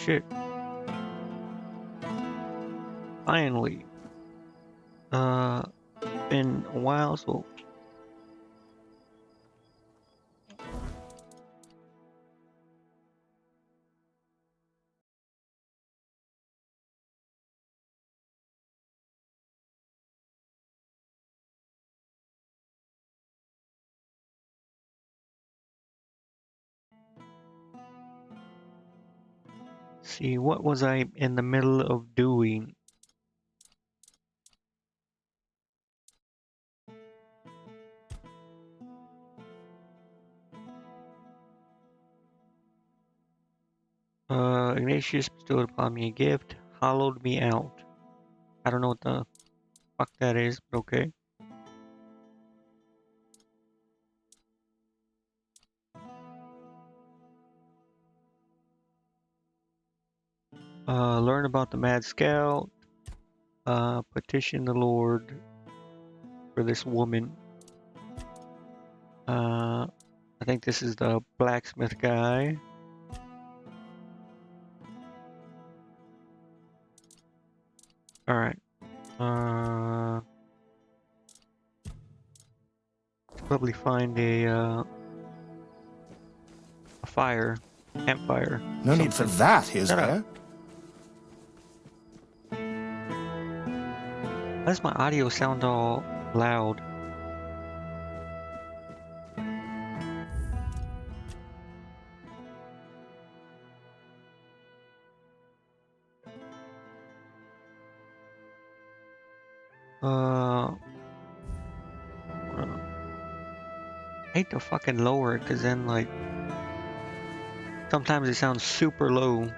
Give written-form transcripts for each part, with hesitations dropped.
shit. Finally. Been a while, so see what was I in the middle of doing? Ignatius bestowed upon me a gift, hollowed me out. I don't know what the fuck that is, but okay. Learn about the Mad Scout. Petition the Lord for this woman. I think this is the blacksmith guy. Alright. Probably find a fire. Campfire. No need for that, is there? Why does my audio sound all loud? I hate to fucking lower it, cause then like sometimes it sounds super low.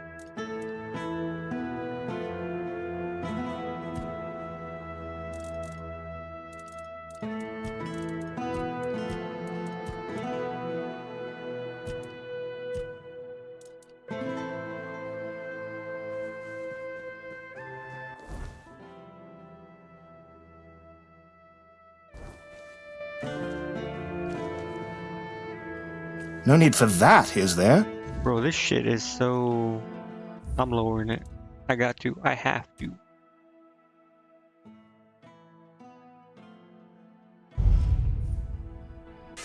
No need for that, is there? Bro, this shit is so... I'm lowering it. I got to. I have to.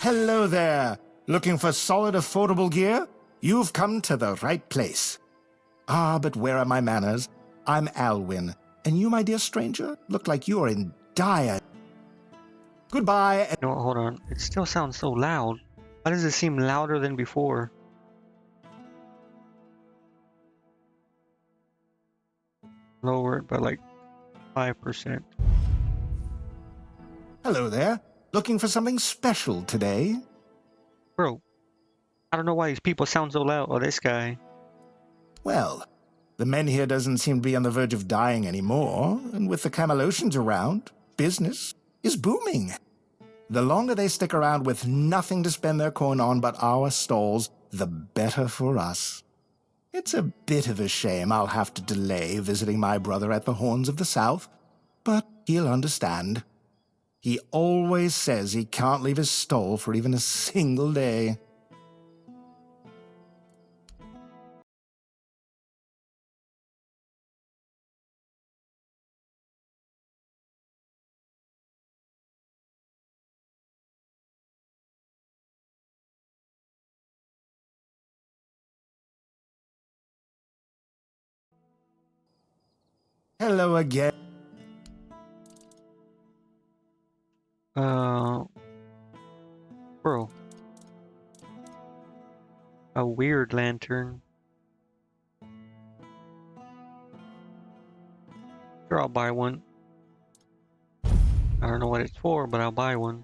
Hello there. Looking for solid, affordable gear? You've come to the right place. Ah, but where are my manners? I'm Alwyn, and you, my dear stranger, look like you're in dire... Goodbye. No, hold on. It still sounds so loud. Why does it seem louder than before? Lower it by like 5%. Hello there. Looking for something special today? Bro, I don't know why these people sound so loud. Oh, this guy. Well, the men here doesn't seem to be on the verge of dying anymore, and with the Camelosians around, business is booming. The longer they stick around with nothing to spend their coin on but our stalls, the better for us. It's a bit of a shame I'll have to delay visiting my brother at the Horns of the South, but he'll understand. He always says he can't leave his stall for even a single day. Hello again. Bro. A weird lantern. Sure, I'll buy one. I don't know what it's for, but I'll buy one.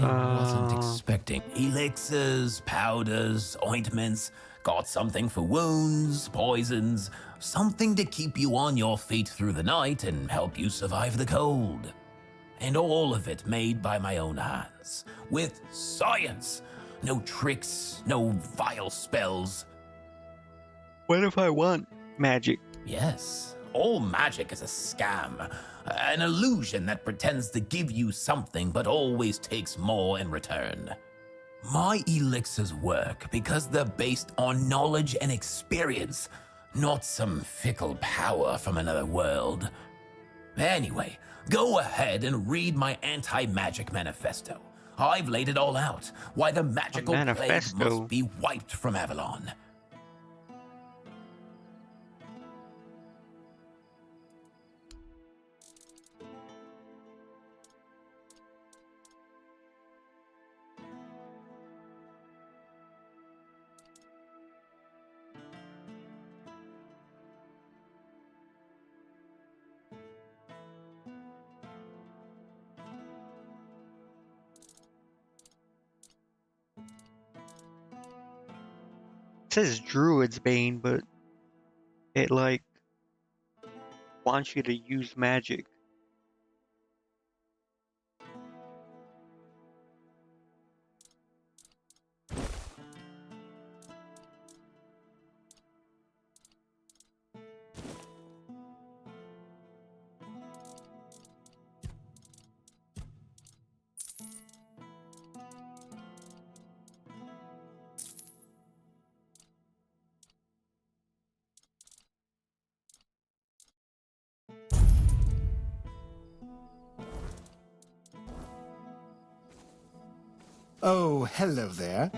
I wasn't expecting elixirs, powders, ointments. Got something for wounds, poisons, something to keep you on your feet through the night and help you survive the cold. And all of it made by my own hands. With science. No tricks, no vile spells. What if I want magic? Yes, all magic is a scam. An illusion that pretends to give you something but always takes more in return. My elixirs work because they're based on knowledge and experience, not some fickle power from another world. Anyway, go ahead and read my anti-magic manifesto. I've laid it all out, why the magical plague manifesto? must be wiped from Avalon. It says Druid's Bane, but it like wants you to use magic. Oh, hello there.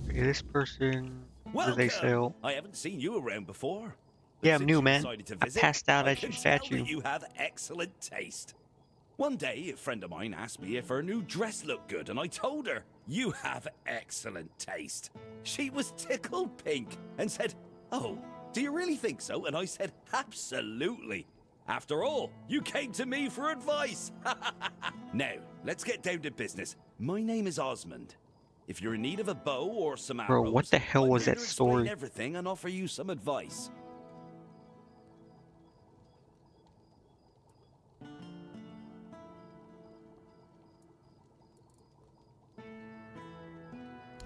This person, what do they Welcome. sell? I haven't seen you around before. But Yeah, I'm since new, you man. decided to I visit, passed out I at your can tell statue. that you have excellent taste. One day, a friend of mine asked me if her new dress looked good, and I told her, "You have excellent taste." She was tickled pink and said, "Oh, do you really think so?" And I said, "Absolutely. After all, you came to me for advice." Now, let's get down to business. My name is Osmond. If you're in need of a bow or some arrows, Bro, what the hell I'm was here that to explain story? everything and offer you some advice.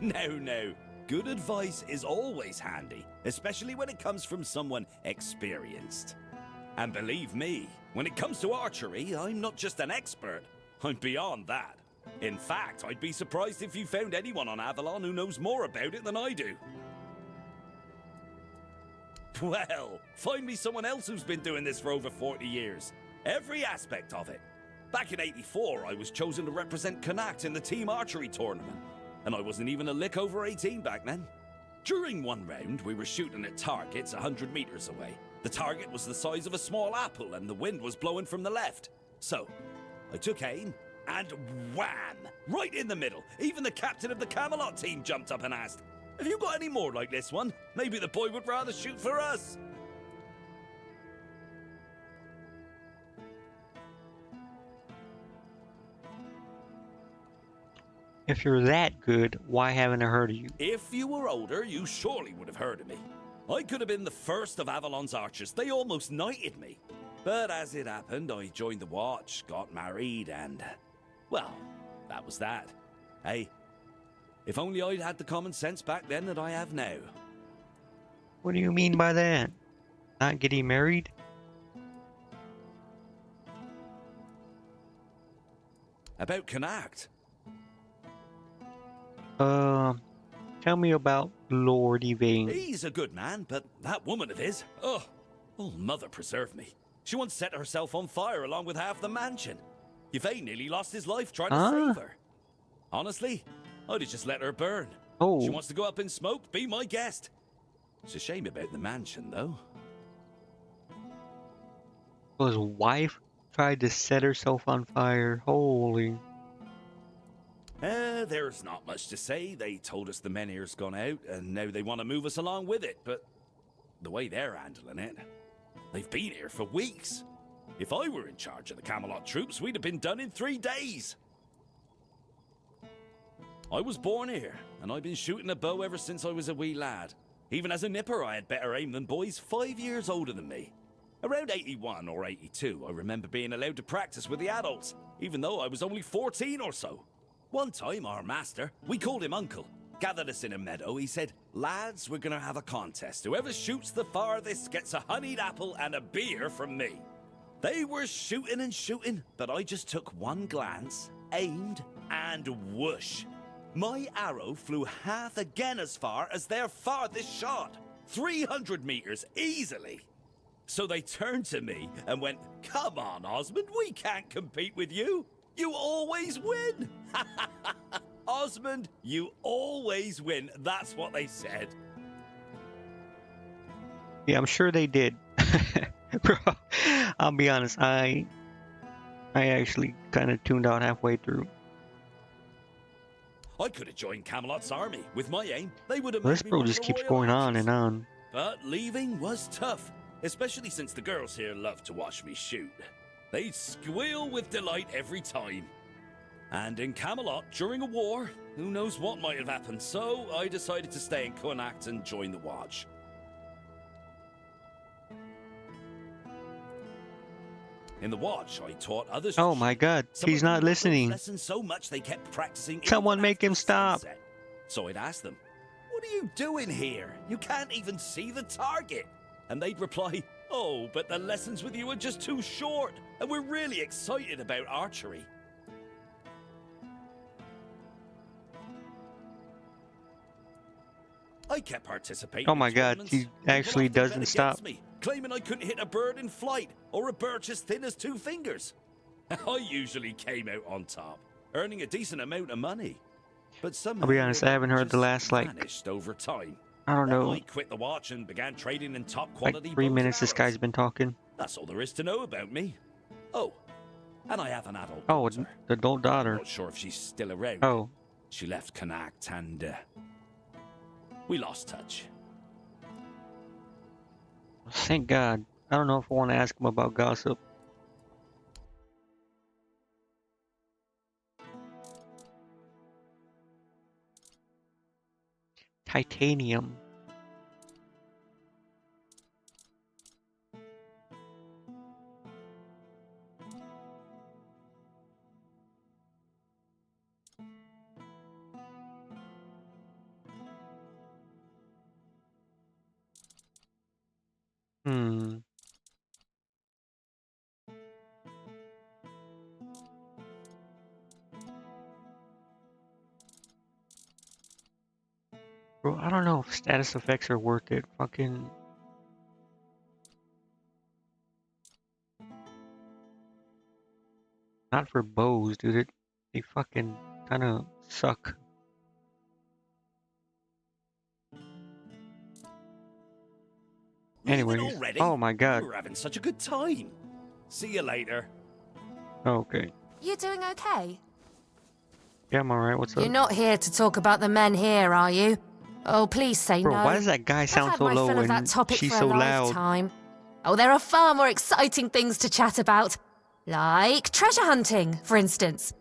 No. Good advice is always handy, especially when it comes from someone experienced. And believe me, when it comes to archery, I'm not just an expert. I'm beyond that. In fact, I'd be surprised if you found anyone on Avalon who knows more about it than I do. Well, find me someone else who's been doing this for over 40 years. Every aspect of it. Back in '84, I was chosen to represent Connacht in the team archery tournament. And I wasn't even a lick over 18 back then. During one round, we were shooting at targets 100 meters away. The target was the size of a small apple and the wind was blowing from the left. So, I took aim and wham! Right in the middle. Even the captain of the Camelot team jumped up and asked, "Have you got any more like this one? Maybe the boy would rather shoot for us." If you're that good, why haven't I heard of you? If you were older, you surely would have heard of me. I could have been the first of Avalon's archers. They almost knighted me. But as it happened, I joined the watch, got married, and... well, that was that. Hey, if only I'd had the common sense back then that I have now. What do you mean by that? Not getting married? About Connacht. Tell me about Lord Yvain. He's a good man, but that woman of his... oh, mother preserve me. She once set herself on fire along with half the mansion. Yvain nearly lost his life trying to save her. Honestly, I'd have just let her burn. Oh. She wants to go up in smoke, be my guest. It's a shame about the mansion, though. So his wife tried to set herself on fire. Holy. There's not much to say. They told us the Menhir's gone out, and now they want to move us along with it, but the way they're handling it, they've been here for weeks. If I were in charge of the Camelot troops, we'd have been done in 3 days. I was born here, and I've been shooting a bow ever since I was a wee lad. Even as a nipper, I had better aim than boys 5 years older than me. Around 81 or 82, I remember being allowed to practice with the adults, even though I was only 14 or so. One time, our master, we called him Uncle, gathered us in a meadow. He said, "Lads, we're gonna have a contest. Whoever shoots the farthest gets a honeyed apple and a beer from me." They were shooting and shooting, but I just took one glance, aimed, and whoosh. My arrow flew half again as far as their farthest shot. 300 meters, easily. So they turned to me and went, "Come on, Osmond, we can't compete with you. You always win." Osmond, you always win. That's what they said. Yeah, I'm sure they did. Bro, I'll be honest, I actually kind of tuned out halfway through. I could have joined Camelot's army. With my aim, they would have This made me bro one of just the keeps royal going on archers. and on. But leaving was tough, especially since the girls here love to watch me shoot. They'd squeal with delight every time. And in Camelot, during a war, who knows what might have happened, so I decided to stay in Connacht and join the Watch. In the Watch, I taught others to Oh my shoot. god, Some he's of them not loved those listening. lessons so much they kept practicing. Someone even make after him stop. sunset. So I'd ask them, "What are you doing here? You can't even see the target." And they'd reply, "Oh, but the lessons with you are just too short, and we're really excited about archery." I kept participating. Oh my in god, tournaments. he People actually often bet doesn't against stop. me, claiming I couldn't hit a bird in flight or a birch as thin as 2 fingers. I usually came out on top, earning a decent amount of money. But somehow I'll be honest, I haven't heard the just last, like, vanished over time. I don't Then know, I quit the Watch and began trading in top like quality 3 bows and minutes this arrows. guy's been talking. That's all there is to know about me. Oh, and I have an adult Oh, daughter. the adult I'm daughter. not sure if she's still around. Oh, She left Connacht and we lost touch. thank god. I don't know if I want to ask him about gossip. Titanium. Hmm. Bro, I don't know if status effects are worth it. Fucking. Not for bows, dude. They fucking kind of suck. Leaving Anyways. already? Oh my We god. were having such a good time. See you later. Okay. You doing okay? Yeah, I'm alright. What's up? You're not here to talk about the men here, are you? Oh, please say Bro, no. why does that guy I've sound had so my low fill of that when topic she's for so a loud? lifetime. Oh, there are far more exciting things to chat about. Like treasure hunting, for instance.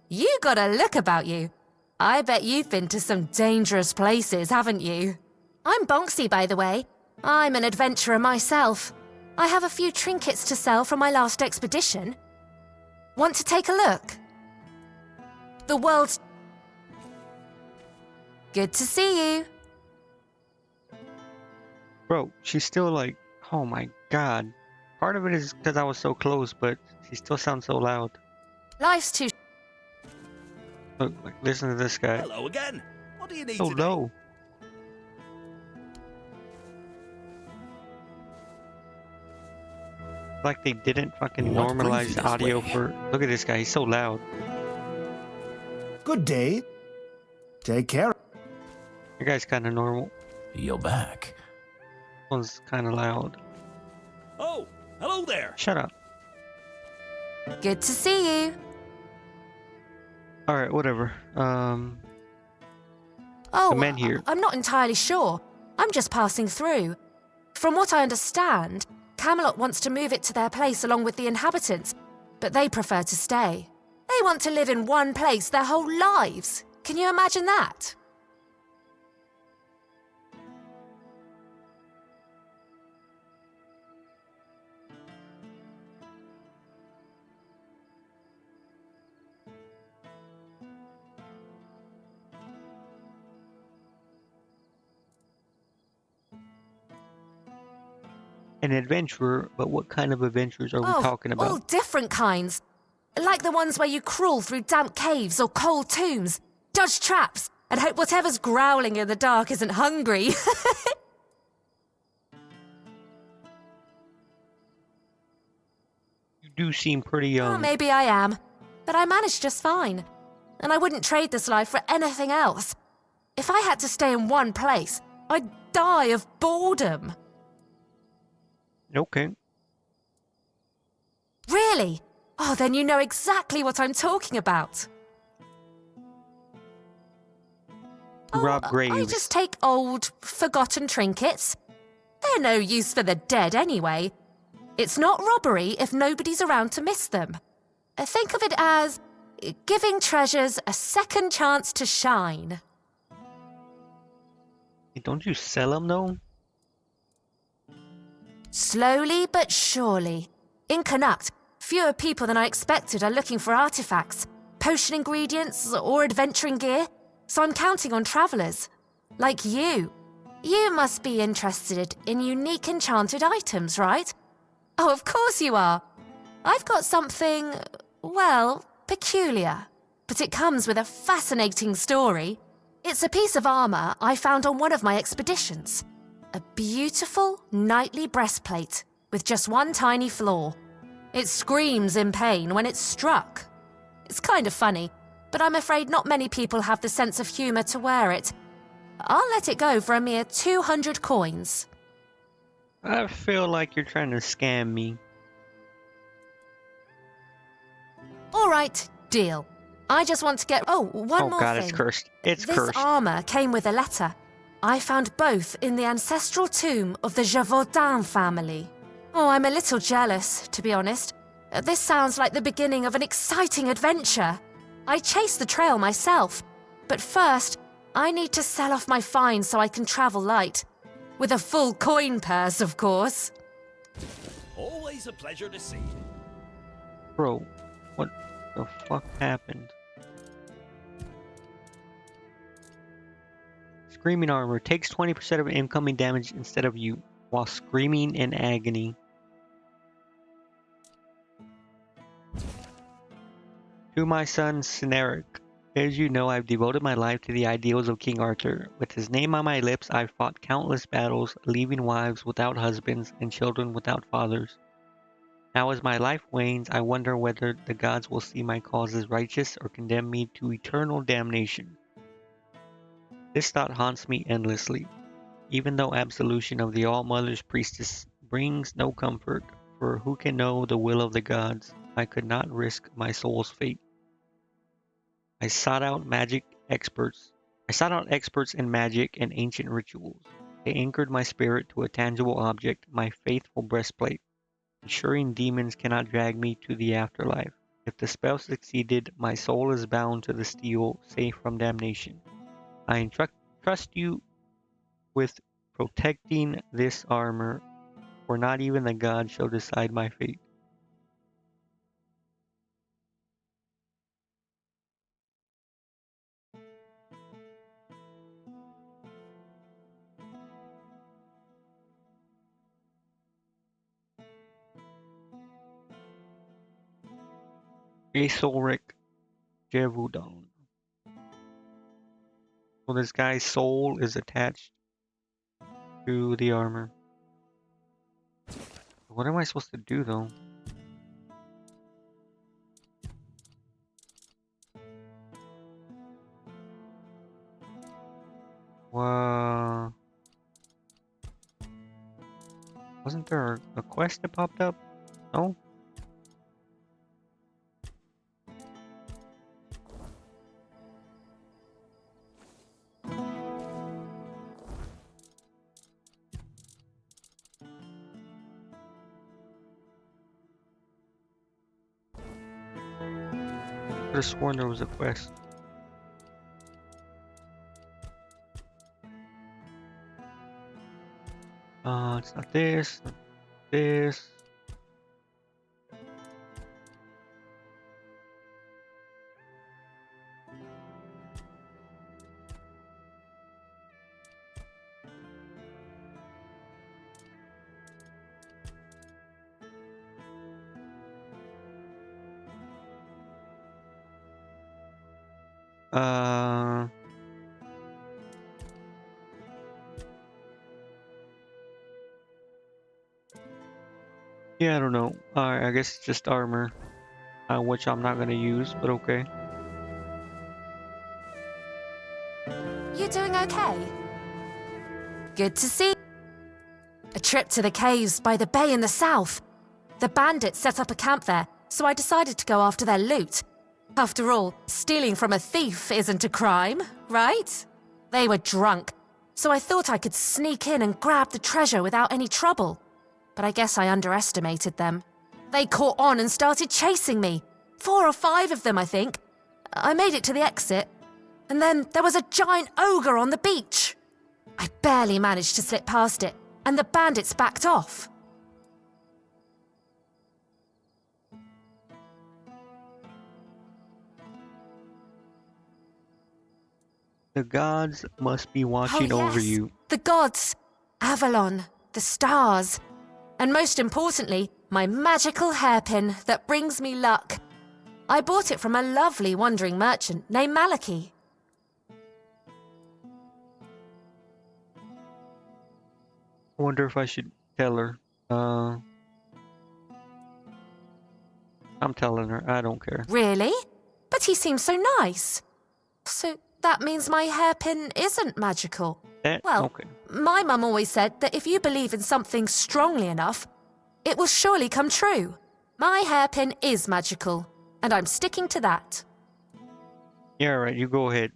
You got a look about you. I bet you've been to some dangerous places, haven't you? I'm Bonksy, by the way. I'm an adventurer myself. I have a few trinkets to sell from my last expedition. Want to take a look? The world's... Good to see you. Bro, she's still like, oh my god. Part of it is because I was so close, but she still sounds so loud. Life's too... Look, like, listen to this guy. Hello again. What do you need So today? low. Like they didn't fucking What brings you normalize this audio way? for. Look at this guy, he's so loud. Good day. Take care. That guy's kind of normal. You're back. This one's kind of loud. Oh, hello there. Shut up. Good to see you. All right, whatever. Oh, The men here. I'm not entirely sure. I'm just passing through. From what I understand, Camelot wants to move it to their place along with the inhabitants, but they prefer to stay. They want to live in one place their whole lives. Can you imagine that? an adventurer, but what kind of adventures are we Oh, talking about? all different kinds. Like the ones where you crawl through damp caves or cold tombs, dodge traps, and hope whatever's growling in the dark isn't hungry. You do seem pretty Oh, young. maybe I am, but I managed just fine. And I wouldn't trade this life for anything else. If I had to stay in one place, I'd die of boredom. Okay. Really? Oh, then you know exactly what I'm talking about. Rob I Graves. just take old, forgotten trinkets. They're no use for the dead anyway. It's not robbery if nobody's around to miss them. Think of it as giving treasures a second chance to shine. Hey, don't you sell them though? Slowly but surely. In Connacht, fewer people than I expected are looking for artifacts, potion ingredients, or adventuring gear, so I'm counting on travellers. Like you. You must be interested in unique enchanted items, right? Oh, of course you are. I've got something, well, peculiar. But it comes with a fascinating story. It's a piece of armour I found on one of my expeditions. A beautiful, knightly breastplate with just one tiny flaw. It screams in pain when it's struck. It's kind of funny, but I'm afraid not many people have the sense of humour to wear it. I'll let it go for a mere 200 coins. I feel like you're trying to scam me. All right, deal. I just want to get... Oh, one more God, thing. it's cursed. It's This cursed. armour came with a letter. I found both in the ancestral tomb of the Gévaudan family. Oh, I'm a little jealous, to be honest. This sounds like the beginning of an exciting adventure. I chased the trail myself. But first, I need to sell off my finds so I can travel light. With a full coin purse, of course. Always a pleasure to see you. Bro, what the fuck happened? Screaming armor takes 20% of incoming damage instead of you, while screaming in agony. To my son, Cineric. As you know, I've devoted my life to the ideals of King Arthur. With his name on my lips, I've fought countless battles, leaving wives without husbands and children without fathers. Now as my life wanes, I wonder whether the gods will see my cause as righteous or condemn me to eternal damnation. This thought haunts me endlessly, even though absolution of the All-Mother's priestess brings no comfort, for who can know the will of the gods? I could not risk my soul's fate. I sought out experts in magic and ancient rituals. They anchored my spirit to a tangible object, my faithful breastplate, ensuring demons cannot drag me to the afterlife. If the spell succeeded, my soul is bound to the steel, safe from damnation. I trust you with protecting this armor, for not even the gods shall decide my fate. Asolric Jevudon. So this guy's soul is attached to the armor. What am I supposed to do though? Wow. Wasn't there a quest that popped up? No? I could have sworn there was a quest. It's not this, not this. Uh, yeah, I don't know. Alright, I guess it's just armor, which I'm not gonna use, but okay. You doing okay? Good to see. A trip to the caves by the bay in the south. The bandits set up a camp there, so I decided to go after their loot. After all, stealing from a thief isn't a crime, right? They were drunk, so I thought I could sneak in and grab the treasure without any trouble. But I guess I underestimated them. They caught on and started chasing me. 4 or 5 of them, I think. I made it to the exit. And then there was a giant ogre on the beach. I barely managed to slip past it, and the bandits backed off. The gods must be watching Oh, over yes. you. The gods, Avalon, the stars, and most importantly, my magical hairpin that brings me luck. I bought it from a lovely wandering merchant named Malachi. I wonder if I should tell her. I'm telling her. I don't care. Really? But he seems so nice. So that means my hairpin isn't magical. Well, Okay. my mum always said that if you believe in something strongly enough, it will surely come true. My hairpin is magical, and I'm sticking to that. Yeah, all right. You go ahead.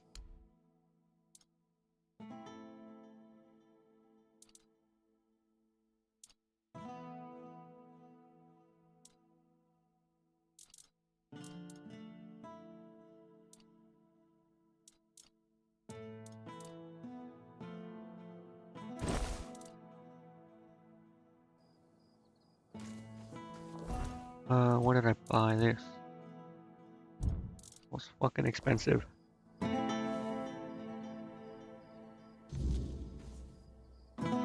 What did I buy this? It was fucking expensive.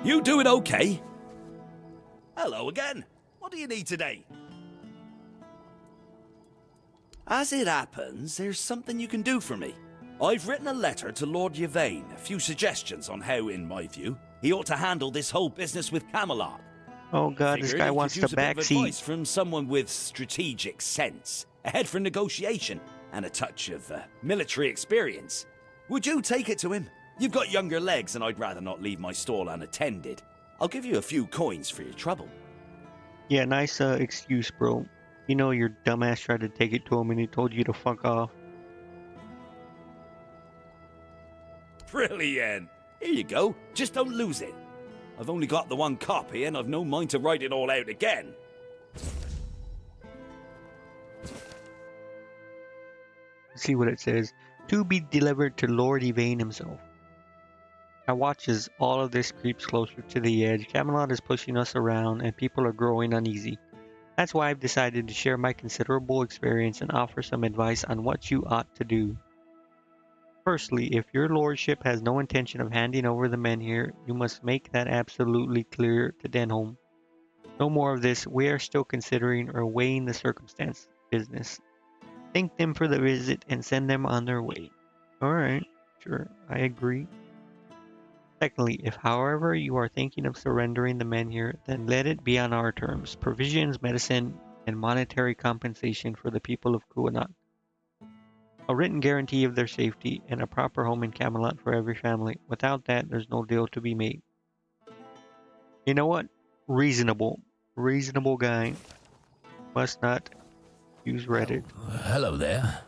You doing okay? Hello again. What do you need today? As it happens, there's something you can do for me. I've written a letter to Lord Yvain, a few suggestions on how, in my view, he ought to handle this whole business with Camelot. Oh god, this Figured guy he could wants the use a bit back of seat. advice from someone with strategic sense, a head for negotiation, and a touch of military experience. Would you take it to him? You've got younger legs, and I'd rather not leave my stall unattended. I'll give you a few coins for your trouble. Yeah, nice excuse, bro. You know your dumbass tried to take it to him and he told you to fuck off. Brilliant. Here you go. Just don't lose it. I've only got the one copy, and I've no mind to write it all out again. Let's see what it says. To be delivered to Lord Yvain himself. I watch as all of this creeps closer to the edge. Camelot is pushing us around and people are growing uneasy. That's why I've decided to share my considerable experience and offer some advice on what you ought to do. Firstly, if your lordship has no intention of handing over the men here, you must make that absolutely clear to Denholm. No more of this, we are still considering or weighing the circumstance business. Thank them for the visit and send them on their way. Alright, sure, I agree. Secondly, if however you are thinking of surrendering the men here, then let it be on our terms. Provisions, medicine, and monetary compensation for the people of Kuanat. A written guarantee of their safety and a proper home in Camelot for every family. Without that, there's no deal to be made. You know what? Reasonable. Reasonable guy. Must not use Reddit. Hello there.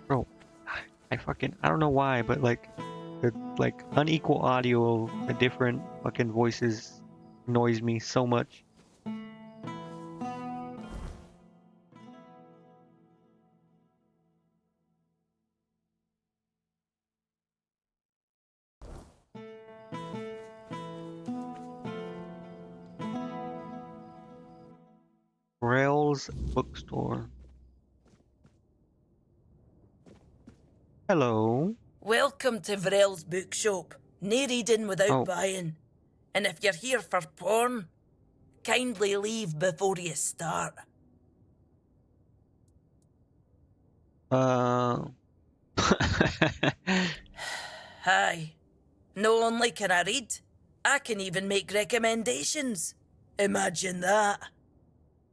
Bro, I don't know why, but like, the unequal audio of the different fucking voices annoys me so much. Rails bookstore. Hello. Welcome to Vrell's bookshop. No reading without Oh. buying. And if you're here for porn, kindly leave before you start. Uh. Aye. No only can I read, I can even make recommendations. Imagine that.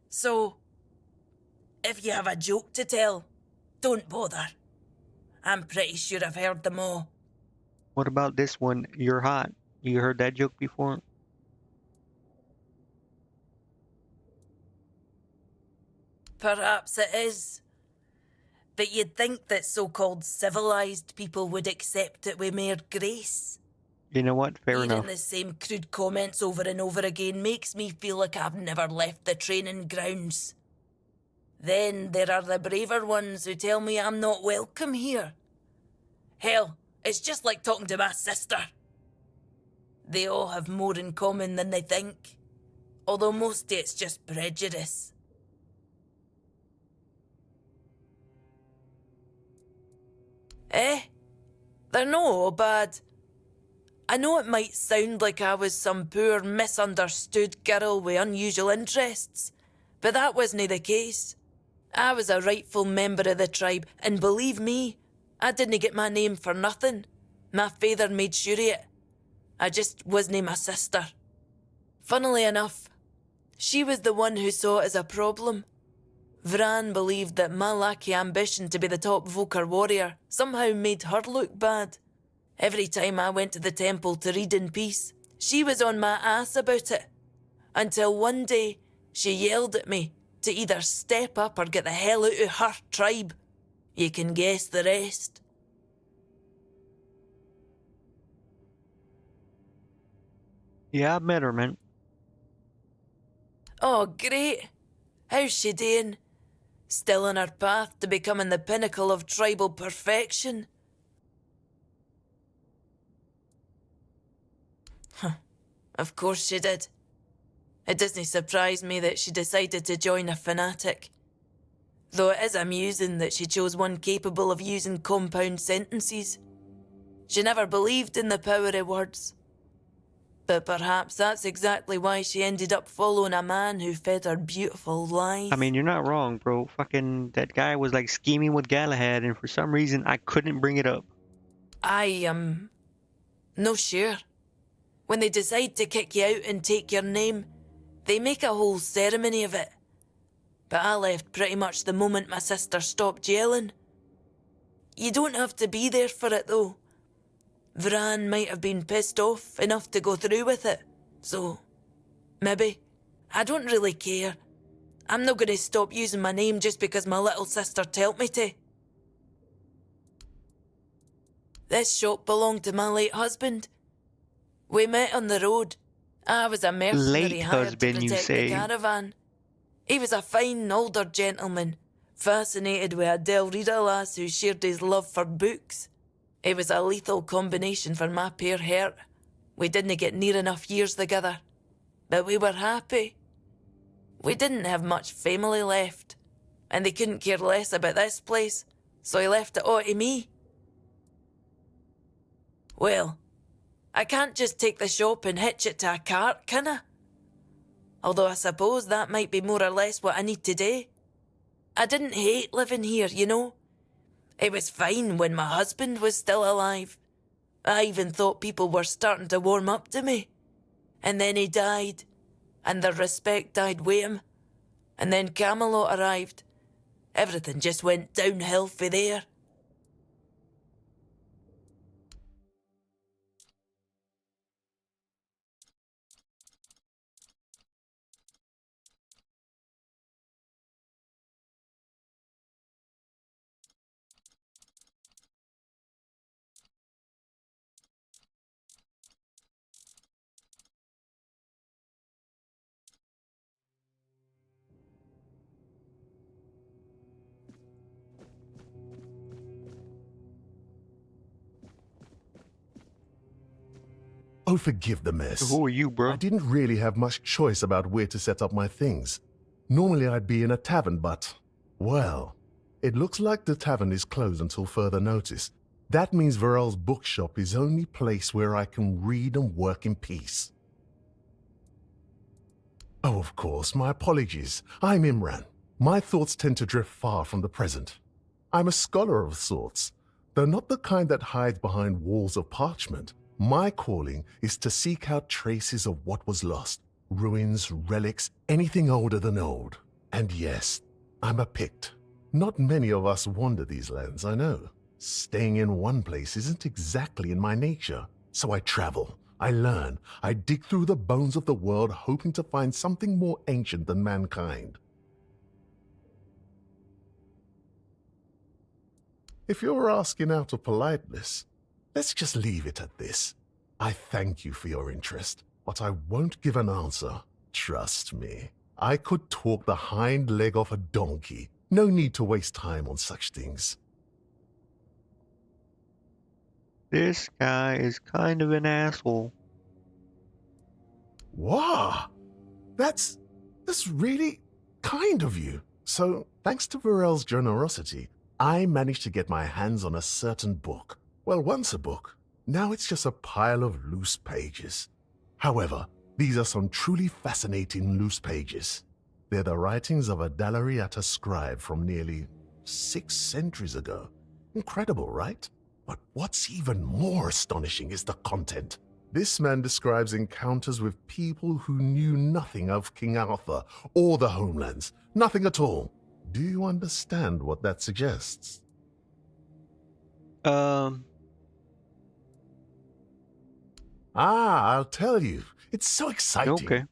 So, if you have a joke to tell, don't bother. I'm pretty sure I've heard them all. What about this one? You're hot. You heard that joke before? Perhaps it is. But you'd think that so-called civilized people would accept it with mere grace. You know what? Fair Hearing enough. the same crude comments over and over again makes me feel like I've never left the training grounds. Then there are the braver ones who tell me I'm not welcome here. Hell, it's just like talking to my sister. They all have more in common than they think, although mostly it's just prejudice. They're no all bad. I know it might sound like I was some poor, misunderstood girl with unusual interests, but that wasn't the case. I was a rightful member of the tribe, and believe me, I didn't get my name for nothing. My father made sure of it. I just wasn't my sister. Funnily enough, she was the one who saw it as a problem. Vran believed that my lack of ambition to be the top Vokar warrior somehow made her look bad. Every time I went to the temple to read in peace, she was on my ass about it. Until one day, she yelled at me to either step up or get the hell out of her tribe. You can guess the rest. Yeah, I met her, man. Oh, great. How's she doing? Still on her path to becoming the pinnacle of tribal perfection? Of course she did. It doesn't surprise me that she decided to join a fanatic. Though it is amusing that she chose one capable of using compound sentences. She never believed in the power of words. But perhaps that's exactly why she ended up following a man who fed her beautiful lies. I mean, you're not wrong, bro. Fucking that guy was like scheming with Galahad, and for some reason I couldn't bring it up. I am no sure. When they decide to kick you out and take your name, they make a whole ceremony of it. But I left pretty much the moment my sister stopped yelling. You don't have to be there for it though. Vran might have been pissed off enough to go through with it. So, maybe. I don't really care. I'm not going to stop using my name just because my little sister told me to. This shop belonged to my late husband. We met on the road. I was a mercenary Late hired husband, to you protect say? the caravan. He was a fine older gentleman, fascinated with a Del Rita lass who shared his love for books. It was a lethal combination for my poor heart. We didn't get near enough years together, but we were happy. We didn't have much family left, and they couldn't care less about this place, so he left it all to me. Well, I can't just take the shop and hitch it to a cart, can I? Although I suppose that might be more or less what I need to do. I didn't hate living here, you know. It was fine when my husband was still alive. I even thought people were starting to warm up to me. And then he died, and the respect died with him. And then Camelot arrived. Everything just went downhill for there. Oh, forgive the mess. Who are you, bro? I didn't really have much choice about where to set up my things. Normally I'd be in a tavern, but, well, it looks like the tavern is closed until further notice. That means Varel's bookshop is the only place where I can read and work in peace. Oh, of course, my apologies. I'm Imran. My thoughts tend to drift far from the present. I'm a scholar of sorts, though not the kind that hides behind walls of parchment. My calling is to seek out traces of what was lost, ruins, relics, anything older than old. And yes, I'm a Pict. Not many of us wander these lands, I know. Staying in one place isn't exactly in my nature, so I travel. I learn. I dig through the bones of the world hoping to find something more ancient than mankind. If you're asking out of politeness, let's just leave it at this. I thank you for your interest, but I won't give an answer. Trust me. I could talk the hind leg off a donkey. No need to waste time on such things. This guy is kind of an asshole. Wow! That's really kind of you. So, thanks to Varel's generosity, I managed to get my hands on a certain book. Well, once a book. Now it's just a pile of loose pages. However, these are some truly fascinating loose pages. They're the writings of a Dalariata scribe from nearly 6 centuries ago. Incredible, right? But what's even more astonishing is the content. This man describes encounters with people who knew nothing of King Arthur or the homelands. Nothing at all. Do you understand what that suggests? I'll tell you. It's so exciting. Okay.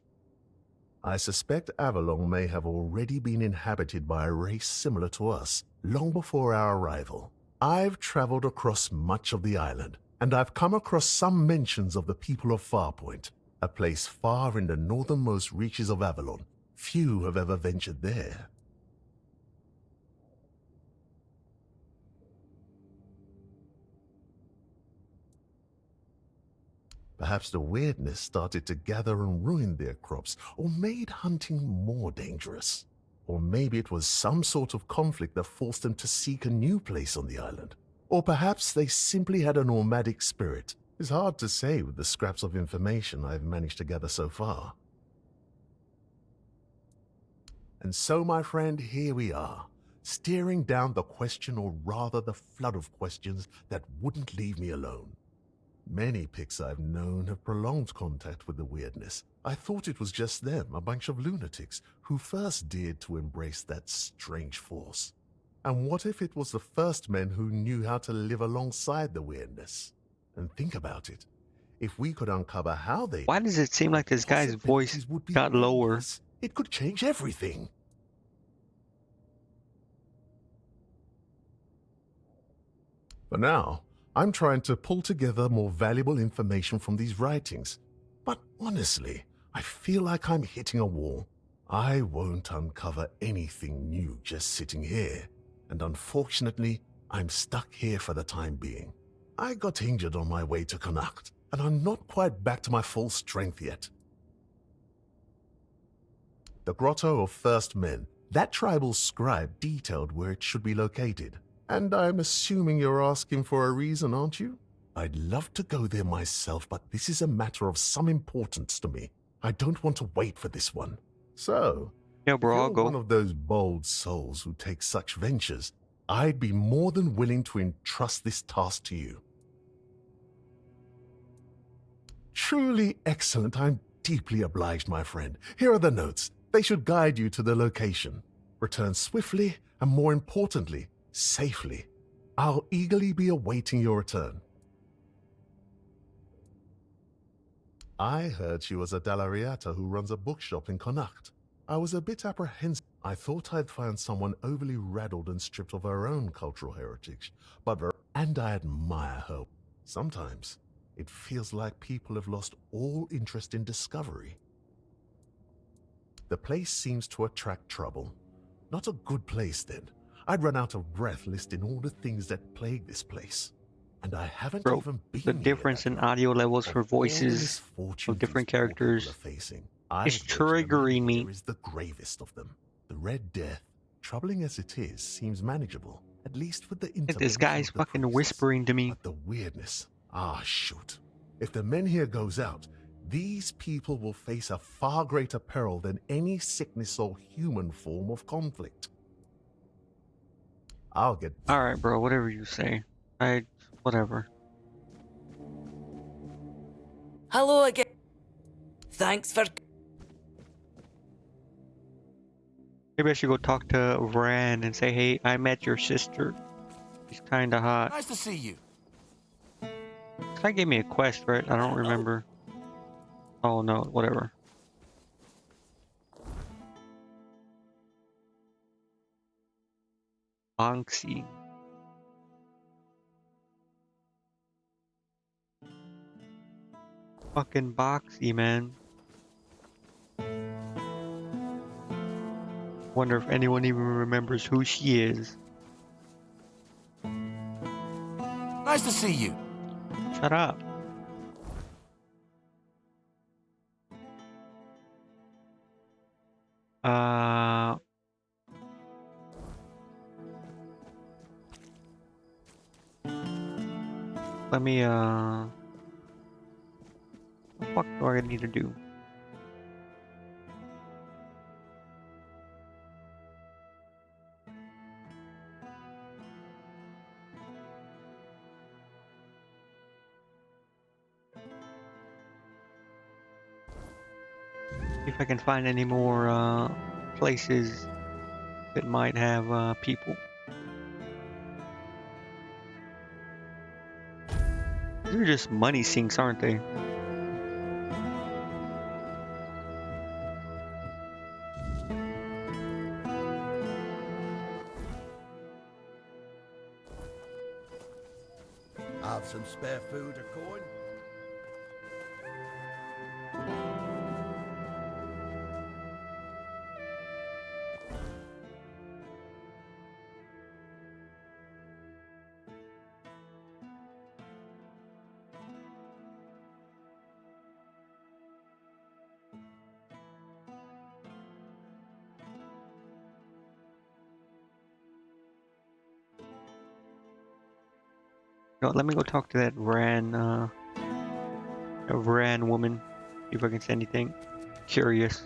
I suspect Avalon may have already been inhabited by a race similar to us, long before our arrival. I've traveled across much of the island, and I've come across some mentions of the people of Farpoint, a place far in the northernmost reaches of Avalon. Few have ever ventured there. Perhaps the weirdness started to gather and ruin their crops, or made hunting more dangerous. Or maybe it was some sort of conflict that forced them to seek a new place on the island. Or perhaps they simply had a nomadic spirit. It's hard to say with the scraps of information I've managed to gather so far. And so, my friend, here we are, staring down the question, or rather the flood of questions that wouldn't leave me alone. Many Picts I've known have prolonged contact with the weirdness. I thought it was just them, a bunch of lunatics, who first dared to embrace that strange force. And what if it was the first men who knew how to live alongside the weirdness? And think about it. If we could uncover how they... Why does it seem like this guy's voice got lower? It could change everything. For now, I'm trying to pull together more valuable information from these writings. But honestly, I feel like I'm hitting a wall. I won't uncover anything new just sitting here. And unfortunately, I'm stuck here for the time being. I got injured on my way to Connacht, and I'm not quite back to my full strength yet. The Grotto of First Men, that tribal scribe detailed where it should be located. And I'm assuming you're asking for a reason, aren't you? I'd love to go there myself, but this is a matter of some importance to me. I don't want to wait for this one. So, Yeah, bro, I'll if you're go. one of those bold souls who take such ventures, I'd be more than willing to entrust this task to you. Truly excellent. I'm deeply obliged, my friend. Here are the notes. They should guide you to the location. Return swiftly, and more importantly, safely. I'll eagerly be awaiting your return. I heard she was a Dalariata who runs a bookshop in Connacht. I was a bit apprehensive. I thought I'd find someone overly rattled and stripped of her own cultural heritage, and I admire her. Sometimes it feels like people have lost all interest in discovery. The place seems to attract trouble. Not a good place, then. I'd run out of breath listing all the things that plague this place. And I haven't Bro, even been the here difference that in long. audio levels Of for all the voices misfortunes of different these poor people characters are facing, is I've read the triggering man me. here is the gravest of them. The Red Death, troubling as it is, seems manageable, at least with the Like, intervention this guy's of the fucking priestess. whispering to me. But the weirdness, shoot. If the men here goes out, these people will face a far greater peril than any sickness or human form of conflict. I'll get. Alright, bro, whatever you say. Whatever. Hello again. Thanks for. Maybe I should go talk to Rand and say, hey, I met your sister. She's kinda hot. Nice to see you. This guy gave me a quest, right? I don't remember. Oh no, whatever. Bonksy. Fucking Boxy, man. Wonder if anyone even remembers who she is. Nice to see you. Shut up. Let me, what the fuck do I need to do? See if I can find any more, places that might have, people. These are just money sinks, aren't they? Have some spare food or coin? No, let me go talk to that Ran woman. See if I can say anything. Curious.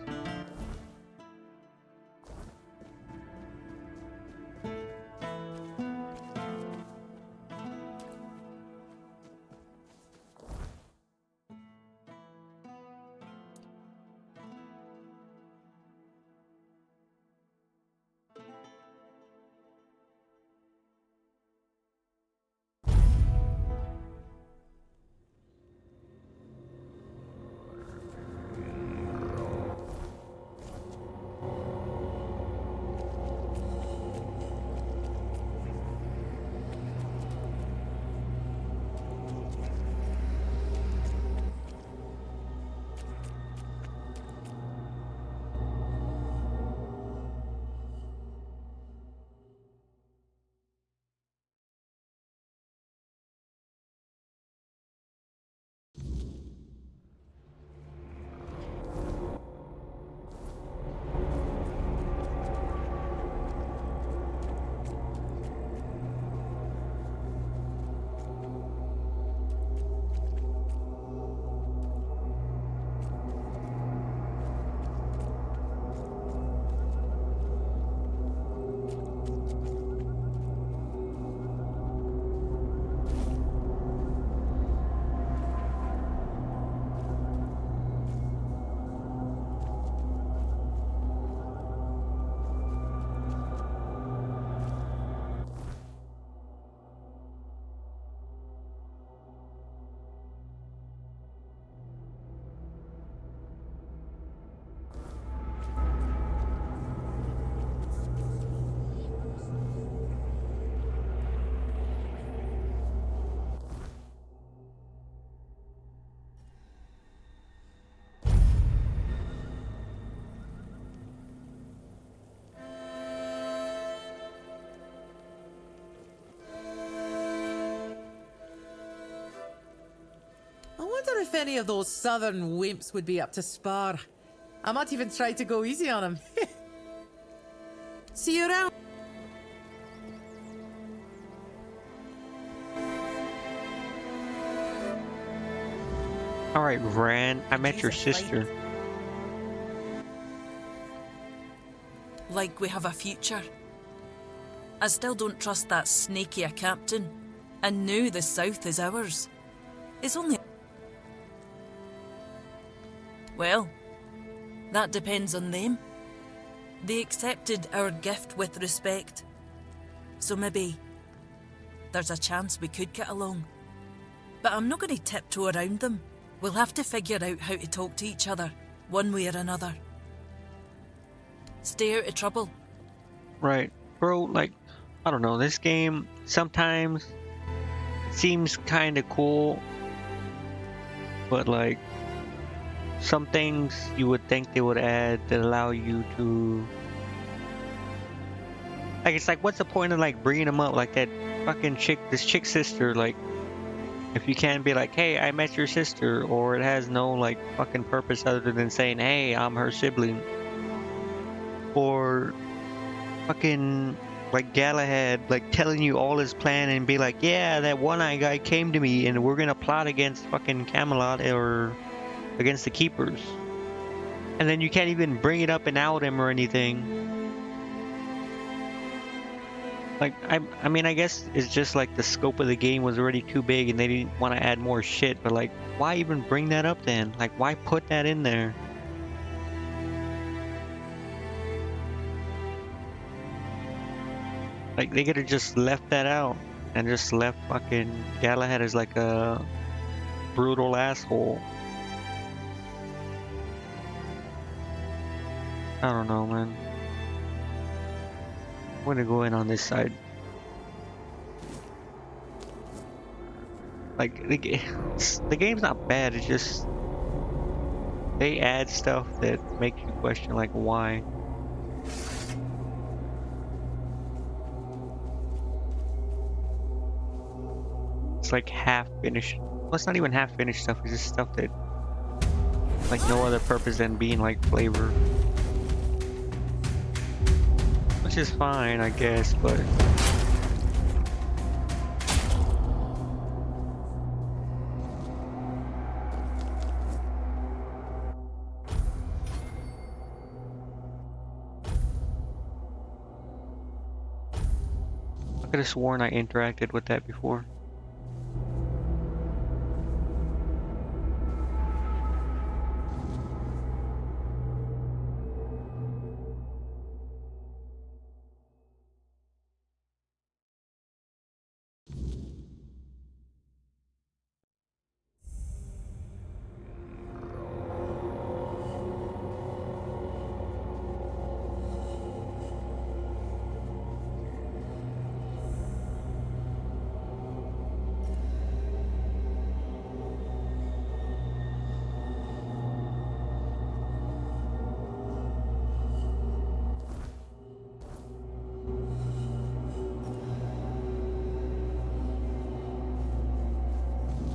I wonder if any of those southern wimps would be up to spar. I might even try to go easy on them. See you around. Alright, Ran, I met your sister. Like we have a future. I still don't trust that snaky a captain. And now the south is ours. It's only... Well, that depends on them. They accepted our gift with respect. So maybe there's a chance we could get along. But I'm not going to tiptoe around them. We'll have to figure out how to talk to each other, one way or another. Stay out of trouble. Right. Bro, like, I don't know, this game sometimes seems kind of cool, but like, some things you would think they would add that allow you to... Like, it's like, what's the point of like bringing them up? Like that fucking chick, this chick's sister, like, if you can't be like, hey, I met your sister, or it has no like fucking purpose other than saying, hey, I'm her sibling. Or fucking like Galahad like telling you all his plan and be like, yeah, that one-eyed guy came to me and we're gonna plot against fucking Camelot or against the keepers. And then you can't even bring it up and out him or anything. Like, I mean, I guess it's just like the scope of the game was already too big and they didn't want to add more shit, but like, why even bring that up then? Like, why put that in there? Like, they could have just left that out and just left fucking Galahad as like a brutal asshole. I don't know, man. I'm gonna go in on this side. Like, the game's not bad, it's just they add stuff that makes you question, like, why. It's like half finished. Well, it's not even half finished stuff, it's just stuff that like no other purpose than being like flavor. Which is fine, I guess, but I could have sworn I interacted with that before.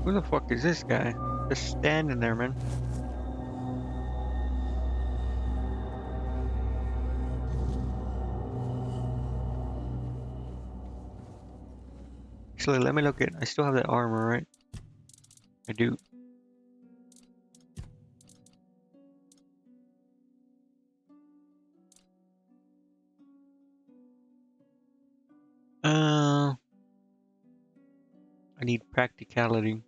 Who the fuck is this guy? Just standing there, man. Actually, let me look at... I still have that armor, right? I do. I need practicality.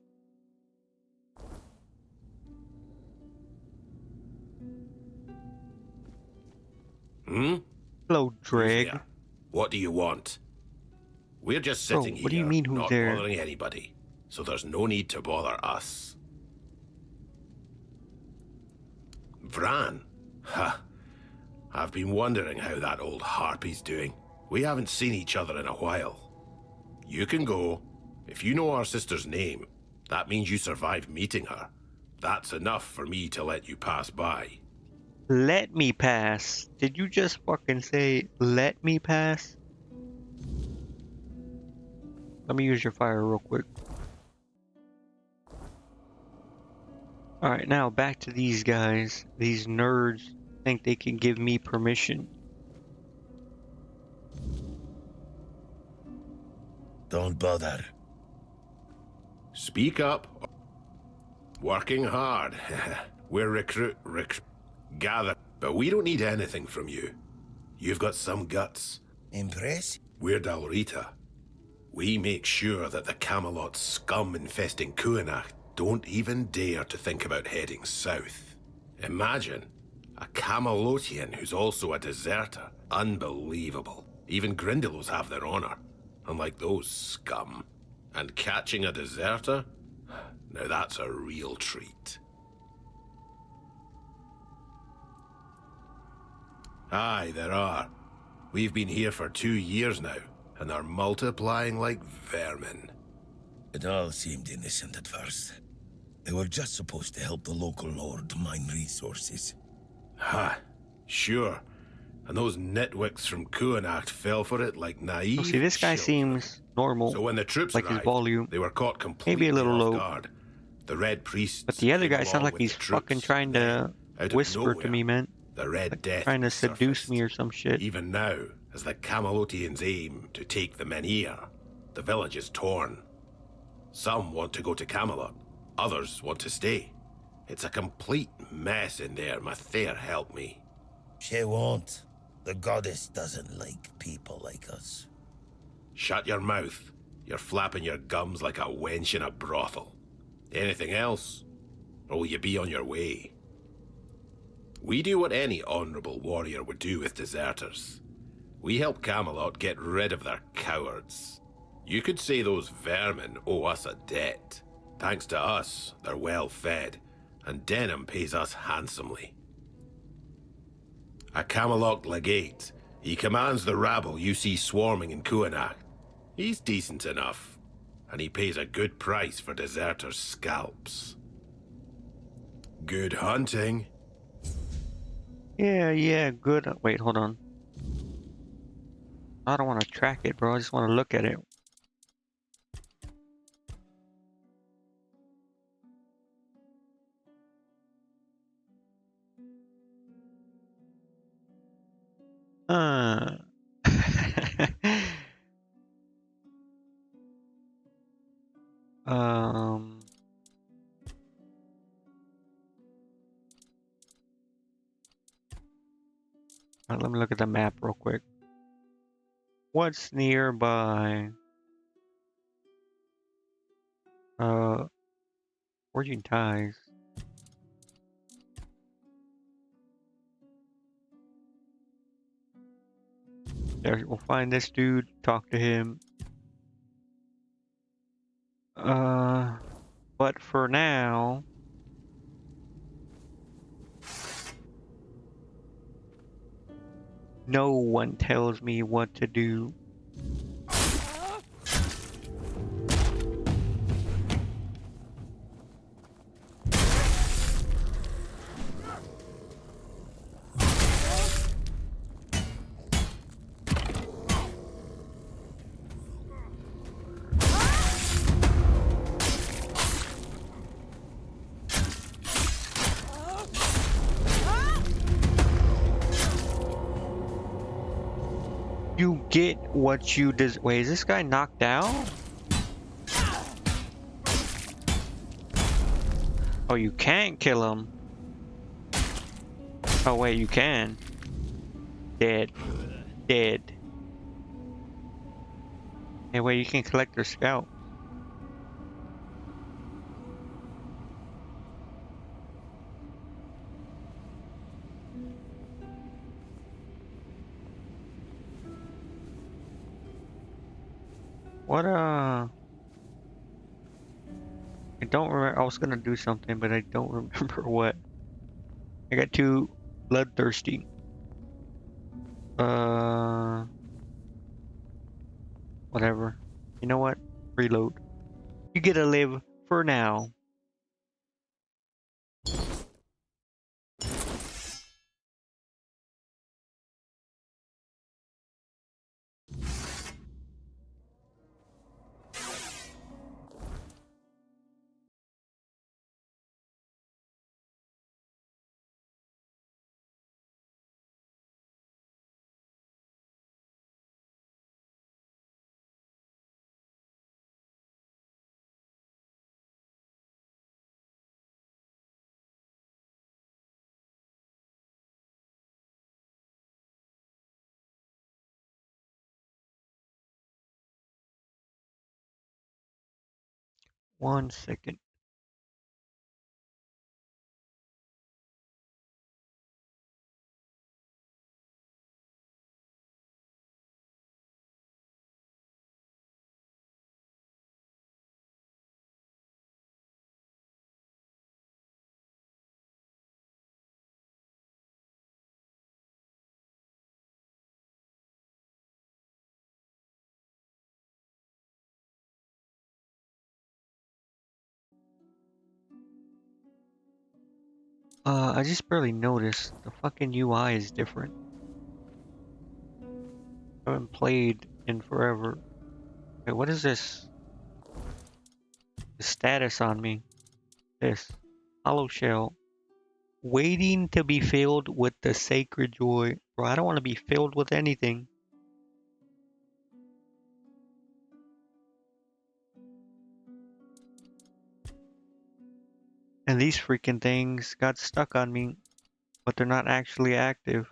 Hello, Dreg. Who's there? What do you want? We're just Bro, sitting what do you here, mean who's not there? bothering anybody, so there's no need to bother us. Vran? Ha! I've been wondering how that old harpy's doing. We haven't seen each other in a while. You can go. If you know our sister's name, that means you survived meeting her. That's enough for me to let you pass by. Let me pass. Did you just fucking say, let me pass? Let me use your fire real quick. Alright, now back to these guys. These nerds think they can give me permission. Don't bother. Speak up. Working hard. We're gather, but we don't need anything from you. You've got some guts. Impress? We're Dalrita. We make sure that the Camelot scum infesting Kuanach don't even dare to think about heading south. Imagine a Camelotian who's also a deserter. Unbelievable. Even Grindylows have their honor, unlike those scum. And catching a deserter? Now that's a real treat. Aye, there are. We've been here for 2 years now, and are multiplying like vermin. It all seemed innocent at first. They were just supposed to help the local lord mine resources. Ha, sure. And those nitwicks from Kuanach fell for it like naive Oh, see, this guy children. seems normal. So when the troops Like his arrived, volume. they were caught completely Maybe a little off low. guard. The Red Priests But the other came guy sounds along like with he's the troops, fucking trying and then, to out of whisper to nowhere, me, man. the Red Like Death trying to seduce surfaced. me or some shit. Even now, as the Camelotians aim to take the Menhir, the village is torn. Some want to go to Camelot, others want to stay. It's a complete mess in there, Mathair help me. She won't. The goddess doesn't like people like us. Shut your mouth. You're flapping your gums like a wench in a brothel. Anything else? Or will you be on your way? We do what any honorable warrior would do with deserters. We help Camelot get rid of their cowards. You could say those vermin owe us a debt. Thanks to us, they're well fed, and Denham pays us handsomely. A Camelot legate, he commands the rabble you see swarming in Kuanach. He's decent enough, and he pays a good price for deserters' scalps. Good hunting. Yeah, good. Wait, hold on. I don't want to track it, bro. I just want to look at it. Uh. um. Let me look at the map real quick. What's nearby? Forging ties. There, we'll find this dude, talk to him. But for now, no one tells me what to do. You get what you des- Wait, is this guy knocked out? Oh, you can't kill him. Oh, wait, you can. Dead. Dead. Hey, wait, you can collect their scalp. What, I don't remember. I was gonna do something, but I don't remember what. I got too bloodthirsty. Whatever. You know what? Reload. You get to live for now. 1 second. I just barely noticed the fucking UI is different. I haven't played in forever. Wait, what is this? The status on me. This. Hollow shell. Waiting to be filled with the sacred joy. Bro, I don't want to be filled with anything. And these freaking things got stuck on me, but they're not actually active.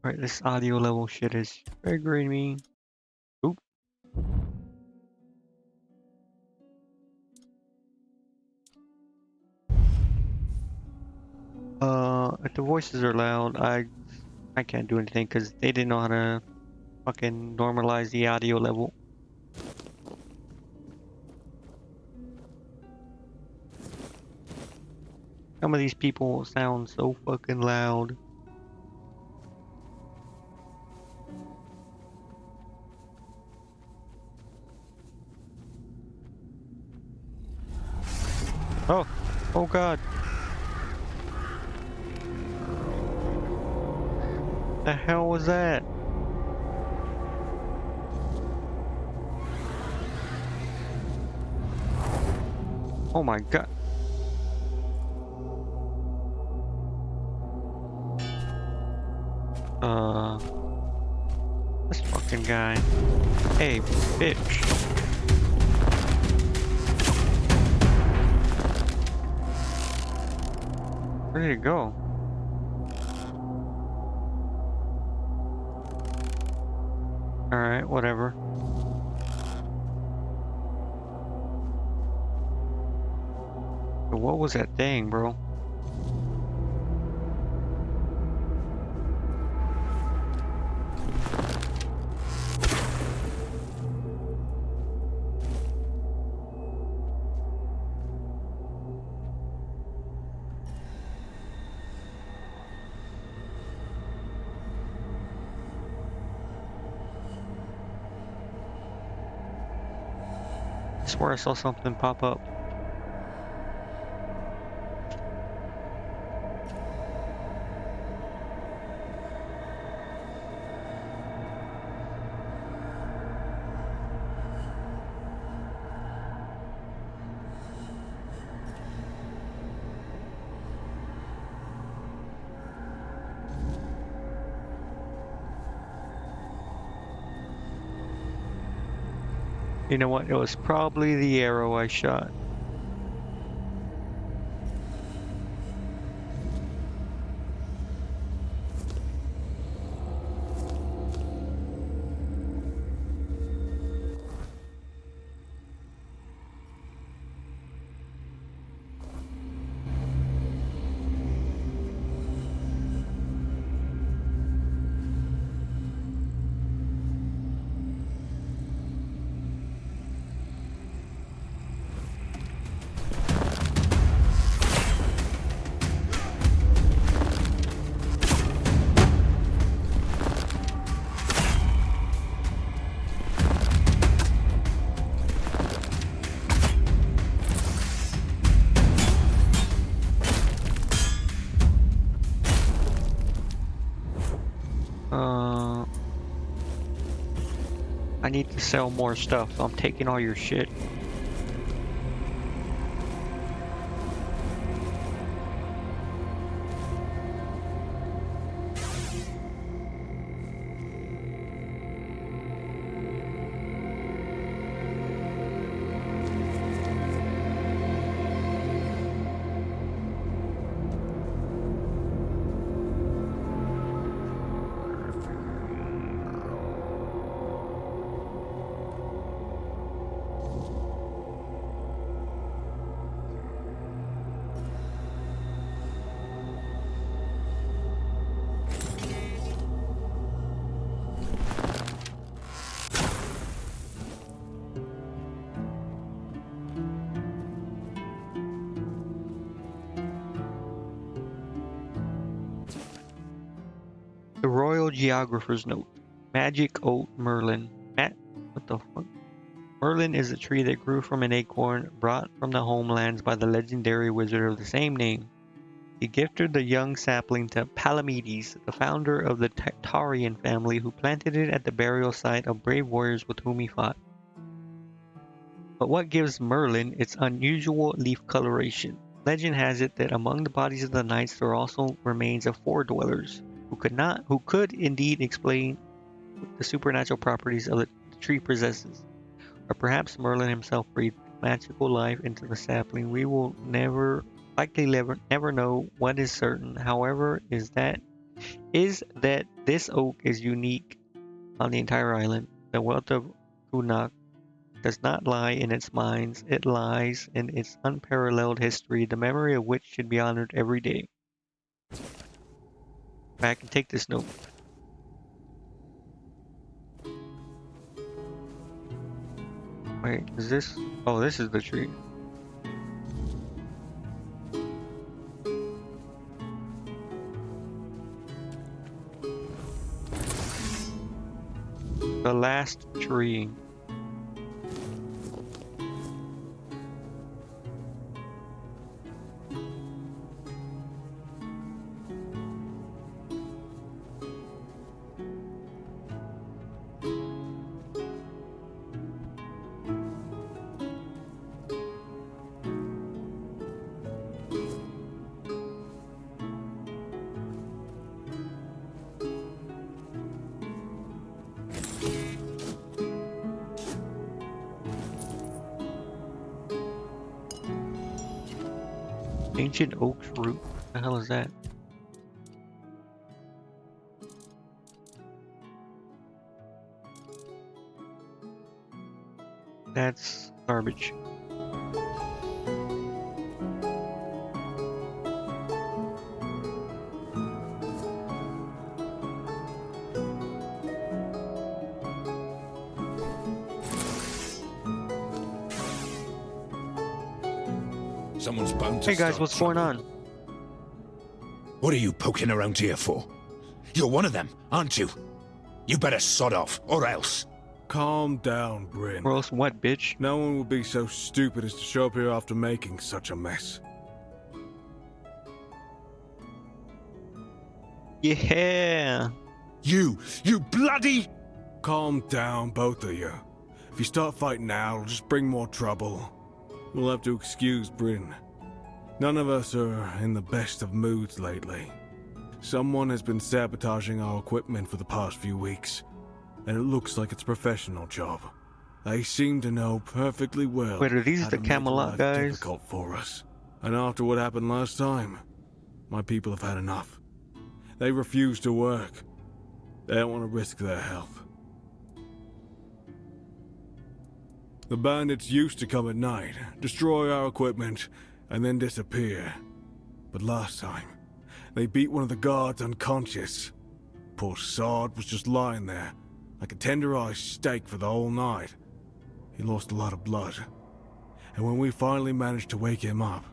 Alright, this audio level shit is triggering me. Oop. If the voices are loud, I can't do anything because they didn't know how to fucking normalize the audio level. Some of these people sound so fucking loud. Oh, oh god. The hell was that? Oh my god. This fucking guy. Hey, bitch. Where did it go? Alright, whatever. But what was that thing, bro? I swear I saw something pop up. You know what? It was probably the arrow I shot. I need to sell more stuff, so I'm taking all your shit. Royal Geographer's Note. Magic Oat Merlin. What the fuck? Merlin is a tree that grew from an acorn brought from the homelands by the legendary wizard of the same name. He gifted the young sapling to Palamedes, the founder of the Tarian family, who planted it at the burial site of brave warriors with whom he fought. But what gives Merlin its unusual leaf coloration? Legend has it that among the bodies of the knights there also remains of four dwellers, who could indeed explain the supernatural properties of the tree possesses. Or perhaps Merlin himself breathed magical life into the sapling. We will never know. What is certain, however, is that this oak is unique on the entire island. The wealth of Kunak does not lie in its mines, it lies in its unparalleled history, the memory of which should be honored every day. I can take this note. Wait, is this? Oh, this is the tree. The last tree. Ancient oak's root. What the hell is that? That's garbage. Someone's bound to Hey guys, start what's going trouble. on? What are you poking around here for? You're one of them, aren't you? You better sod off, or else. Calm down, Bryn. Or else what, bitch? No one would be so stupid as to show up here after making such a mess. Yeah. You bloody... Calm down, both of you. If you start fighting now, it'll just bring more trouble. We'll have to excuse Bryn. None of us are in the best of moods lately. Someone has been sabotaging our equipment for the past few weeks, and it looks like it's a professional job. They seem to know perfectly well Wait, are these how the to make Camelot life guys? difficult for us. And after what happened last time, my people have had enough. They refuse to work. They don't want to risk their health. The bandits used to come at night, destroy our equipment, and then disappear. But last time, they beat one of the guards unconscious. Poor Sod was just lying there, like a tenderized steak for the whole night. He lost a lot of blood. And when we finally managed to wake him up...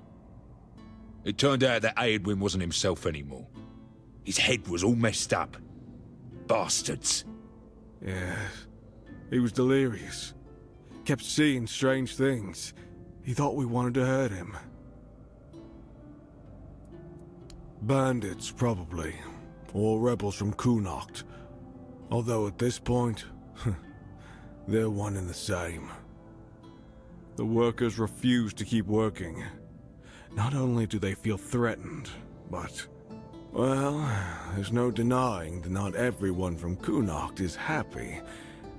It turned out that Aedwin wasn't himself anymore. His head was all messed up. Bastards. Yes, he was delirious. Kept seeing strange things. He thought we wanted to hurt him. Bandits, probably. Or rebels from Kunokt. Although at this point, they're one and the same. The workers refuse to keep working. Not only do they feel threatened, but... well, there's no denying that not everyone from Kunokt is happy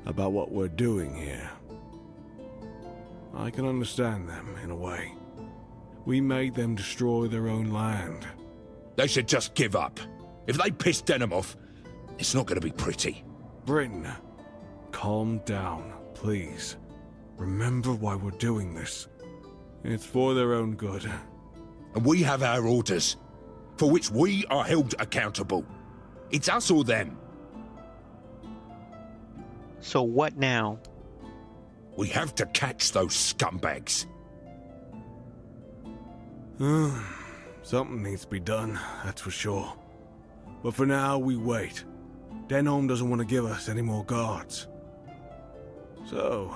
about what we're doing here. I can understand them, in a way. We made them destroy their own land. They should just give up. If they piss Denham off, it's not going to be pretty. Bryn, calm down, please. Remember why we're doing this. It's for their own good. And we have our orders, for which we are held accountable. It's us or them. So what now? We have to catch those scumbags. Something needs to be done, that's for sure. But for now, we wait. Denholm doesn't want to give us any more guards. So,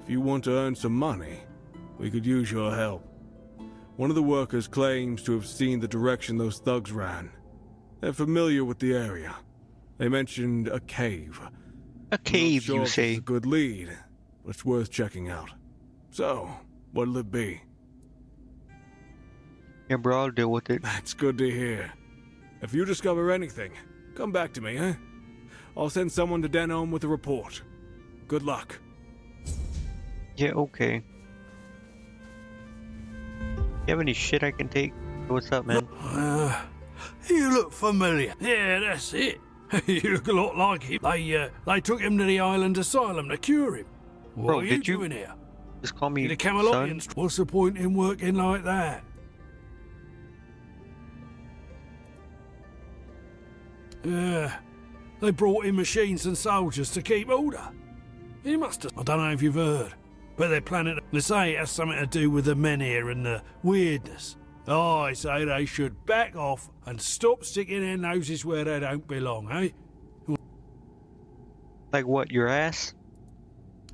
if you want to earn some money, we could use your help. One of the workers claims to have seen the direction those thugs ran. They're familiar with the area. They mentioned a cave. A cave, I'm not sure you if say? it's a good lead, but it's worth checking out. So, what'll it be? Yeah, bro, I'll deal with it. That's good to hear. If you discover anything, come back to me, eh? I'll send someone to Denholm with a report. Good luck. Yeah, okay. You have any shit I can take? What's up, man? You look familiar. Yeah, that's it. You look a lot like him. They took him to the island asylum to cure him. What Bro, are did you doing here? just call me The son? Camelotians. What's the point in working like that? They brought in machines and soldiers to keep order. He must have. I don't know if you've heard, but they're planning. They say it has something to do with the men here and the weirdness. I say they should back off and stop sticking their noses where they don't belong, eh? Like what, your ass?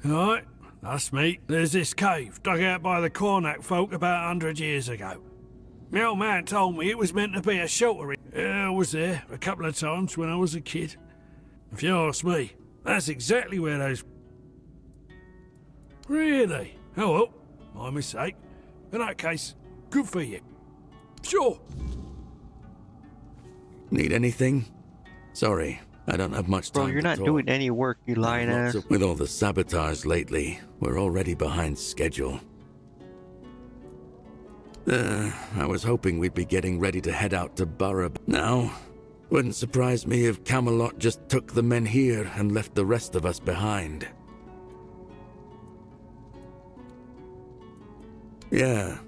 Right, that's me. There's this cave dug out by the Cornac folk about 100 years ago. My old man told me it was meant to be a shelter. I was there a couple of times when I was a kid. If you ask me, that's exactly where those... Really? Oh well, my mistake. In that case, good for you. Sure. Need anything? Sorry, I don't have much time. Bro, you're not talk. doing any work, you lying ass. With all the sabotage lately, we're already behind schedule. I was hoping we'd be getting ready to head out to Borough. Now, wouldn't surprise me if Camelot just took the men here and left the rest of us behind. Yeah,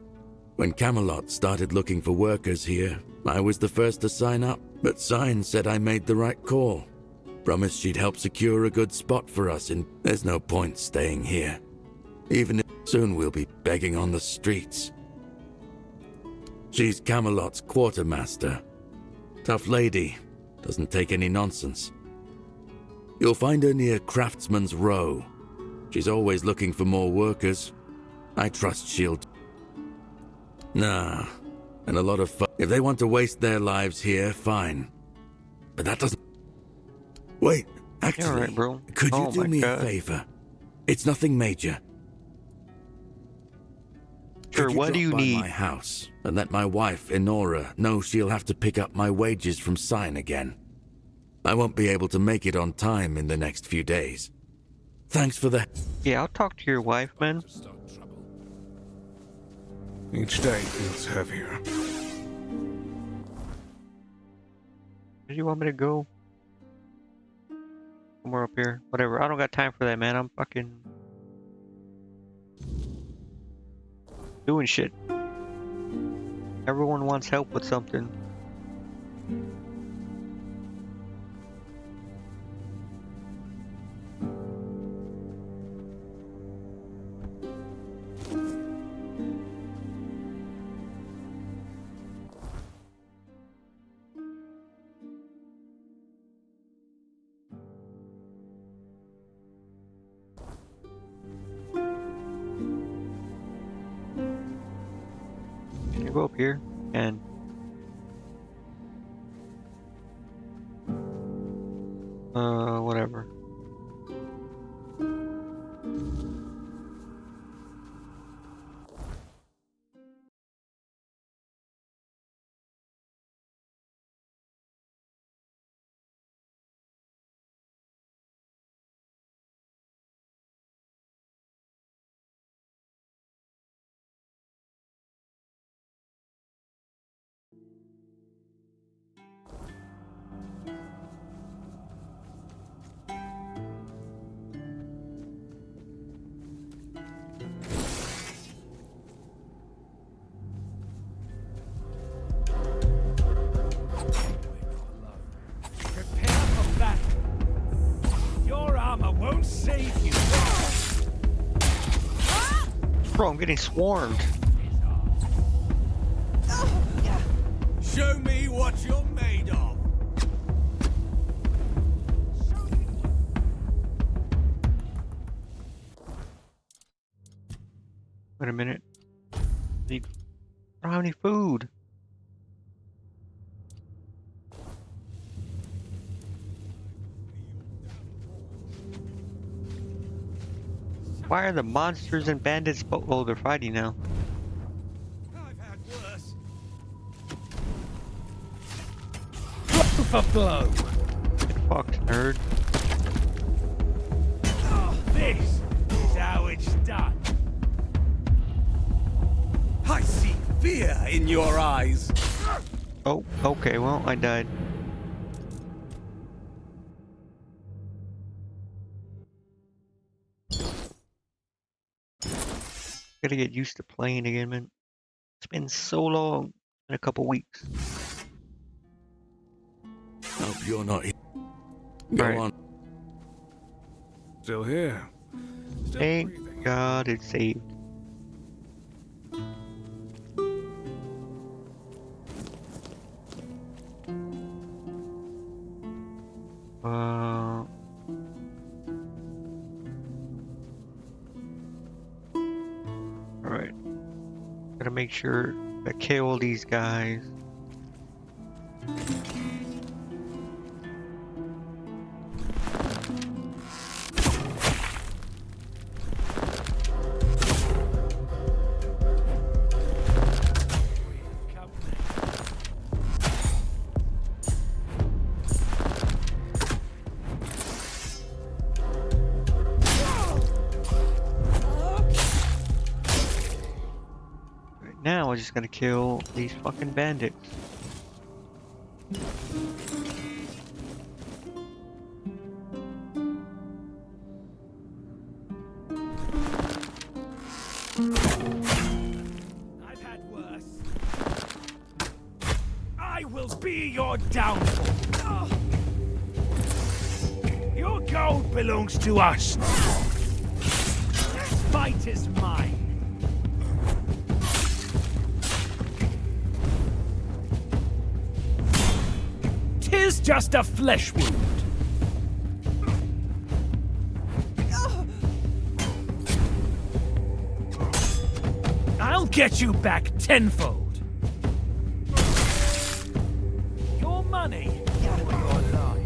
when Camelot started looking for workers here, I was the first to sign up, but Sign said I made the right call. Promised she'd help secure a good spot for us, and there's no point staying here. Even if soon we'll be begging on the streets. She's Camelot's quartermaster. Tough lady, doesn't take any nonsense. You'll find her near Craftsman's Row. She's always looking for more workers. I trust she'll... Nah, and a lot of fun. If they want to waste their lives here, fine. But that doesn't... Wait, actually, All right, bro. Could you do my me God. a favor? It's nothing major. Sure, Could what do drop you by need? my house and let my wife, Enora, know she'll have to pick up my wages from Sign again. I won't be able to make it on time in the next few days. Thanks for the... Yeah, I'll talk to your wife, man. Each day feels heavier. Where do you want me to go? Somewhere up here. Whatever. I don't got time for that, man. I'm fucking... doing shit. Everyone wants help with something. Can you go up here? And whatever. Prepare for battle. Your armor won't save you. Bro, I'm getting swarmed. Show me what you're made of. Wait a minute. I don't have any food. Why are the monsters and bandits oh, they're fighting now. I've had worse. Blow for blow. Get fucked, nerd. Oh, this is how it's done. I see fear in your eyes. Oh, okay, well, I died. Gotta get used to playing again, man. It's been so long. In a couple weeks. Hope you're not here. Go Right. on. Still here. Still Thank breathing. God it's saved. Alright. Gotta make sure I kill these guys. Now we're just gonna kill these fucking bandits. I've had worse. I will be your downfall. Your gold belongs to us. This fight is mine. Tis just a flesh wound. I'll get you back tenfold. Your money or your life.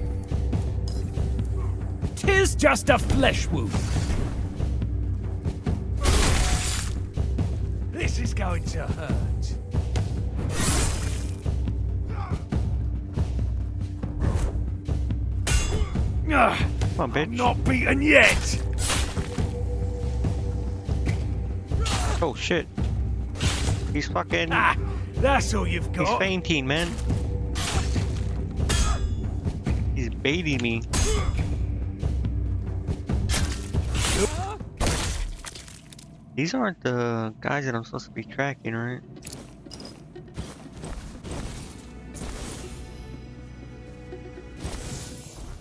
Tis just a flesh wound. This is going to hurt. Come on, bitch. I'm not beaten yet. Oh shit. He's fucking. Ah, that's all you've He's got. fainting, man. He's baiting me. These aren't the guys that I'm supposed to be tracking, right?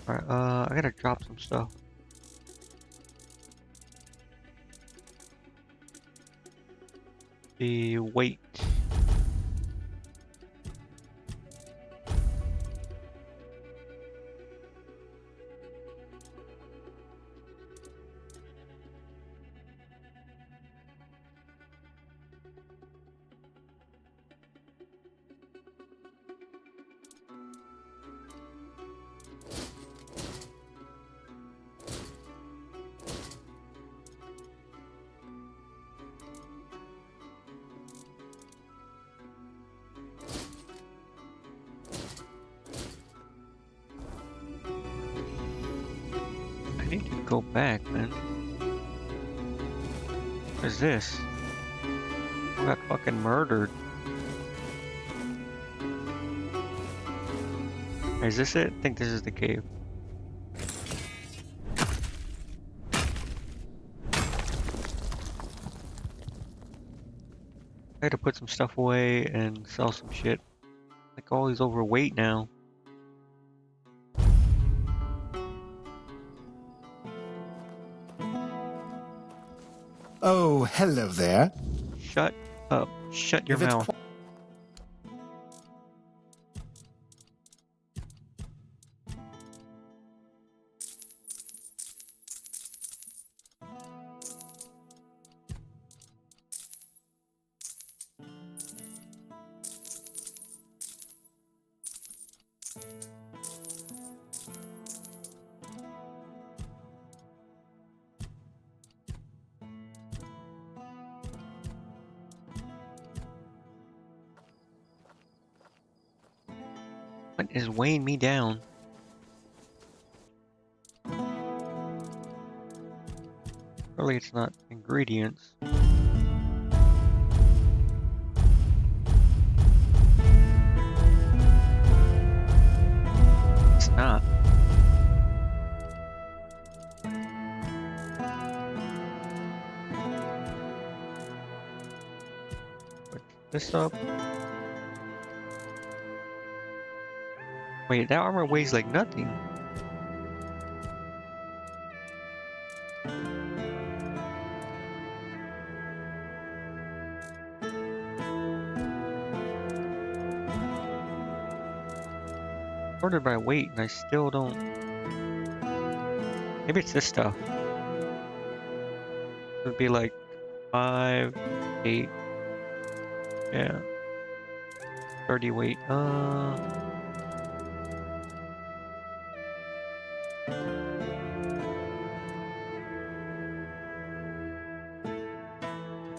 Alright, I gotta drop some stuff. The weight. I need to go back, man. What is this? I got fucking murdered. Is this it? I think this is the cave. I had to put some stuff away and sell some shit. Like always overweight now. Oh, hello there. Shut up. Shut your If it's mouth. What is weighing me down? Surely it's not ingredients. It's not. Put this up. Wait, that armor weighs like nothing. Ordered by weight, and I still don't. Maybe it's this stuff. It would be like 5, 8. Yeah. 30 weight.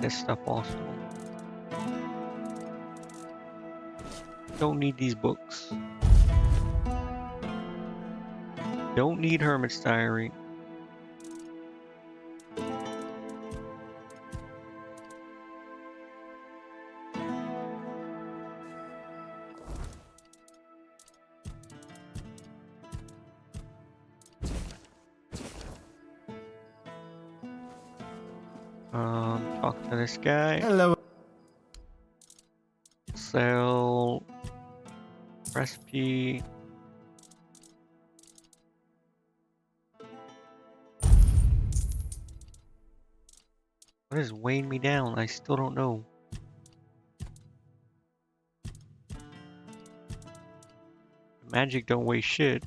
This stuff also. Don't need these books. Don't need Hermit's Diary. Talk to this guy. Hello. Sell recipe. What is weighing me down? I still don't know. Magic don't weigh shit.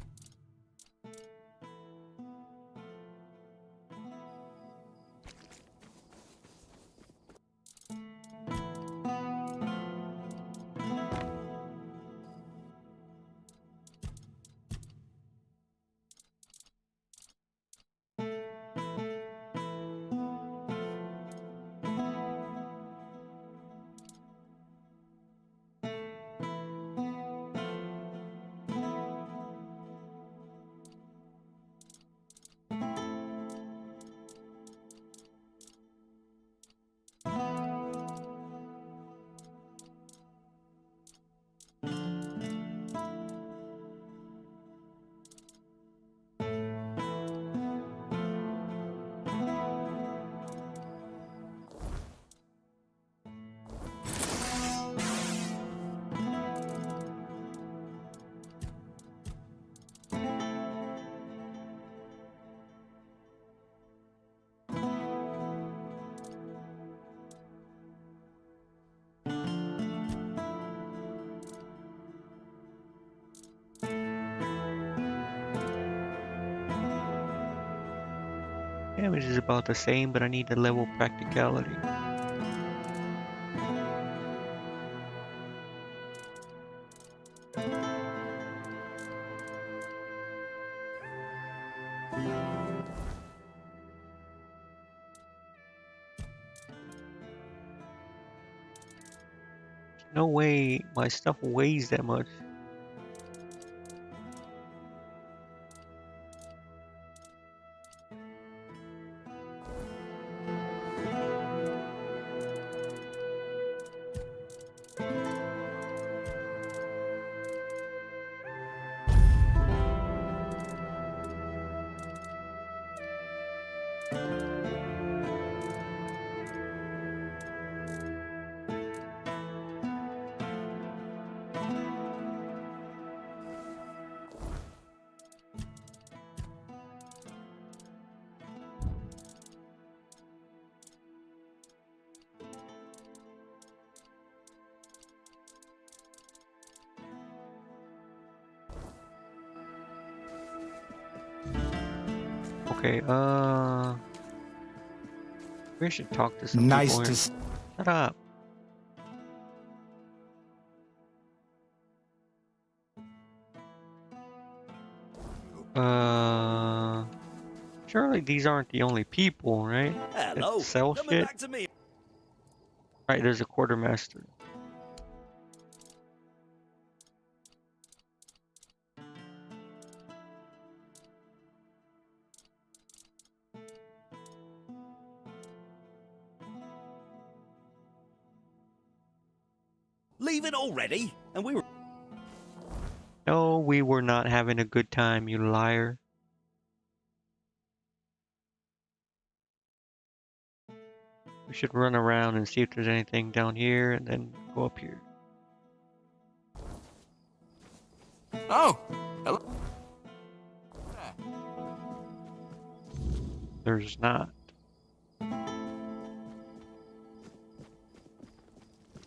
Damage is about the same, but I need the level practicality. No way my stuff weighs that much. Okay, we should talk to some Nice people to here. Shut up. Surely these aren't the only people, right? That Hello. sell Coming shit. back to me. Right, there's a quartermaster. Leaving already? And we were... No, we were not having a good time, you liar. We should run around and see if there's anything down here and then go up here. Oh, hello. There's not.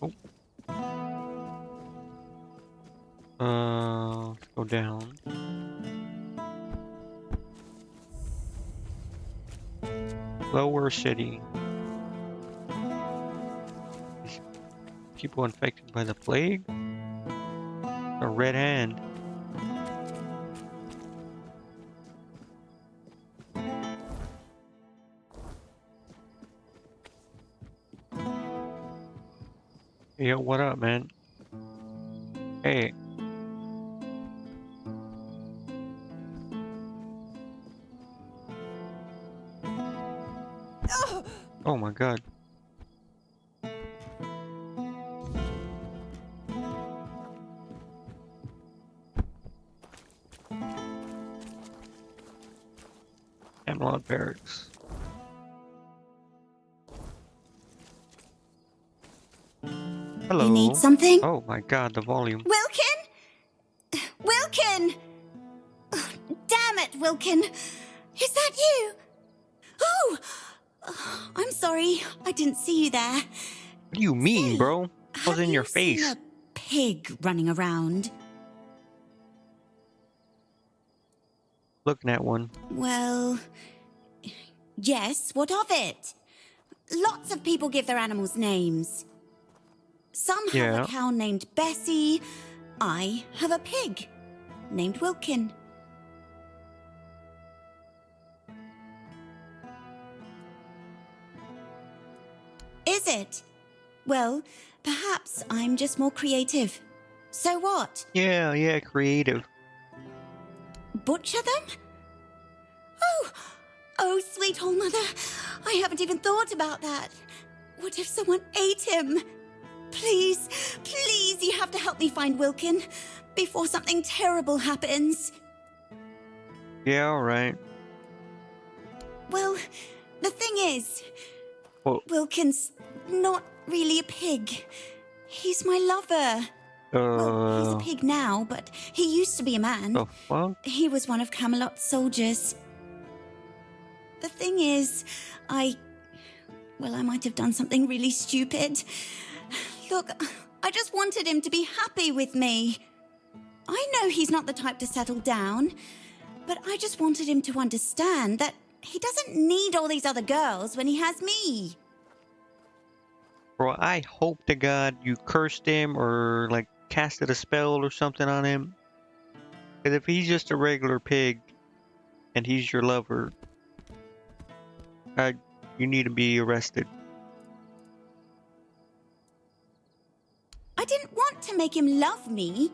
Oh. Let's go down. Lower city. These people infected by the plague? A red hand. Yo, what up, man? Hey. Oh my god. Camelot Barracks. Hello. You need something? Oh my god, the volume. Wilkin? Wilkin! Oh, damn it, Wilkin! Is that you? Oh! I'm sorry, I didn't see you there. What do you mean, bro? I was in your face. Seen a pig running around? Looking at one. Well, yes, what of it? Lots of people give their animals names. Some have a cow named Bessie. I have a pig named Wilkin. Is it? Well, perhaps I'm just more creative. So what? Yeah, creative. Butcher them? Oh, sweet old mother. I haven't even thought about that. What if someone ate him? Please, please, you have to help me find Wilkin before something terrible happens. Yeah, alright. Well, the thing is, Wilkin's not really a pig. He's my lover. Well, he's a pig now, but he used to be a man. The fuck? He was one of Camelot's soldiers. The thing is, I might have done something really stupid. Look, I just wanted him to be happy with me. I know he's not the type to settle down, but I just wanted him to understand that he doesn't need all these other girls when he has me. Bro, I hope to God you cursed him or like casted a spell or something on him. Because if he's just a regular pig and he's your lover, you need to be arrested. I didn't want to make him love me.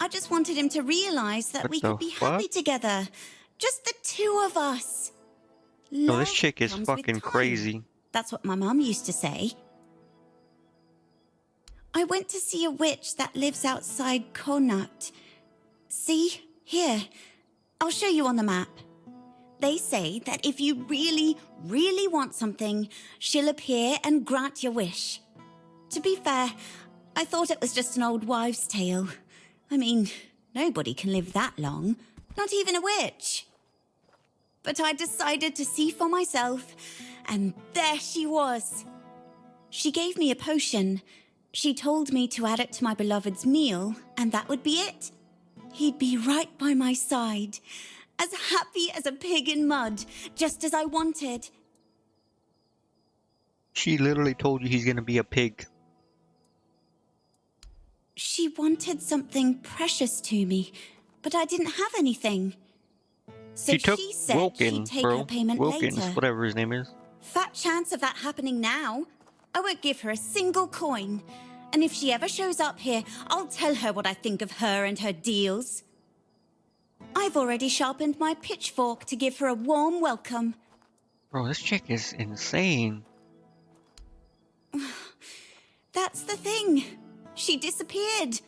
I just wanted him to realize that we could be happy together. Just the two of us. No, this chick is fucking crazy. That's what my mum used to say. I went to see a witch that lives outside Connacht. See? Here. I'll show you on the map. They say that if you really, really want something, she'll appear and grant your wish. To be fair, I thought it was just an old wives' tale. I mean, nobody can live that long, not even a witch. But I decided to see for myself, and there she was. She gave me a potion. She told me to add it to my beloved's meal, and that would be it. He'd be right by my side, as happy as a pig in mud, just as I wanted. She literally told you he's gonna be a pig. She wanted something precious to me, but I didn't have anything. So She took she said she'd Wilkin, take bro. her payment Wilkins, later. whatever his name is. Fat chance of that happening now. I won't give her a single coin. And if she ever shows up here, I'll tell her what I think of her and her deals. I've already sharpened my pitchfork to give her a warm welcome. Bro, this chick is insane. That's the thing. She disappeared.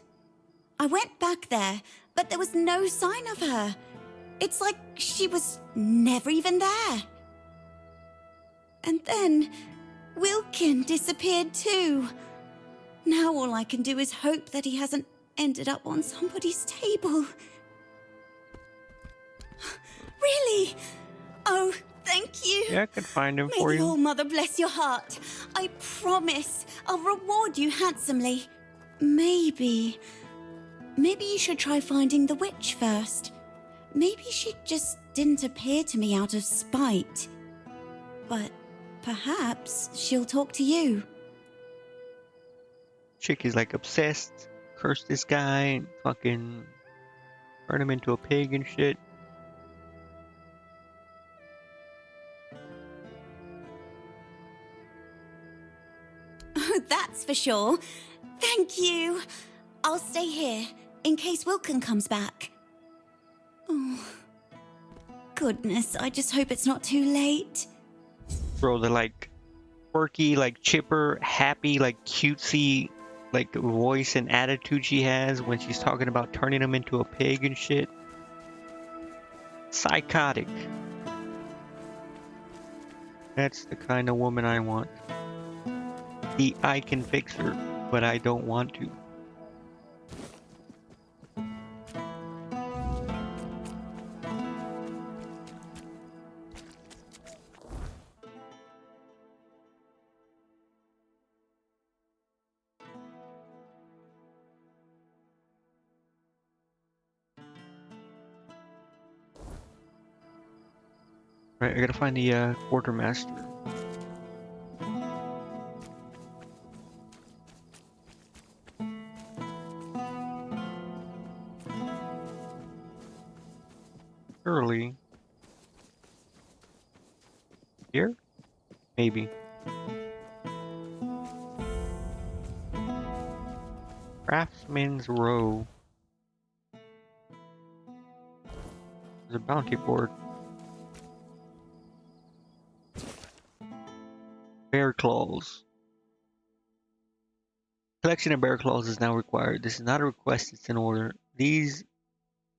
I went back there, but there was no sign of her. It's like she was never even there. And then Wilkin disappeared too. Now all I can do is hope that he hasn't ended up on somebody's table. Really? Oh, thank you. Yeah, I could find him May for the you. All-Mother bless your heart. I promise I'll reward you handsomely. Maybe you should try finding the witch first. Maybe she just didn't appear to me out of spite. But perhaps she'll talk to you. Chick is like obsessed. Curse this guy and fucking turn him into a pig and shit. Oh, that's for sure. Thank you. I'll stay here in case Wilkin comes back. Oh, goodness, I just hope it's not too late. Bro, the like quirky, like chipper, happy, like cutesy, like voice and attitude she has when she's talking about turning him into a pig and shit. Psychotic. That's the kind of woman I want. I can fix her, but I don't want to. Right, I gotta find the quartermaster. Early. Here? Maybe. Craftsman's Row. There's a bounty board. Bear claws. Collection of bear claws is now required. This is not a request, it's an order. These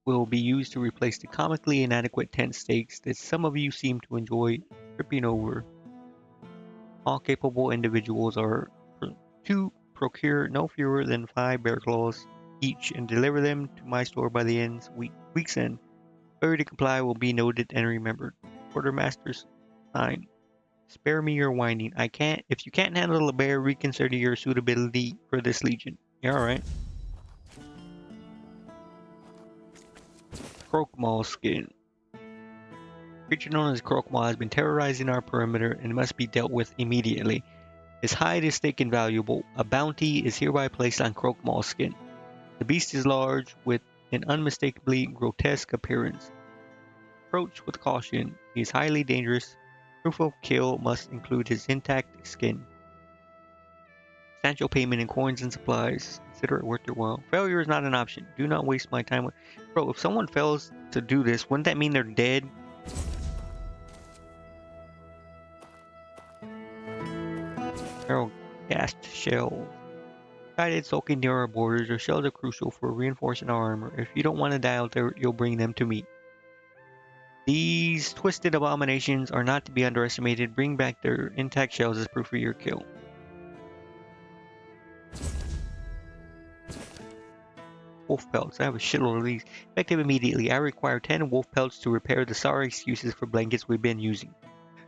will be used to replace the comically inadequate tent stakes that some of you seem to enjoy tripping over. All capable individuals are to procure no fewer than 5 bear claws each and deliver them to my store by the week's end. Failure to comply will be noted and remembered. Quartermaster's sign. Spare me your whining. If you can't handle a bear, reconsider your suitability for this legion. Yeah, alright. Croakmaw skin. Creature known as Croakmaw has been terrorizing our perimeter and must be dealt with immediately. His hide is thick and valuable. A bounty is hereby placed on Croakmaw's skin. The beast is large, with an unmistakably grotesque appearance. Approach with caution. He is highly dangerous. Proof of kill must include his intact skin. Substantial payment in coins and supplies. Consider it worth your while. Failure is not an option. Do not waste my time with... Bro, if someone fails to do this, wouldn't that mean they're dead? Arrow cast shells. Guided soaking near our borders, your shells are crucial for reinforcing our armor. If you don't want to die out there, you'll bring them to me. These twisted abominations are not to be underestimated. Bring back their intact shells as proof of your kill. Wolf pelts. I have a shitload of these. Effective immediately. I require 10 wolf pelts to repair the sorry excuses for blankets we've been using.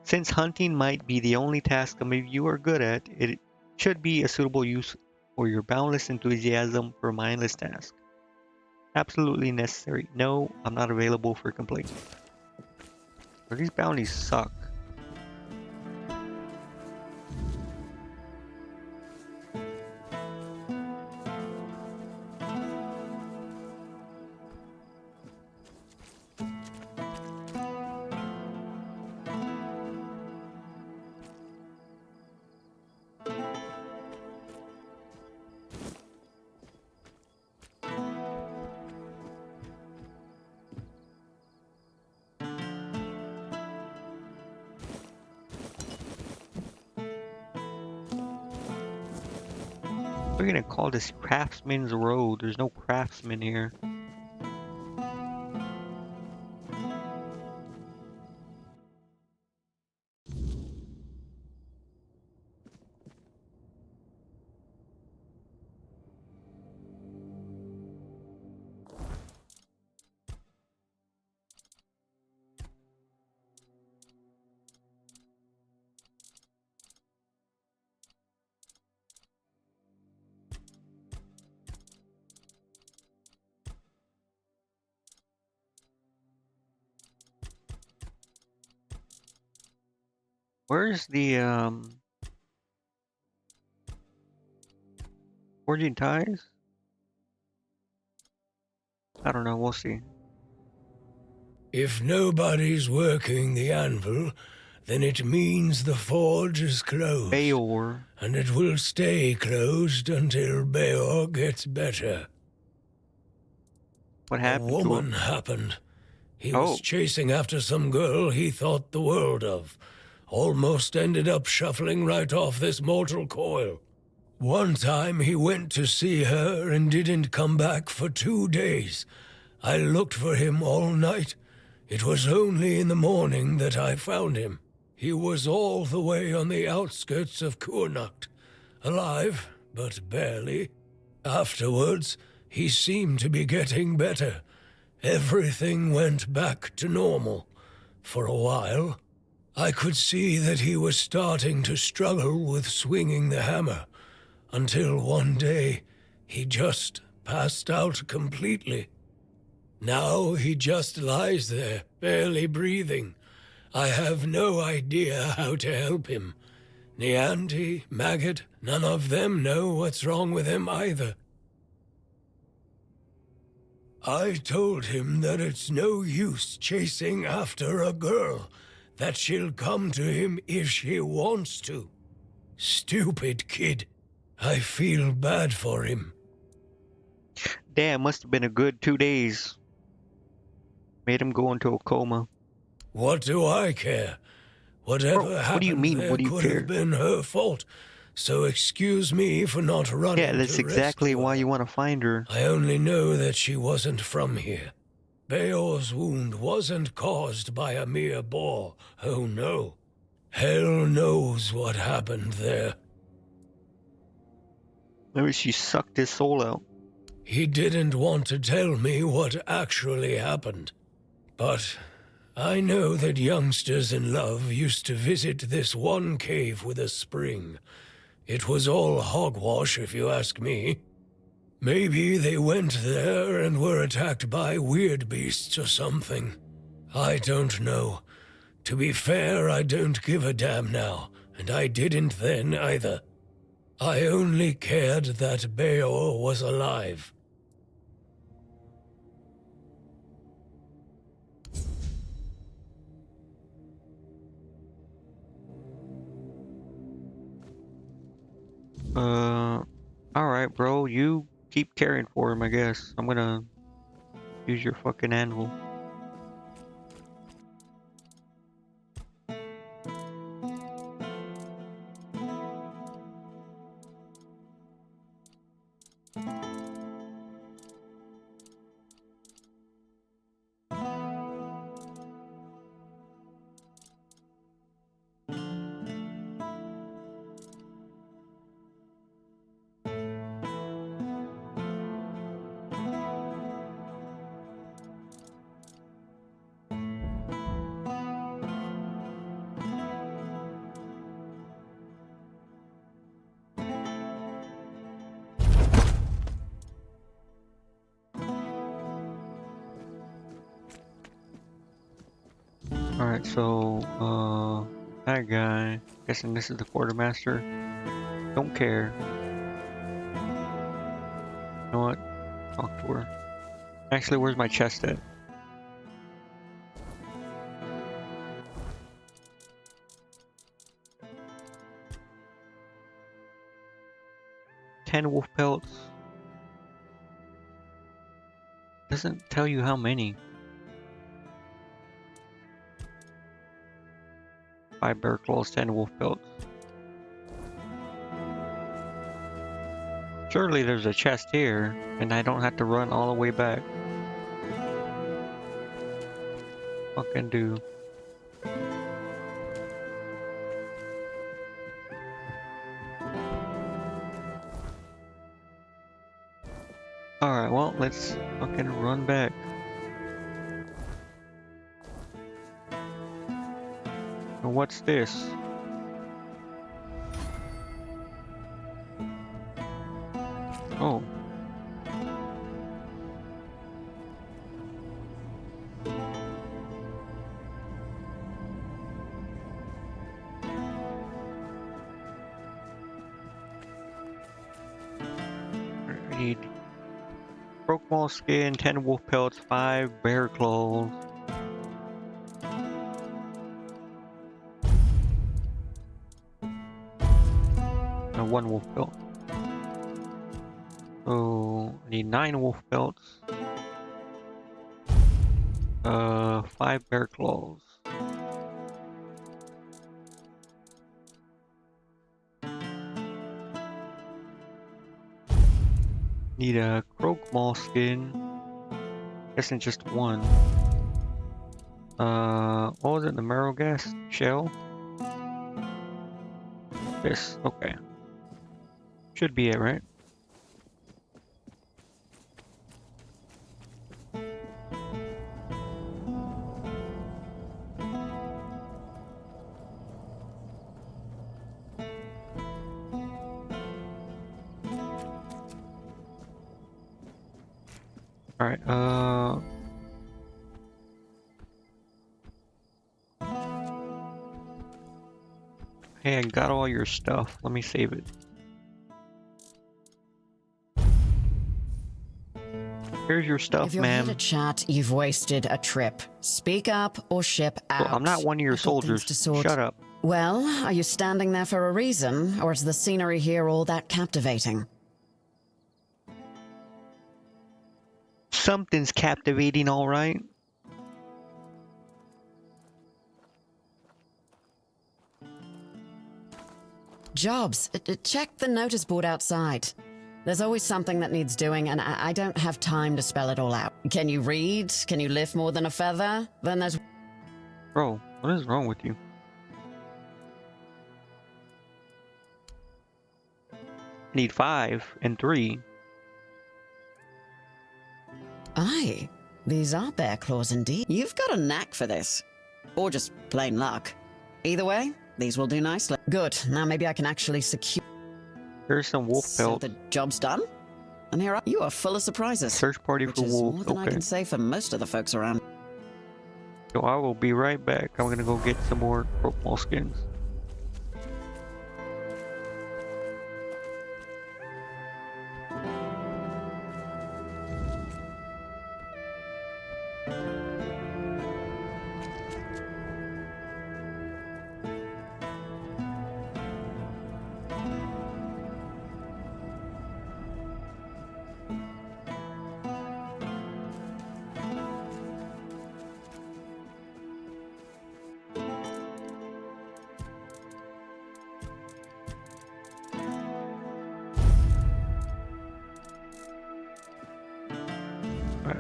Since hunting might be the only task some of you are good at, it should be a suitable use for your boundless enthusiasm for a mindless task. Absolutely necessary. No, I'm not available for complaint. These bounties suck. We're gonna call this Craftsman's Road. There's no craftsman here. Where's the forging ties? I don't know, we'll see. If nobody's working the anvil, then it means the forge is closed. Bayor. And it will stay closed until Bayor gets better. What happened to him? A woman happened. He was chasing after some girl he thought the world of. Almost ended up shuffling right off this mortal coil. One time he went to see her and didn't come back for 2 days. I looked for him all night. It was only in the morning that I found him. He was all the way on the outskirts of Kurnacht. Alive, but barely. Afterwards, he seemed to be getting better. Everything went back to normal. For a while, I could see that he was starting to struggle with swinging the hammer, until one day he just passed out completely. Now he just lies there, barely breathing. I have no idea how to help him. Nianti, Maggot, none of them know what's wrong with him either. I told him that it's no use chasing after a girl, that she'll come to him if she wants to. Stupid kid. I feel bad for him. Damn, must have been a good 2 days. Made him go into a coma. What do I care? Whatever happened, what do you mean, there what do you could care? have been her fault. So excuse me for not running. Yeah, that's exactly why you want to find her. I only know that she wasn't from here. Bayor's wound wasn't caused by a mere boar. Oh no. Hell knows what happened there. Maybe she sucked his soul out. He didn't want to tell me what actually happened. But I know that youngsters in love used to visit this one cave with a spring. It was all hogwash, if you ask me. Maybe they went there and were attacked by weird beasts or something. I don't know. To be fair, I don't give a damn now, and I didn't then either. I only cared that Bayor was alive. Alright, bro. You keep caring for him, I guess. I'm gonna use your fucking anvil. Alright, so, that guy, guessing this is the quartermaster. Don't care. You know what? Talk to her. Actually, where's my chest at? Ten wolf pelts. Doesn't tell you how many. 5 bear claws, 10 wolf pelts. Surely there's a chest here, and I don't have to run all the way back. Fucking do. Alright, well, let's fucking run back. And what's this? Oh. I need Croakmall skin, 10 wolf pelts, 5 bear claws. And 1 wolf pelt. So I need 9 wolf pelts. 5 bear claws. Need a Croakmall skin. Guessing just 1. What was it? The marrow gas shell? This, okay. Should be it, right? Alright, hey, I got all your stuff. Let me save it. Here's your stuff, if you're here ma'am. to chat, you've wasted a trip. Speak up or ship out. Well, I'm not one of your soldiers. Shut up. Well, are you standing there for a reason, or is the scenery here all that captivating? Something's captivating, all right. Jobs. Check the notice board outside. There's always something that needs doing, and I don't have time to spell it all out. Can you read? Can you lift more than a feather? Then there's... Bro, what is wrong with you? I need 5 and 3. Aye, these are bear claws indeed. You've got a knack for this. Or just plain luck. Either way, these will do nicely. Good, now maybe I can actually secure... Here's some wolf So pelt. the job's done? And here you are full of surprises. Search party which for is wolves. more than I Okay. can say for most of the folks around. So I will be right back. I'm gonna go get some more Croakmall skins.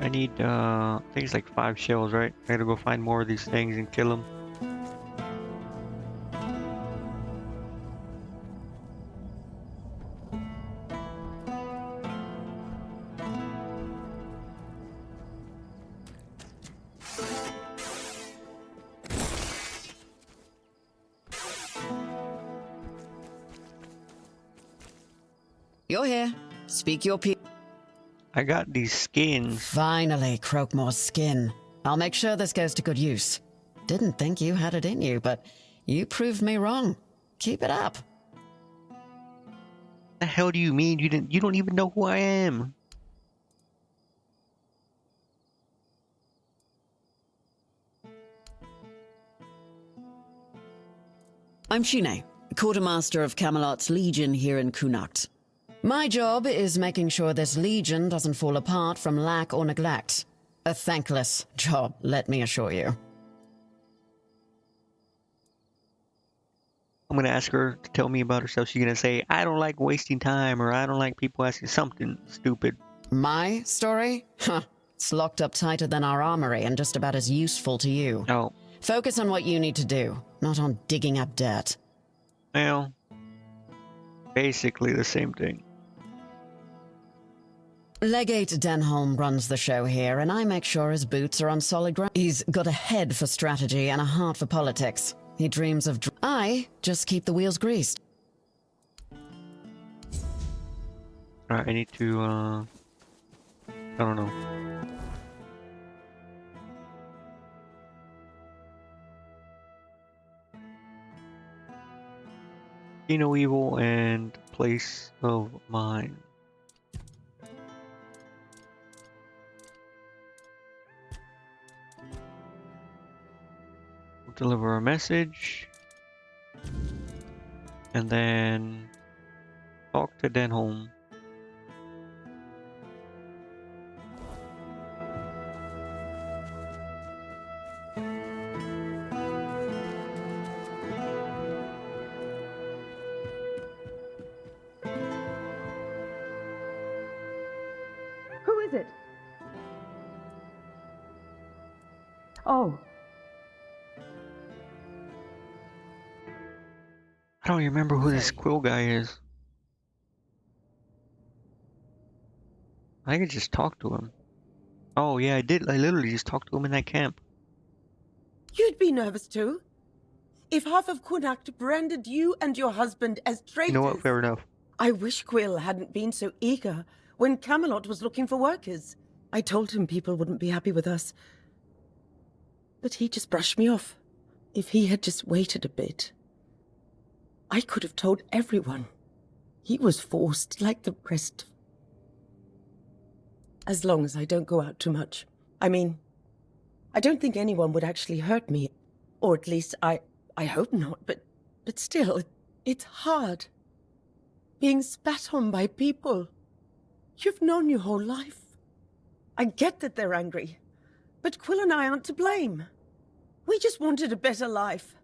I need, I think it's like 5 shells, right? I gotta go find more of these things and kill them. You're here. Speak your piece. I got these skins. Finally, Croakmore's skin. I'll make sure this goes to good use. Didn't think you had it in you, but you proved me wrong. Keep it up. The hell do you mean? You don't even know who I am. I'm Shine, quartermaster of Camelot's Legion here in Connacht. My job is making sure this legion doesn't fall apart from lack or neglect. A thankless job, let me assure you. I'm gonna ask her to tell me about herself. She's gonna say, I don't like wasting time, or I don't like people asking something stupid. My story? Huh. It's locked up tighter than our armory and just about as useful to you. Oh. Focus on what you need to do, not on digging up dirt. Well, basically the same thing. Legate Denholm runs the show here, and I make sure his boots are on solid ground. He's got a head for strategy and a heart for politics. He dreams of... I just keep the wheels greased. Alright, I need to, I don't know. See no evil and place of mine. We'll deliver a message. And then talk to Denholm. Who is it? Oh. I don't remember who this Quill guy is. I could just talk to him. Oh yeah, I did. I literally just talked to him in that camp. You'd be nervous too. If half of Connacht branded you and your husband as traitors... You know what? Fair enough. I wish Quill hadn't been so eager when Camelot was looking for workers. I told him people wouldn't be happy with us. But he just brushed me off. If he had just waited a bit, I could have told everyone. He was forced like the rest. As long as I don't go out too much. I mean, I don't think anyone would actually hurt me. Or at least I hope not, but still, it's hard. Being spat on by people you've known your whole life. I get that they're angry, but Quill and I aren't to blame. We just wanted a better life.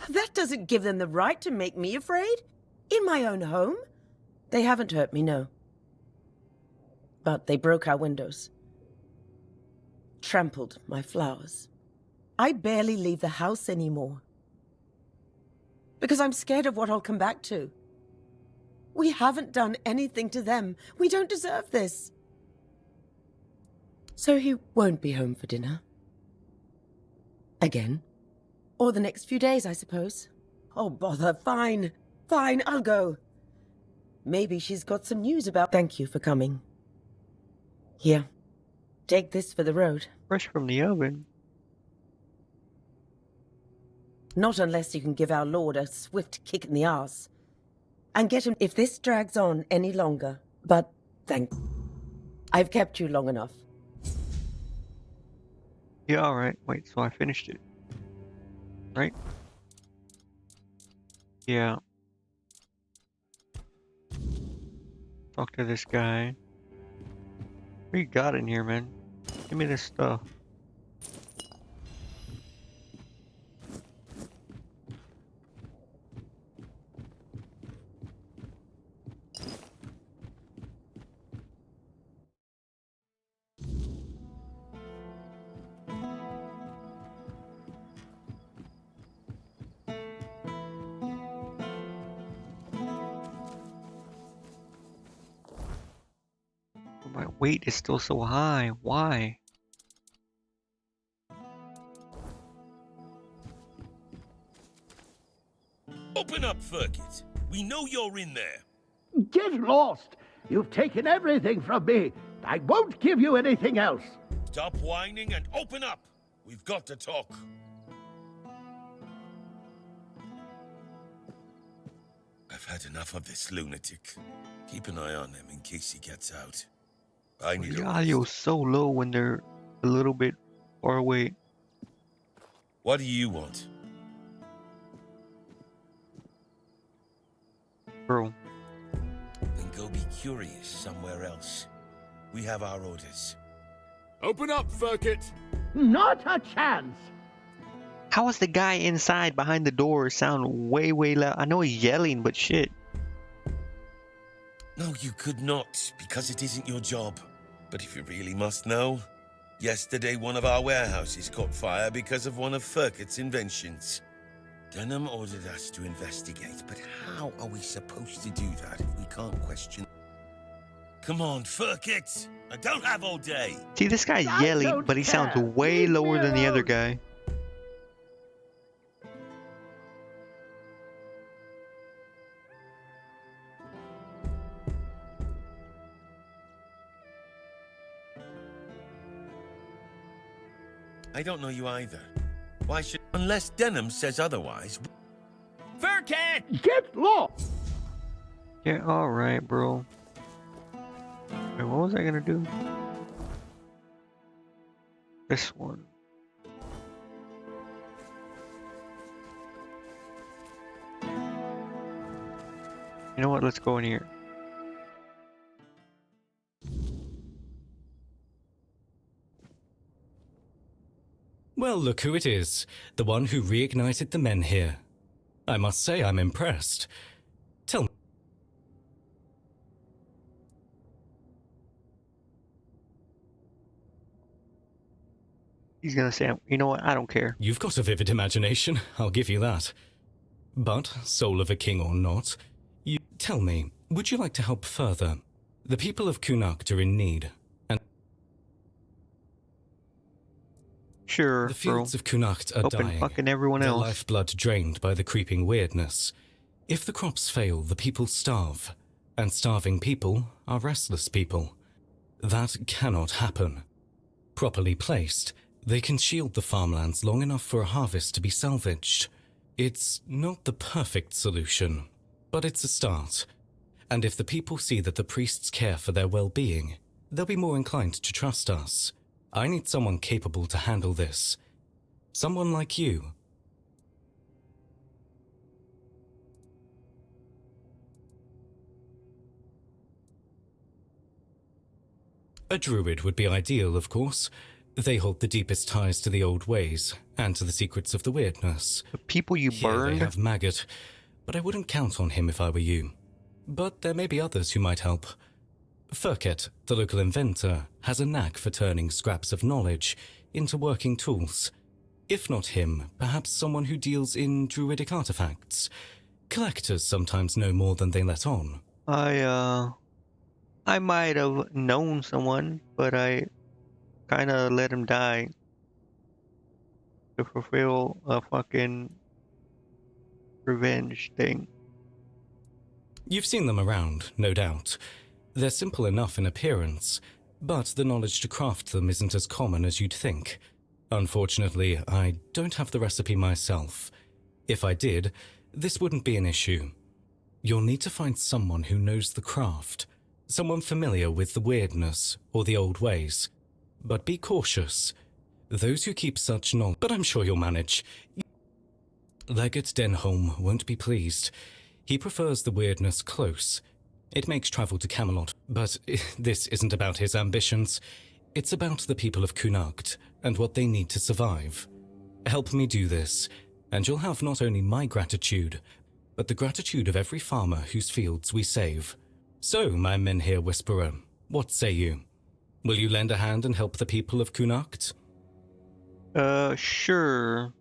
That doesn't give them the right to make me afraid. In my own home. They haven't hurt me, no. But they broke our windows. Trampled my flowers. I barely leave the house anymore. Because I'm scared of what I'll come back to. We haven't done anything to them. We don't deserve this. So he won't be home for dinner. Again. Or the next few days, I suppose. Oh, bother. Fine. Fine, I'll go. Maybe she's got some news about... Thank you for coming. Here. Take this for the road. Fresh from the oven. Not unless you can give our lord a swift kick in the arse. And get him if this drags on any longer. But thank... I've kept you long enough. Yeah, alright. Wait, so I finished it. Right? Yeah. Talk to this guy. What you got in here, man? Give me this stuff. My weight is still so high. Why? Open up, Ferkit. We know you're in there. Get lost! You've taken everything from me. I won't give you anything else. Stop whining and open up. We've got to talk. I've had enough of this lunatic. Keep an eye on him in case he gets out. I need The audio's so low when they're a little bit far away. What do you want? Bro. Then go be curious somewhere else. We have our orders. Open up, Ferkit! Not a chance! How is the guy inside behind the door sound way, way loud? I know he's yelling, but shit. No, you could not, because it isn't your job. But if you really must know, yesterday one of our warehouses caught fire because of one of Furkett's inventions. Denham ordered us to investigate, but how are we supposed to do that if we can't question? Come on, Furkett! I don't have all day! See, this guy's yelling, but he sounds way lower than the other guy. I don't know you either. Why should... Unless Denham says otherwise... Furkett! Get lost! Yeah, alright, bro. Wait, what was I gonna do? This one. You know what? Let's go in here. Well, look who it is. The one who reignited the men here. I must say I'm impressed. Tell me. He's gonna say, you know what? I don't care. You've got a vivid imagination, I'll give you that. But, soul of a king or not, you tell me, would you like to help further? The people of Connacht are in need, and sure, the fields bro. of Connacht are Open dying. fucking everyone Their else. lifeblood drained by the creeping weirdness. If the crops fail, the people starve, and starving people are restless people. That cannot happen. Properly placed, they can shield the farmlands long enough for a harvest to be salvaged. It's not the perfect solution, but it's a start. And if the people see that the priests care for their well-being, they'll be more inclined to trust us. I need someone capable to handle this. Someone like you. A druid would be ideal, of course. They hold the deepest ties to the old ways, and to the secrets of the weirdness. The people you Here burned? they have Maggot, but I wouldn't count on him if I were you. But there may be others who might help. Furkett, the local inventor, has a knack for turning scraps of knowledge into working tools. If not him, perhaps someone who deals in druidic artifacts. Collectors sometimes know more than they let on. I might have known someone, but I kind of let him die to fulfill a fucking revenge thing. You've seen them around, no doubt. They're simple enough in appearance, but the knowledge to craft them isn't as common as you'd think. Unfortunately, I don't have the recipe myself. If I did, this wouldn't be an issue. You'll need to find someone who knows the craft, someone familiar with the weirdness or the old ways. But be cautious. Those who keep such knowledge... But I'm sure you'll manage. Legate Denholm won't be pleased. He prefers the weirdness close. It makes travel to Camelot, but this isn't about his ambitions. It's about the people of Connacht and what they need to survive. Help me do this, and you'll have not only my gratitude, but the gratitude of every farmer whose fields we save. So, my Menhir Whisperer, what say you? Will you lend a hand and help the people of Connacht? Sure.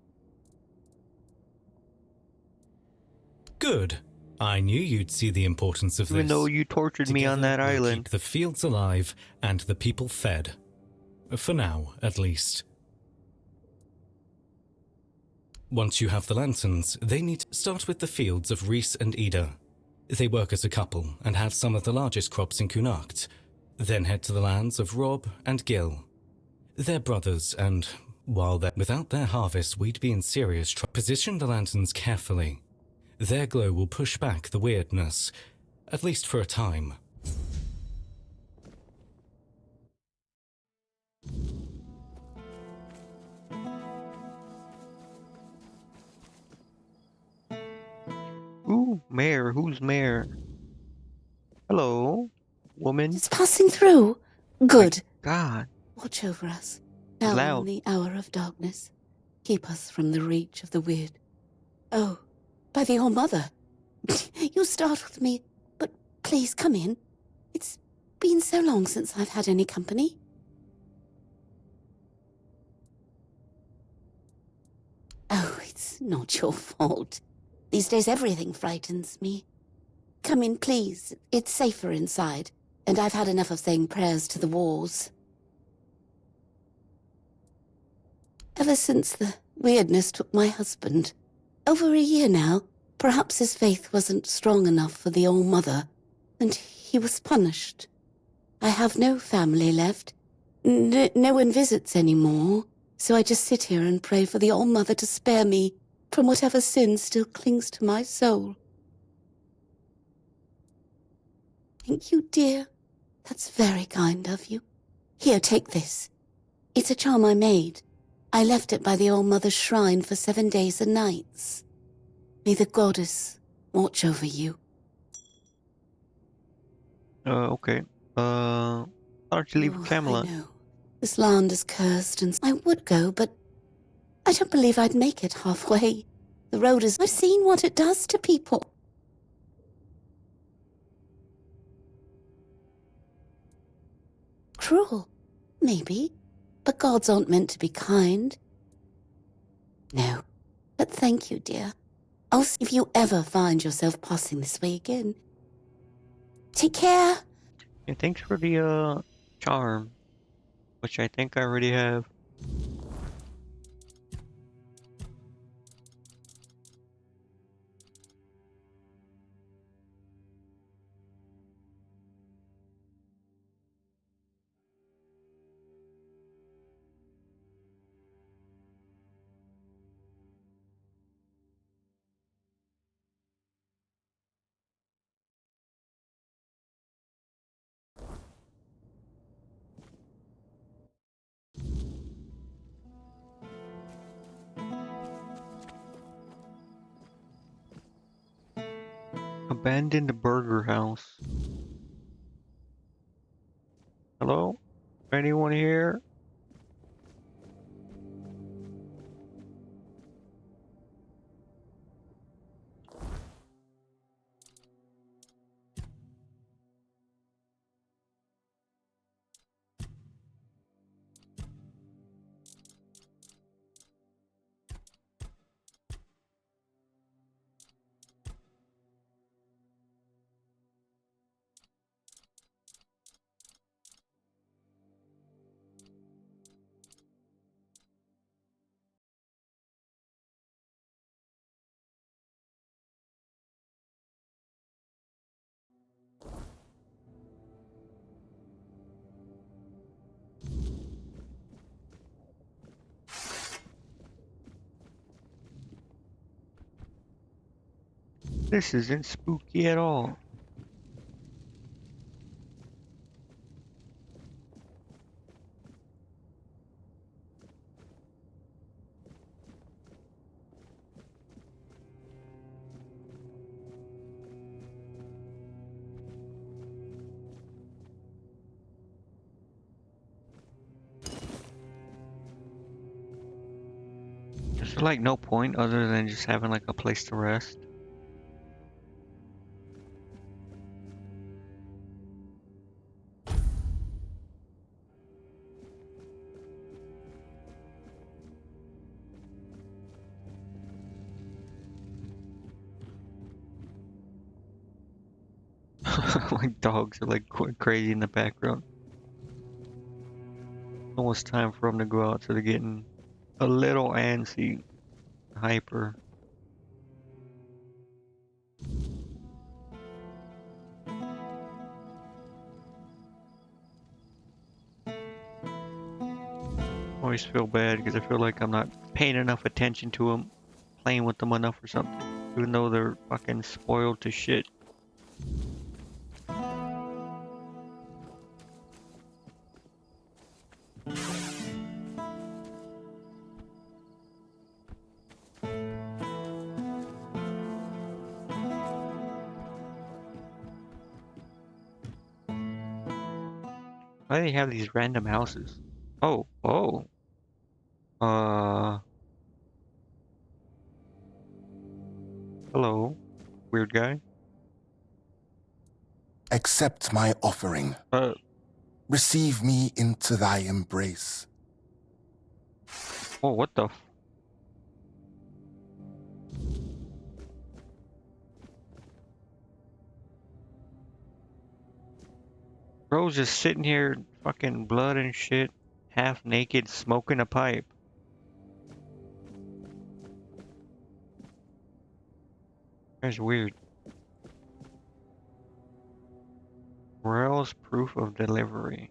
Good. I knew you'd see the importance of this. Even though you tortured me on that we'll island. keep the fields alive and the people fed. For now, at least. Once you have the lanterns, they need to start with the fields of Reese and Ida. They work as a couple and have some of the largest crops in Connacht. Then head to the lands of Rob and Gil. They're brothers, and while without their harvest, we'd be in serious trouble. Position the lanterns carefully. Their glow will push back the weirdness, at least for a time. Ooh, mayor. Who's mayor? Hello, woman. It's passing through. Good. God. Watch over us. Now Loud. in the hour of darkness. keep us from the reach of the weird. Oh, by the All-Mother. You startled me, but please come in. It's been so long since I've had any company. Oh, it's not your fault. These days everything frightens me. Come in, please. It's safer inside, and I've had enough of saying prayers to the walls. Ever since the weirdness took my husband, over a year now, perhaps his faith wasn't strong enough for the All-Mother, and he was punished. I have no family left. No one visits anymore, so I just sit here and pray for the All-Mother to spare me from whatever sin still clings to my soul. Thank you, dear. That's very kind of you. Here, take this. It's a charm I made. I left it by the All-Mother's shrine for 7 days and nights. May the goddess watch over you. Okay. Why don't you leave Camelot? I know. This land is cursed, and I would go, but I don't believe I'd make it halfway. The road is... I've seen what it does to people. Cruel, maybe, but gods aren't meant to be kind. No, but thank you, dear. I'll see if you ever find yourself passing this way again. Take care. Yeah, thanks for the charm, which I think I already have. Abandoned burger house. Hello? Anyone here? This isn't spooky at all. Is there like no point other than just having like a place to rest? Like dogs are like going crazy in the background. Almost time for them to go out, so they're getting a little antsy, hyper. Always feel bad because I feel like I'm not paying enough attention to them, playing with them enough or something, even though they're fucking spoiled to shit. Why do they have these random houses? Oh, oh. Hello, weird guy. Accept my offering. Receive me into thy embrace. Oh, what the f— Bro's just sitting here, fucking blood and shit, half naked, smoking a pipe. That's weird. Morel's proof of delivery.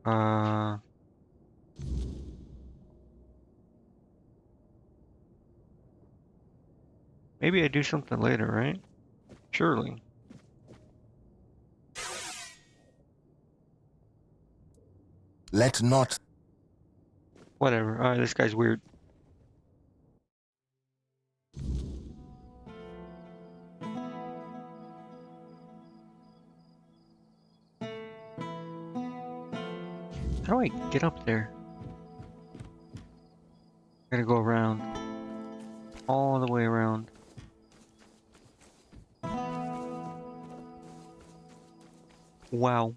Maybe I do something later, right? Surely. Let not. Whatever. Alright, this guy's weird. How do I get up there? Gotta go around. All the way around. Wow.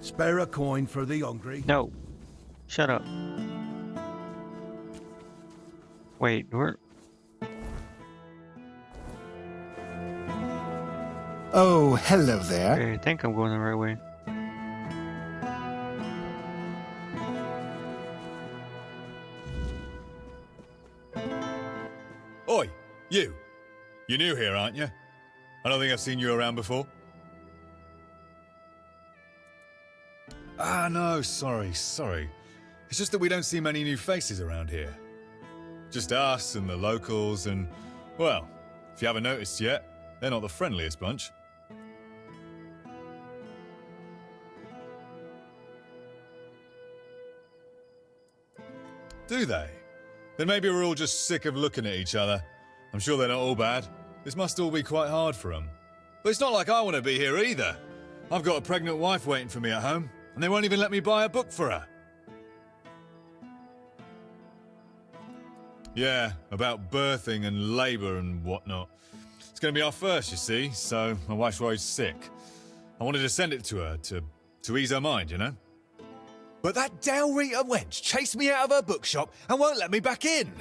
Spare a coin for the hungry. No. Shut up. Wait, where? Oh, hello there. Okay, I think I'm going the right way. Oi, you. You're new here, aren't you? I don't think I've seen you around before. Ah, no, sorry. It's just that we don't see many new faces around here. Just us and the locals and, well, if you haven't noticed yet, they're not the friendliest bunch. Do they? Then maybe we're all just sick of looking at each other. I'm sure they're not all bad. This must all be quite hard for them. But it's not like I want to be here either. I've got a pregnant wife waiting for me at home, and they won't even let me buy a book for her. Yeah, about birthing and labour and whatnot. It's going to be our first, you see, so my wife's worried sick. I wanted to send it to her to ease her mind, you know? But that Dalrita wench chased me out of her bookshop and won't let me back in.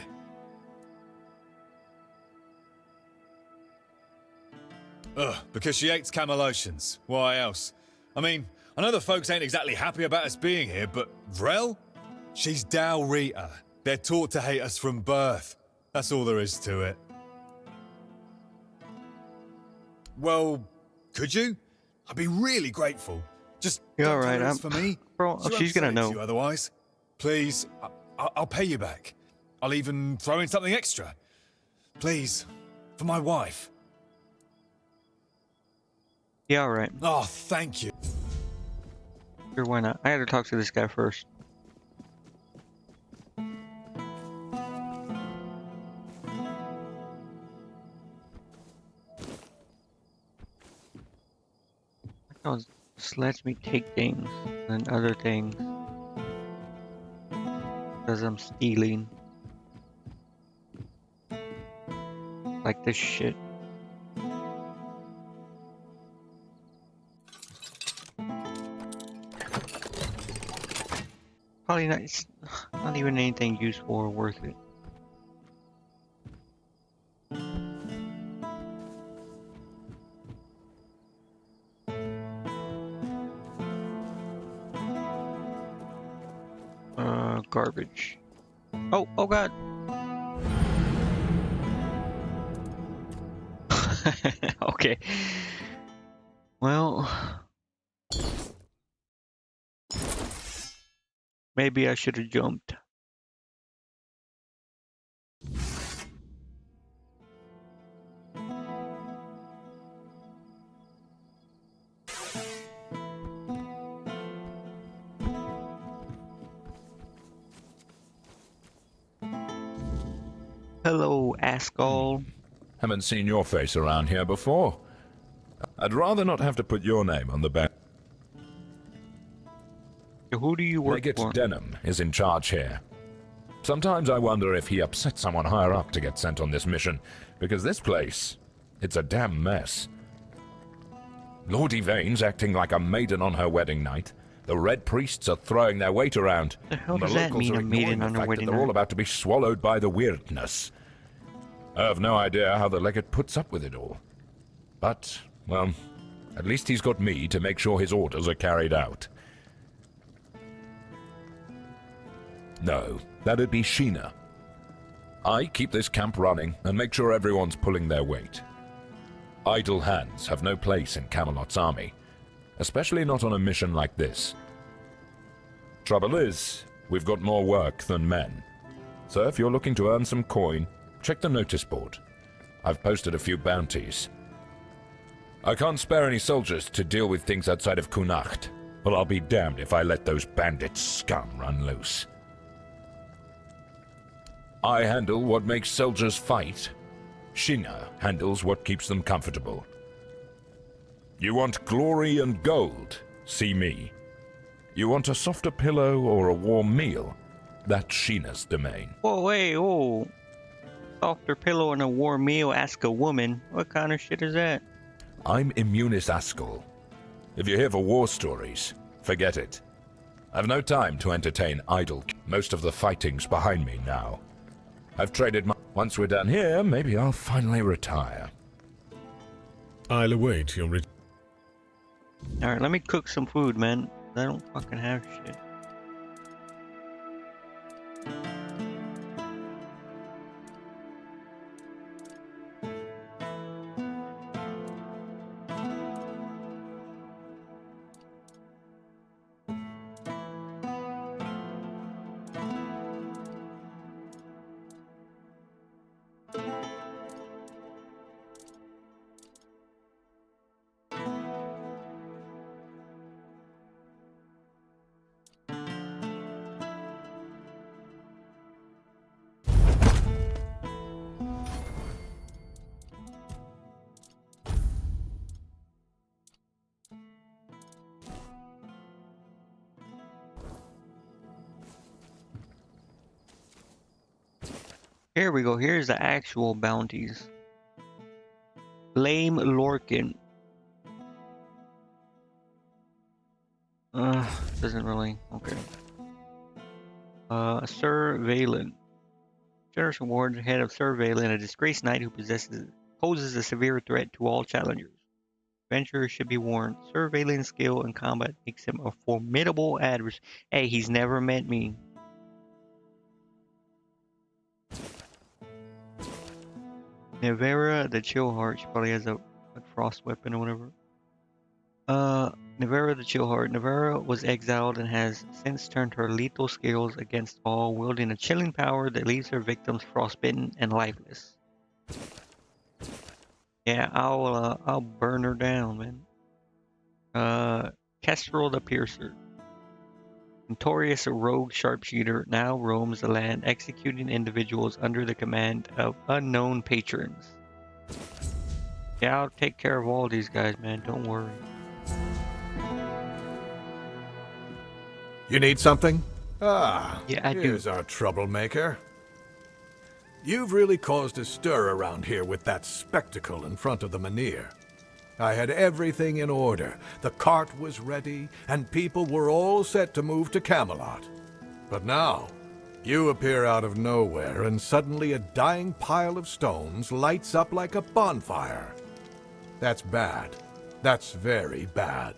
Ugh, because she hates Camelotians. Why else? I mean, I know the folks ain't exactly happy about us being here, but Vrel? She's Dalrita. They're taught to hate us from birth. That's all there is to it. Well, could you? I'd be really grateful. Just You're don't alright, tell her it's for me. Bro, She won't she's gonna say it to know. you otherwise. Please, I'll pay you back. I'll even throw in something extra. Please, for my wife. Yeah, alright. Oh, thank you. Sure, why not? I had to talk to this guy first. Oh, this lets me take things and other things. Because I'm stealing. Like this shit. Probably not, it's not even anything useful or worth it. Garbage. Oh god. Okay. Well, maybe I should have jumped. Hello, Ascol. Haven't seen your face around here before. I'd rather not have to put your name on the back. Who do you work for? Denham is in charge here. Sometimes I wonder if he upset someone higher up to get sent on this mission, because this place, it's a damn mess. Lord Yvain's acting like a maiden on her wedding night. The Red Priests are throwing their weight around. The hell does that mean, a maiden on her wedding night? They're all about to be swallowed by the weirdness. I have no idea how the legate puts up with it all. But, well, at least he's got me to make sure his orders are carried out. No, that'd be Sheena. I keep this camp running and make sure everyone's pulling their weight. Idle hands have no place in Camelot's army, especially not on a mission like this. Trouble is, we've got more work than men. So if you're looking to earn some coin, check the notice board. I've posted a few bounties. I can't spare any soldiers to deal with things outside of Connacht, but I'll be damned if I let those bandit scum run loose. I handle what makes soldiers fight. Sheena handles what keeps them comfortable. You want glory and gold? See me. You want a softer pillow or a warm meal? That's Sheena's domain. Whoa, wait, whoa. Softer pillow and a warm meal, ask a woman. What kind of shit is that? I'm Immunis Askel. If you're here for war stories, forget it. I've no time to entertain idle. Most of the fighting's behind me now. I've traded my... Once we're done here, maybe I'll finally retire. I'll await your Alright, let me cook some food, man. I don't fucking have shit. Here we go. Here's the actual bounties. Blame Lorcan. Doesn't really. Okay. Sir Valen. Generous reward, head of Sir Valen, a disgraced knight who poses a severe threat to all challengers. Adventurers should be warned. Sir Valen's skill in combat makes him a formidable adversary. Hey, he's never met me. Nevera the Chillheart, she probably has a frost weapon or whatever. Nevera the Chillheart. Nevera was exiled and has since turned her lethal skills against all, wielding a chilling power that leaves her victims frostbitten and lifeless. Yeah, I'll burn her down, man. Kestrel the Piercer. Notorious rogue sharpshooter, now roams the land executing individuals under the command of unknown patrons. Yeah, I'll take care of all these guys, man. Don't worry. You need something? Ah, yeah, I here's do. Our troublemaker. You've really caused a stir around here with that spectacle in front of the Menhir. I had everything in order. The cart was ready, and people were all set to move to Camelot. But now, you appear out of nowhere, and suddenly a dying pile of stones lights up like a bonfire. That's bad. That's very bad.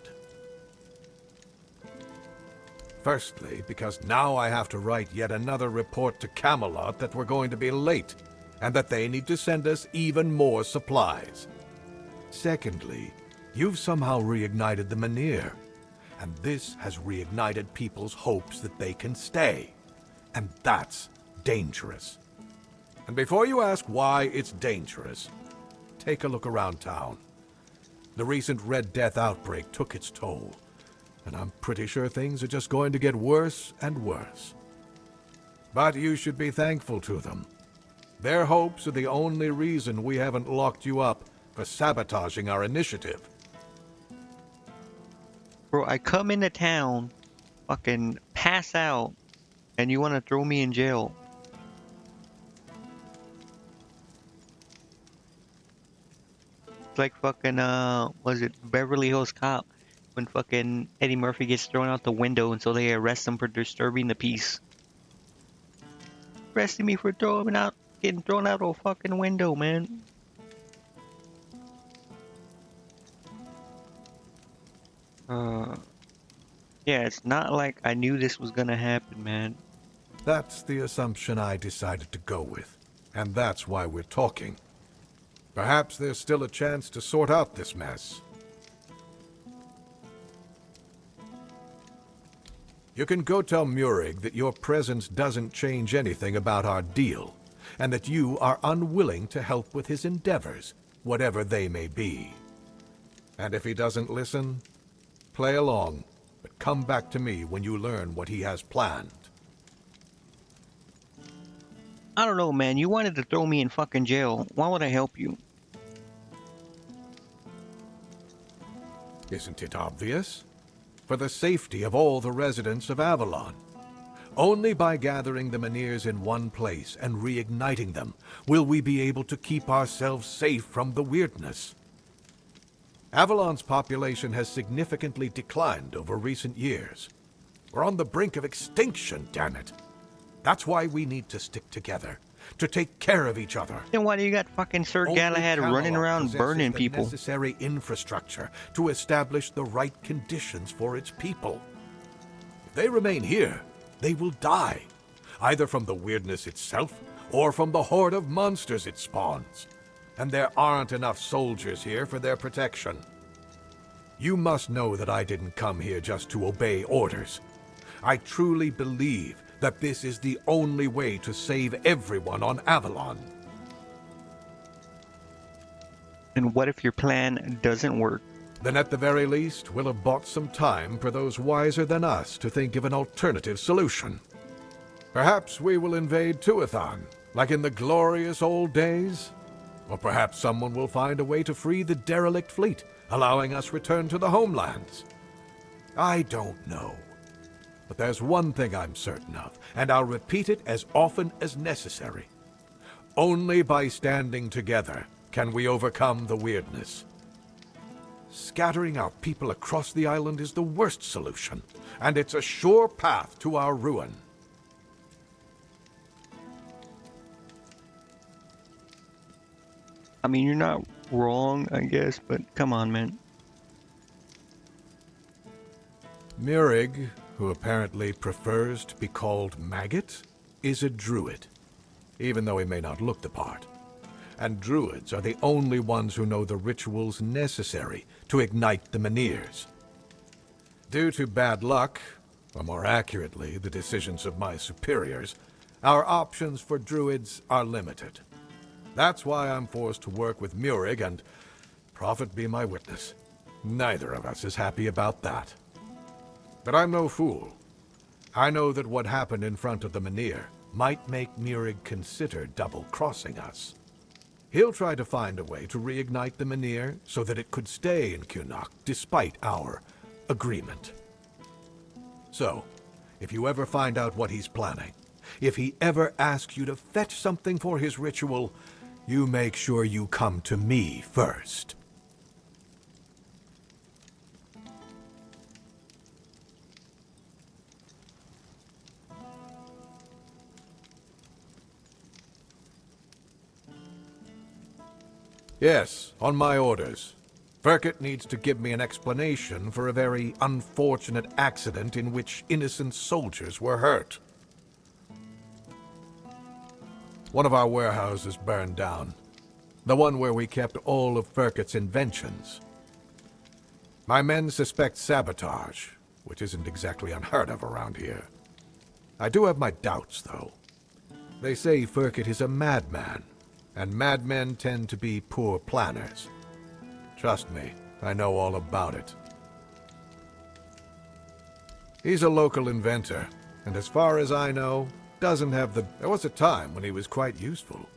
Firstly, because now I have to write yet another report to Camelot that we're going to be late, and that they need to send us even more supplies. Secondly, you've somehow reignited the Menhir, and this has reignited people's hopes that they can stay. And that's dangerous. And before you ask why it's dangerous, take a look around town. The recent Red Death outbreak took its toll, and I'm pretty sure things are just going to get worse and worse. But you should be thankful to them. Their hopes are the only reason we haven't locked you up for sabotaging our initiative. Bro, I come into town, fucking pass out, and you want to throw me in jail. It's like fucking, was it Beverly Hills Cop? When fucking Eddie Murphy gets thrown out the window and so they arrest him for disturbing the peace. Arresting me for getting thrown out of a fucking window, man. Yeah, it's not like I knew this was gonna happen, man. That's the assumption I decided to go with, and that's why we're talking. Perhaps there's still a chance to sort out this mess. You can go tell Murig that your presence doesn't change anything about our deal, and that you are unwilling to help with his endeavors, whatever they may be. And if he doesn't listen, play along, but come back to me when you learn what he has planned. I don't know, man. You wanted to throw me in fucking jail. Why would I help you? Isn't it obvious? For the safety of all the residents of Avalon. Only by gathering the Meniers in one place and reigniting them will we be able to keep ourselves safe from the weirdness. Avalon's population has significantly declined over recent years. We're on the brink of extinction, damn it. That's why we need to stick together, to take care of each other. Then why do you got fucking Sir Galahad running around burning people? The necessary infrastructure to establish the right conditions for its people. If they remain here, they will die, either from the weirdness itself or from the horde of monsters it spawns. And there aren't enough soldiers here for their protection. You must know that I didn't come here just to obey orders. I truly believe that this is the only way to save everyone on Avalon. And what if your plan doesn't work? Then at the very least, we'll have bought some time for those wiser than us to think of an alternative solution. Perhaps we will invade Tuathon, like in the glorious old days. Or perhaps someone will find a way to free the derelict fleet, allowing us return to the homelands. I don't know. But there's one thing I'm certain of, and I'll repeat it as often as necessary. Only by standing together can we overcome the weirdness. Scattering our people across the island is the worst solution, and it's a sure path to our ruin. I mean, you're not wrong, I guess, but come on, man. Murig, who apparently prefers to be called Maggot, is a druid, even though he may not look the part. And druids are the only ones who know the rituals necessary to ignite the Meniers. Due to bad luck, or more accurately, the decisions of my superiors, our options for druids are limited. That's why I'm forced to work with Murig, and prophet be my witness, neither of us is happy about that. But I'm no fool. I know that what happened in front of the Menhir might make Murig consider double-crossing us. He'll try to find a way to reignite the Menhir so that it could stay in Kunok despite our agreement. So, if you ever find out what he's planning, if he ever asks you to fetch something for his ritual, you make sure you come to me first. Yes, on my orders. Firkett needs to give me an explanation for a very unfortunate accident in which innocent soldiers were hurt. One of our warehouses burned down. The one where we kept all of Firkett's inventions. My men suspect sabotage, which isn't exactly unheard of around here. I do have my doubts, though. They say Firkett is a madman, and madmen tend to be poor planners. Trust me, I know all about it. He's a local inventor, and as far as I know, doesn't have the... There was a time when he was quite useful.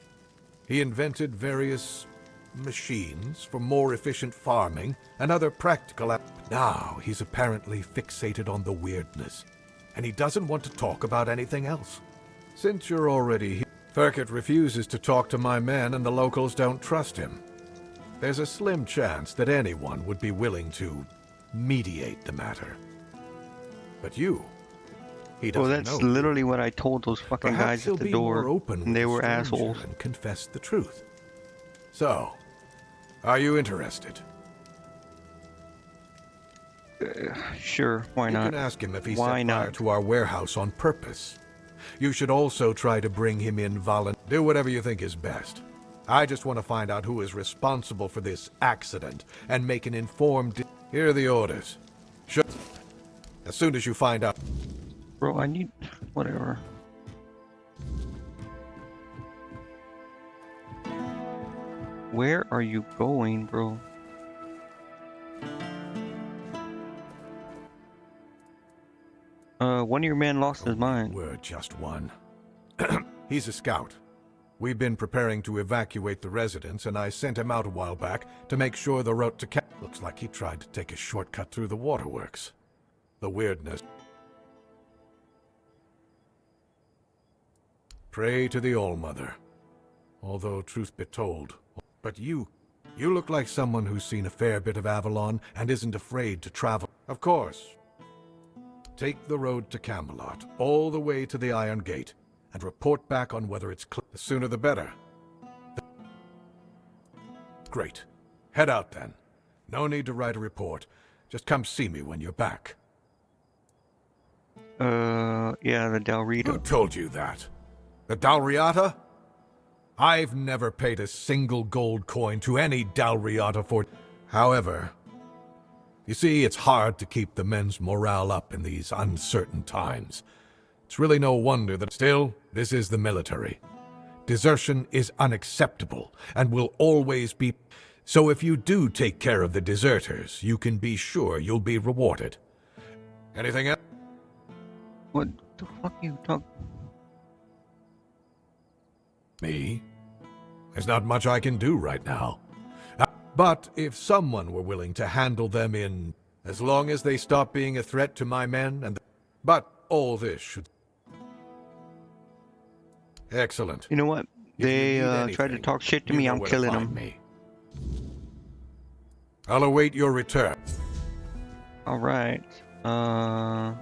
He invented various machines for more efficient farming and other practical Now he's apparently fixated on the weirdness, and he doesn't want to talk about anything else. Since you're already here, Ferkett refuses to talk to my men and the locals don't trust him. There's a slim chance that anyone would be willing to mediate the matter. But he doesn't know. Well, that's literally what I told those fucking guys at the door, and they were assholes. And confess the truth. So, are you interested? Sure, why not? You can ask him if he set fire to our warehouse on purpose. You should also try to bring him in Do whatever you think is best. I just want to find out who is responsible for this accident and make an informed... Here are the orders. As soon as you find out... Bro, I need... whatever. Where are you going, bro? One of your men lost his mind. We're just one. He's a scout. We've been preparing to evacuate the residence, and I sent him out a while back to make sure the route to Looks like he tried to take a shortcut through the waterworks. The weirdness. Pray to the All-Mother. Although, truth be told, but you look like someone who's seen a fair bit of Avalon and isn't afraid to travel. Of course. Take the road to Camelot, all the way to the Iron Gate, and report back on whether it's clear. The sooner the better. Great. Head out then. No need to write a report. Just come see me when you're back. Yeah, the Dalriata. Who told you that? The Dalriata? I've never paid a single gold coin to any Dalriata for... However, you see, it's hard to keep the men's morale up in these uncertain times. It's really no wonder that still, this is the military. Desertion is unacceptable and will always be... So if you do take care of the deserters, you can be sure you'll be rewarded. Anything else? What the fuck you talk? Me? There's not much I can do right now. But if someone were willing to handle them in... As long as they stop being a threat to my men and... But all this should... Excellent. You know what? They tried to talk shit to me, I'm killing them. I'll await your return. Alright. I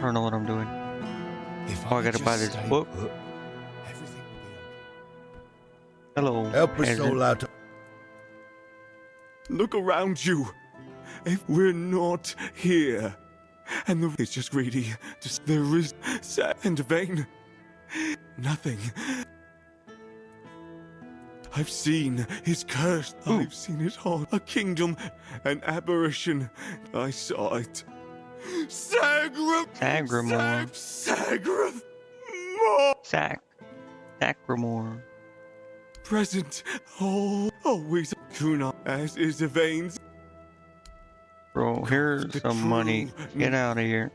don't know what I'm doing. I gotta buy this book. Hello. Help us all out. Look around you. If we're not here, and it's just greedy, there is sad and vain. Nothing. I've seen his curse. Ooh. I've seen it all. A kingdom, an apparition. I saw it. Sagramore. Sagramore. Present. Oh, always Kuna, as is the veins. Bro, here's some money. Get out of here.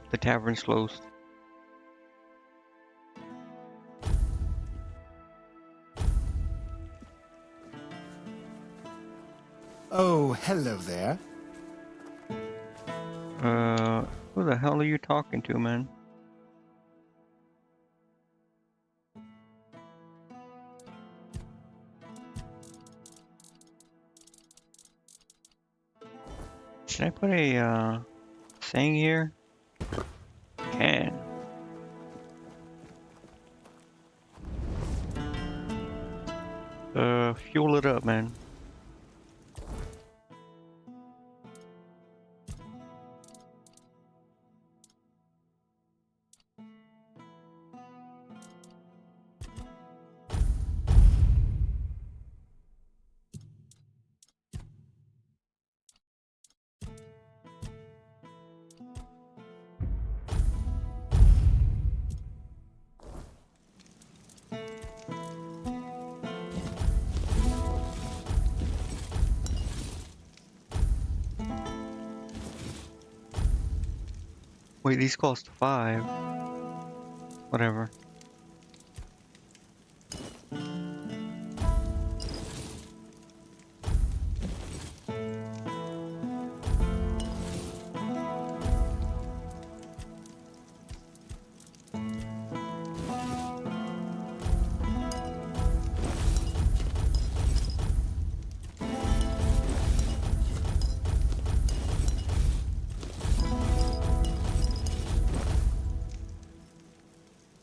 The tavern's closed. Oh, hello there. Who the hell are you talking to, man? Should I put a, saying here? Can. Fuel it up, man. Wait, these cost 5. Whatever.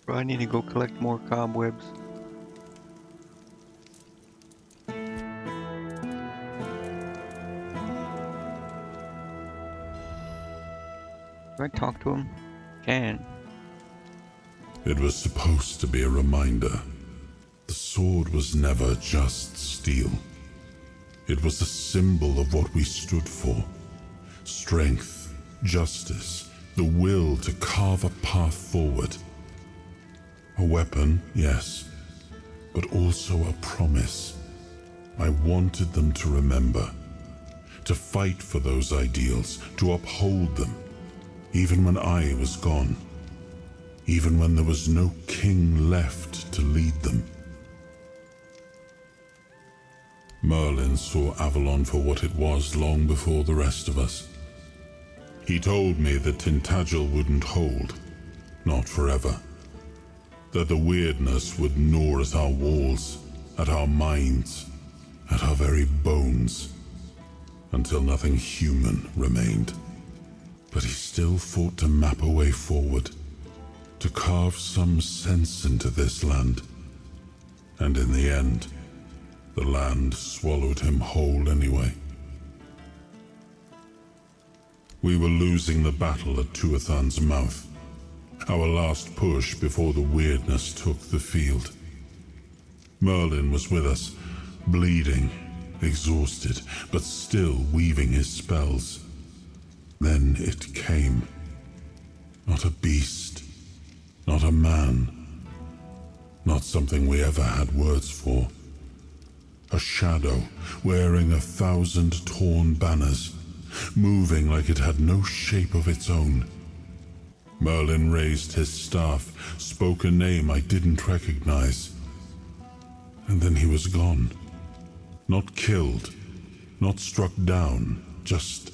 Bro, I need to go collect more cobwebs. Do I talk to him? Can. It was supposed to be a reminder. The sword was never just steel. It was a symbol of what we stood for. Strength, justice, the will to carve a path forward. A weapon, yes, but also a promise. I wanted them to remember, to fight for those ideals, to uphold them, even when I was gone, even when there was no king left to lead them. Merlin saw Avalon for what it was long before the rest of us. He told me that Tintagel wouldn't hold, not forever. That the weirdness would gnaw at our walls, at our minds, at our very bones, until nothing human remained. But he still fought to map a way forward, to carve some sense into this land. And in the end, the land swallowed him whole anyway. We were losing the battle at Tuathan's mouth. Our last push before the weirdness took the field. Merlin was with us, bleeding, exhausted, but still weaving his spells. Then it came. Not a beast, not a man, not something we ever had words for. A shadow wearing 1,000 torn banners, moving like it had no shape of its own. Merlin raised his staff, spoke a name I didn't recognize. And then he was gone. Not killed, not struck down, just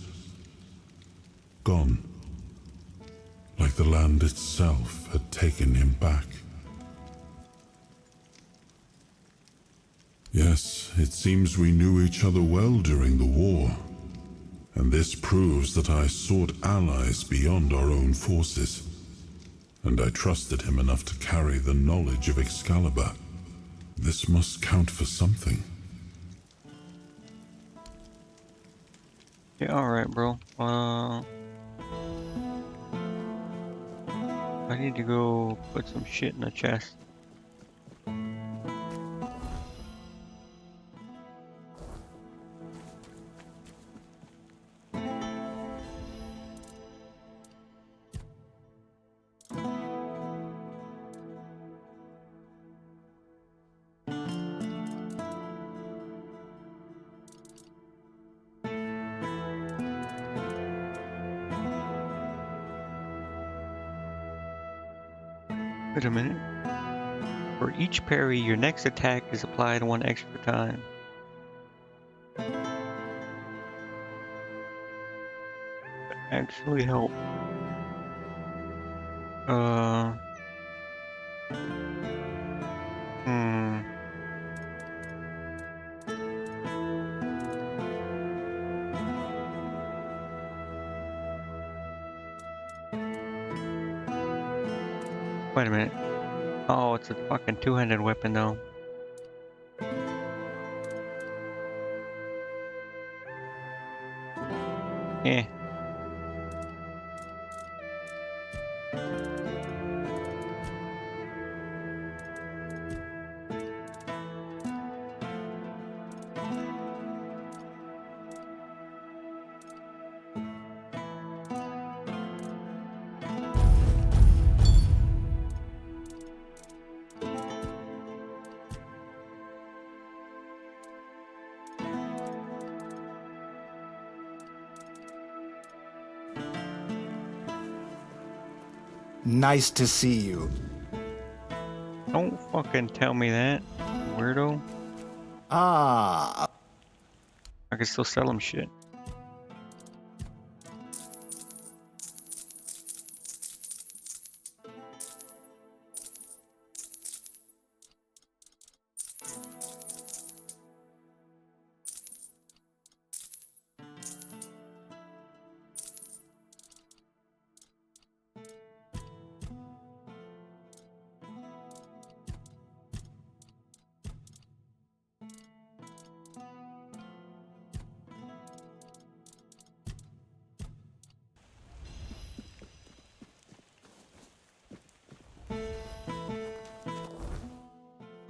gone. Like the land itself had taken him back. Yes, it seems we knew each other well during the war. And this proves that I sought allies beyond our own forces. And I trusted him enough to carry the knowledge of Excalibur. This must count for something. Yeah, alright, bro. I need to go put some shit in the chest. Wait a minute. For each parry, your next attack is applied 1 extra time. That actually help. Wait a minute. Oh, it's a fucking two-handed weapon though. Yeah. Nice to see you. Don't fucking tell me that, weirdo. Ah. I can still sell him shit.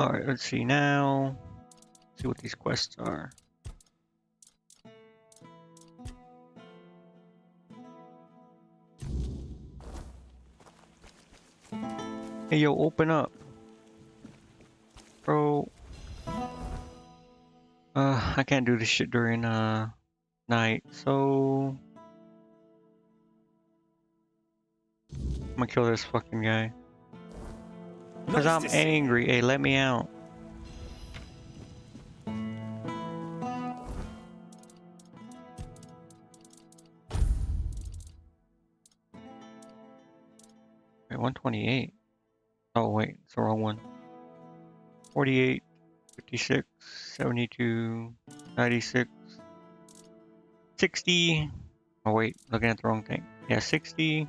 Alright, let's see now. See what these quests are. Hey yo, open up. Bro. I can't do this shit during night, so I'm gonna kill this fucking guy. Cause I'm angry. Hey, let me out. Wait, 128. Oh wait, it's the wrong one. 48, 56, 72, 96, 60. Oh wait, looking at the wrong thing. Yeah, 60,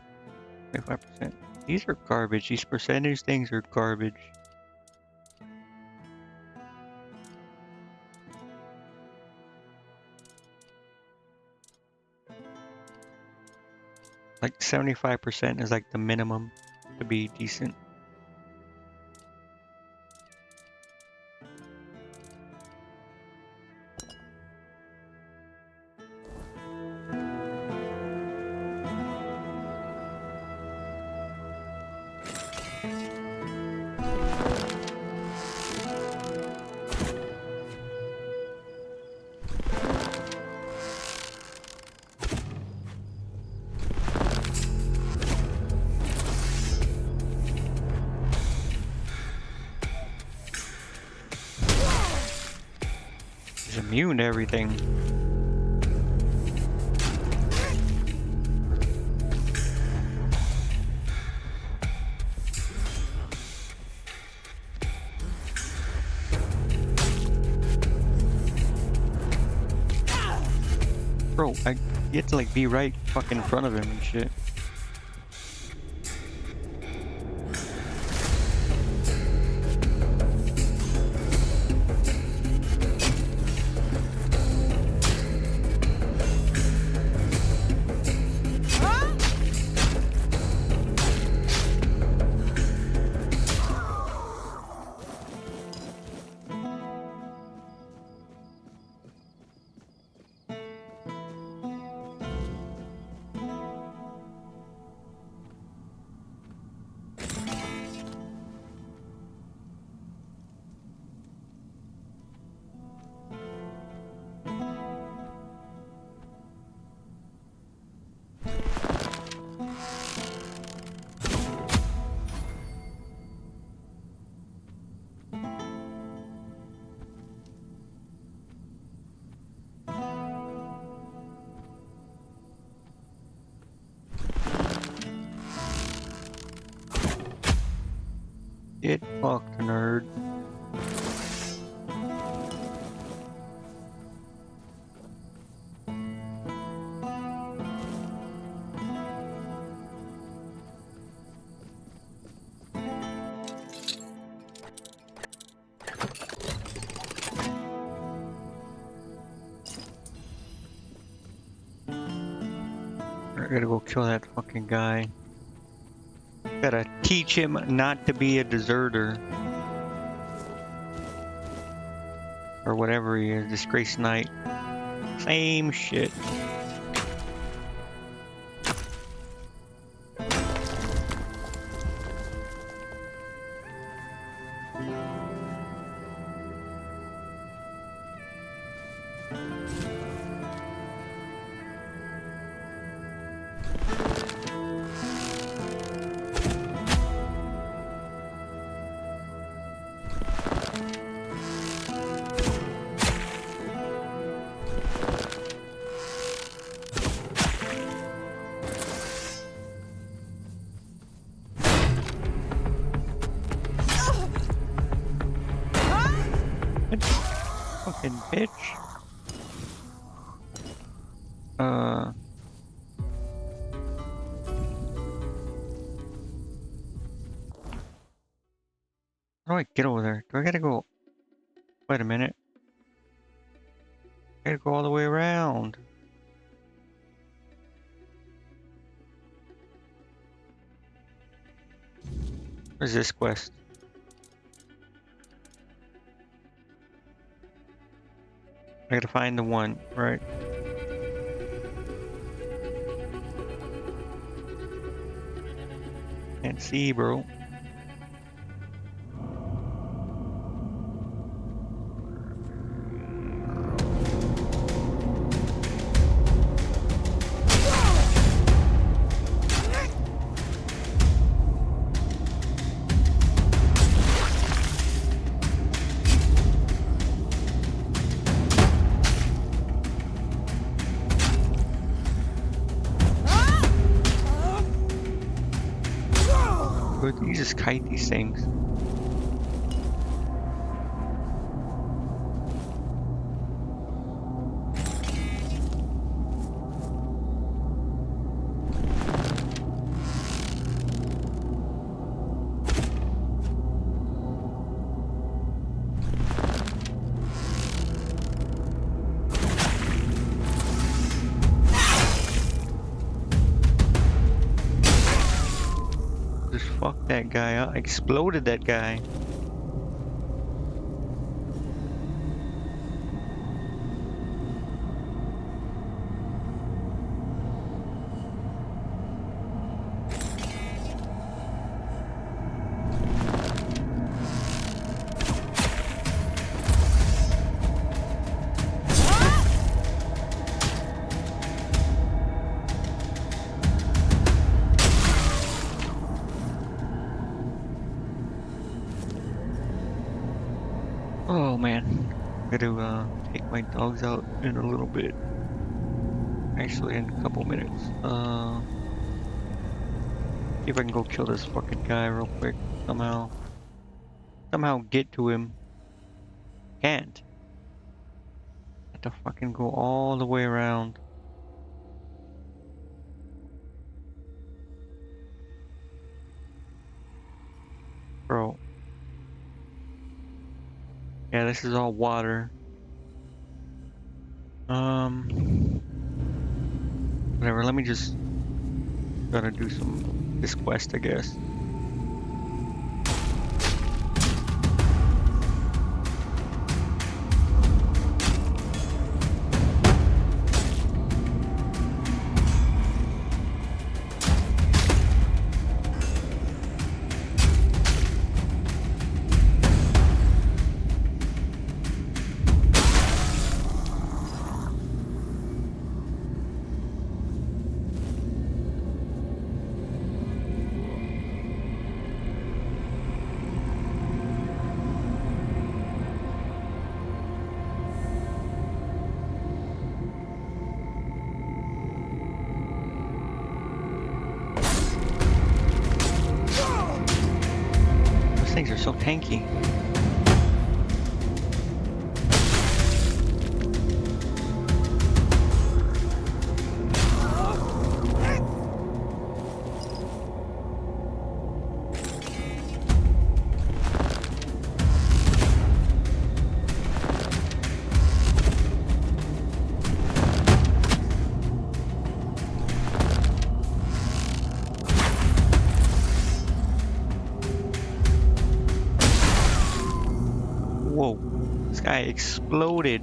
25%. These are garbage. These percentage things are garbage. Like 75% is like the minimum to be decent. He's immune to everything. Bro, you have to like be right fucking in front of him and shit. Get fucked, nerd. I gotta go kill that fucking guy. Gotta teach him not to be a deserter. Or whatever he is, disgraced knight. Same shit. bitch. How do I get over there? Do I gotta go? Wait a minute. I gotta go all the way around. Where's this quest? I gotta find the one, right? Can't see, bro. Good, you just kite these things. Just fuck that guy up. I exploded that guy. Oh man, I gotta take my dogs out in a little bit. Actually, in a couple minutes. See if I can go kill this fucking guy real quick somehow. Somehow get to him. Can't. Have to fucking go all the way around. Bro. Yeah, this is all water. Whatever, let me just gotta do this quest, I guess. Things are so tanky. Whoa, this guy exploded.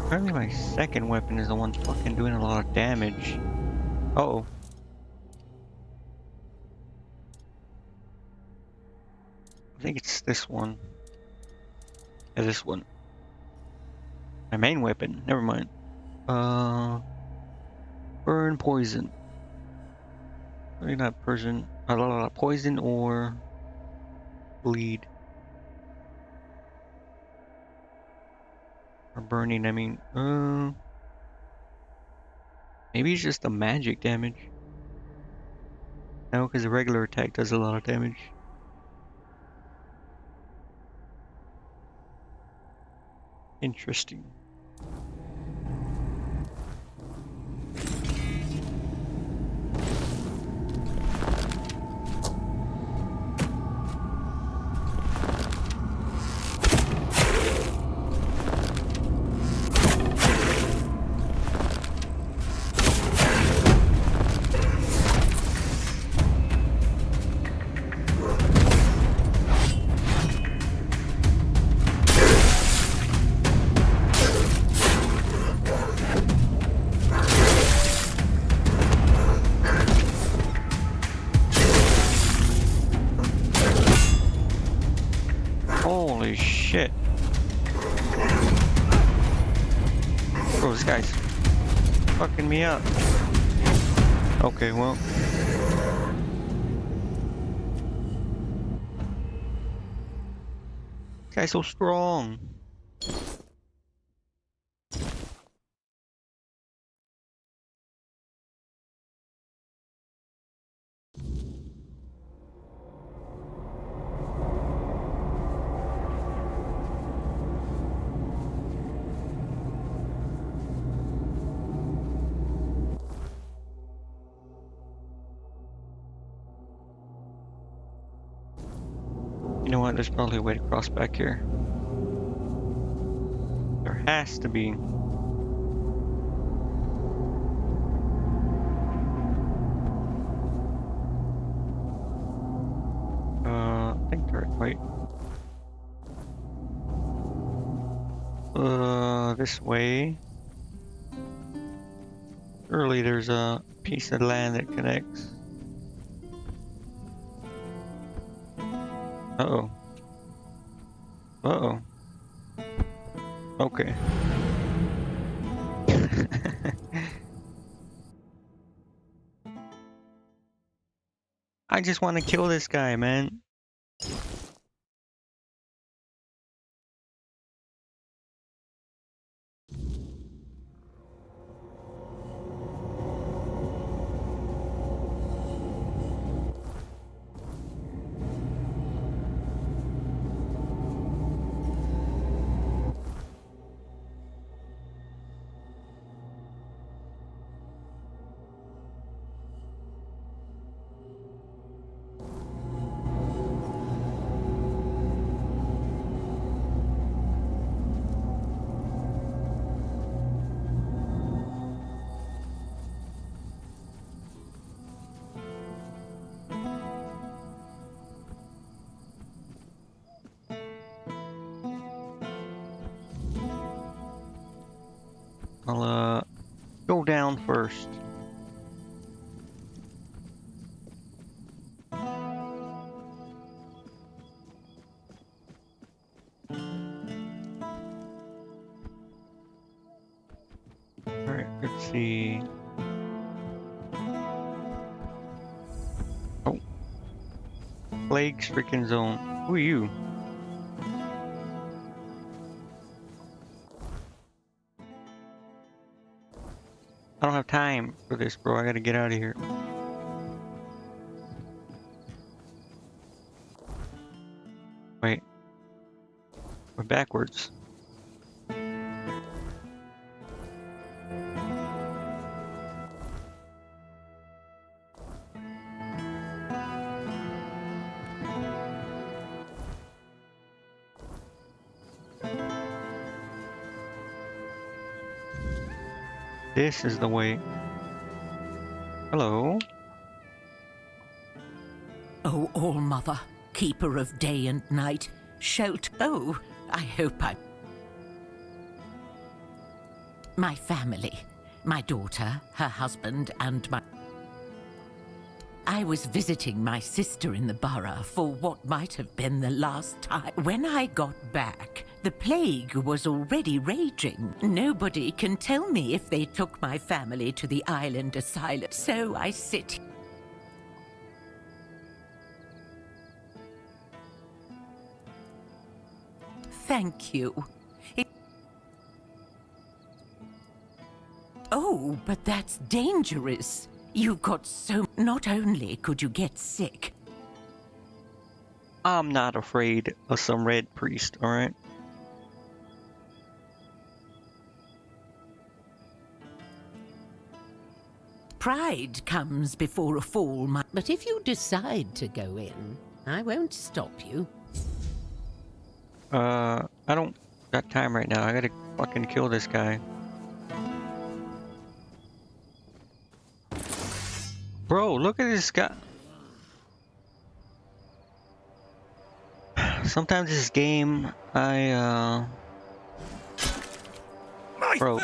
Apparently my second weapon is the one fucking doing a lot of damage. Uh-oh. I think it's this one. Yeah, this one. My main weapon. Never mind. Burn poison. Really not poison or bleed. Or burning, I mean, maybe it's just the magic damage. No, because a regular attack does a lot of damage. Interesting. Holy shit. Bro, this guy's fucking me up. Okay, well. This guy's so strong. You know what? There's probably a way to cross back here. There has to be. I think they're right. This way. Surely there's a piece of land that connects. Uh-oh. Uh-oh. Okay. I just want to kill this guy, man. I'll go down first. Alright, let's see. Oh. Plague-stricken zone. Who are you? I don't have time for this, bro. I gotta get out of here. Wait. We're backwards. This is the way. Hello. O All-Mother, keeper of day and night, shout. Oh, I hope I... My family, my daughter, her husband, and my... I was visiting my sister in the borough for what might have been the last time. When I got back, the plague was already raging. Nobody can tell me if they took my family to the island asylum. So I sit. thank you. Oh, but that's dangerous. You've got so... Not only could you get sick... I'm not afraid of some red priest, alright? Pride comes before a fall, but if you decide to go in, I won't stop you. I don't got time right now. I gotta fucking kill this guy. Bro, look at this guy. Sometimes this game, bro,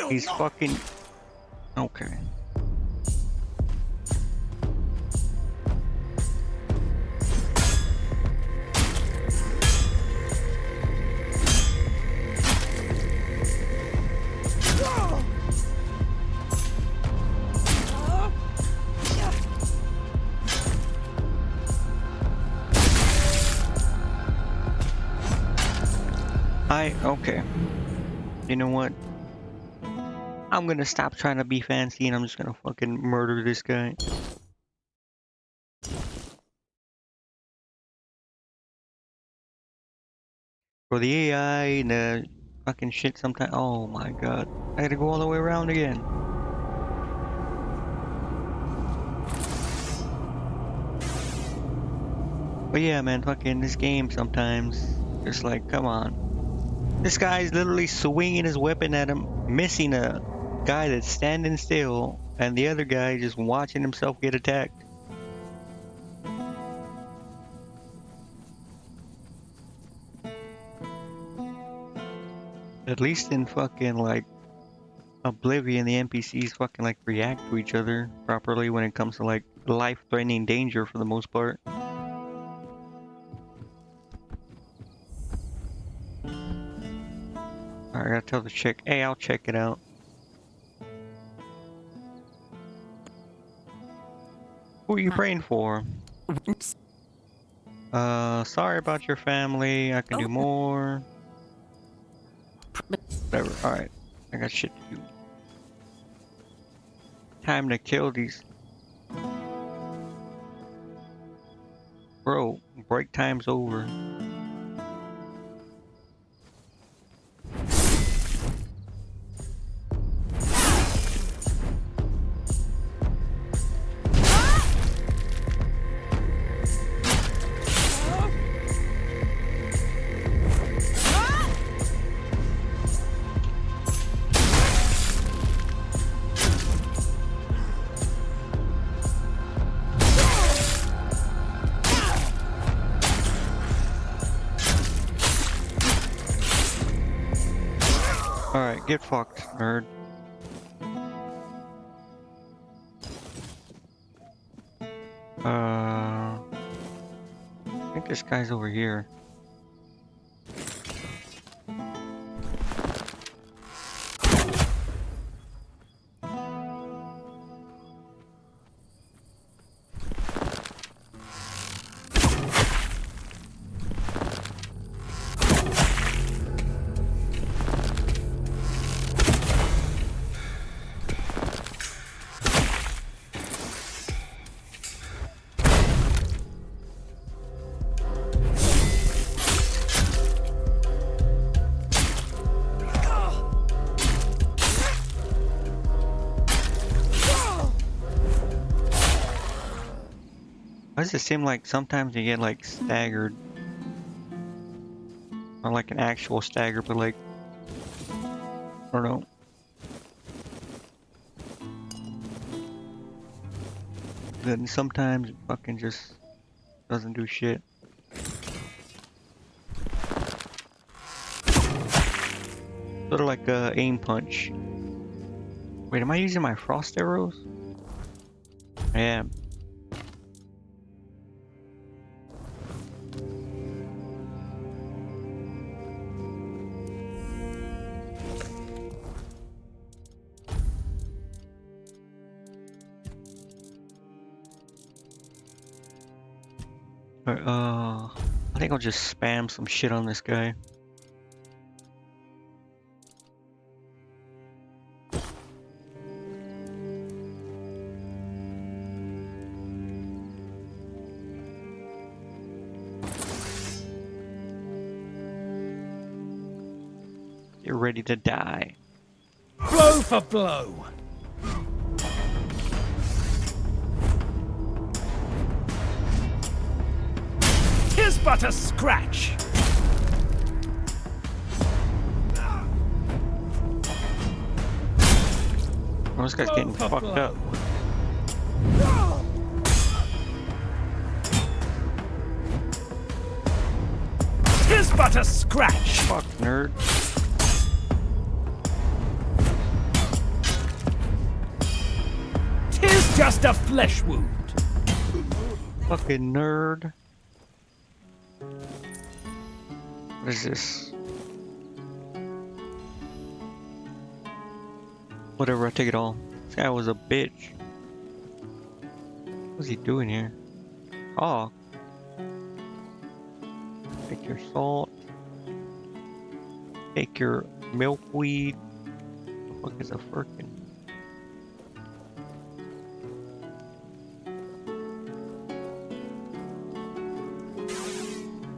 he's fucking... Okay. Okay. You know what? I'm gonna stop trying to be fancy and I'm just gonna fucking murder this guy. For the AI and the fucking shit sometimes. Oh my god. I gotta go all the way around again. But yeah, man, fucking this game sometimes, just like, come on. This guy's literally swinging his weapon at him, missing a guy that's standing still, and the other guy just watching himself get attacked. At least in fucking like Oblivion, the NPCs fucking like react to each other properly when it comes to like life-threatening danger for the most part. Alright, I gotta tell the chick, hey, I'll check it out. Who are you praying for? Sorry about your family. I can do more. Whatever. Alright. I got shit to do. Time to kill these. Bro, break time's over. Alright, get fucked, nerd. I think this guy's over here. Why does it seem like sometimes you get like staggered? Or like an actual stagger, but like, I don't know. Then sometimes it fucking just doesn't do shit. Sort of like a aim punch. Wait, am I using my frost arrows? I am. I think I'll just spam some shit on this guy. Get ready to die. Blow for blow. Tis but a scratch. Oh, this guy's getting fucked up. Tis but a scratch. Fuck, nerd. Tis just a flesh wound. Fucking nerd. What is this? Whatever, I take it all. This guy was a bitch. What's he doing here? Oh. Take your salt. Take your milkweed. What the fuck is a firkin?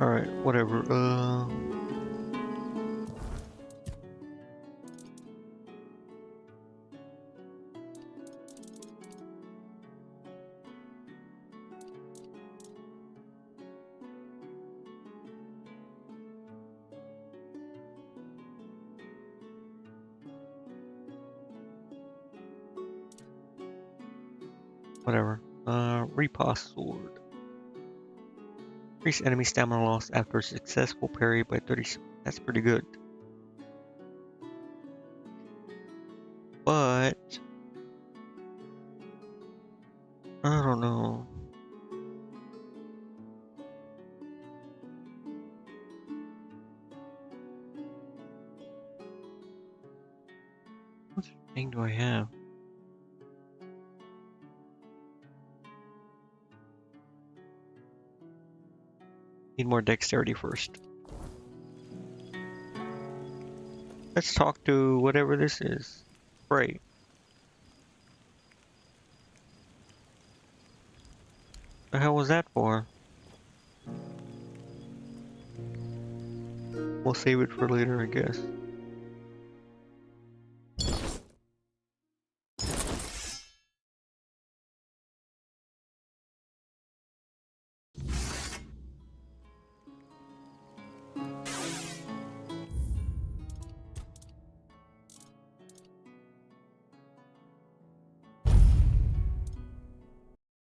Alright, whatever. Whatever. Repost sword. Increase enemy stamina loss after a successful parry by 30. That's pretty good. But I don't know. What thing do I have? Need more dexterity first. Let's talk to whatever this is. Right. The hell was that for? We'll save it for later, I guess.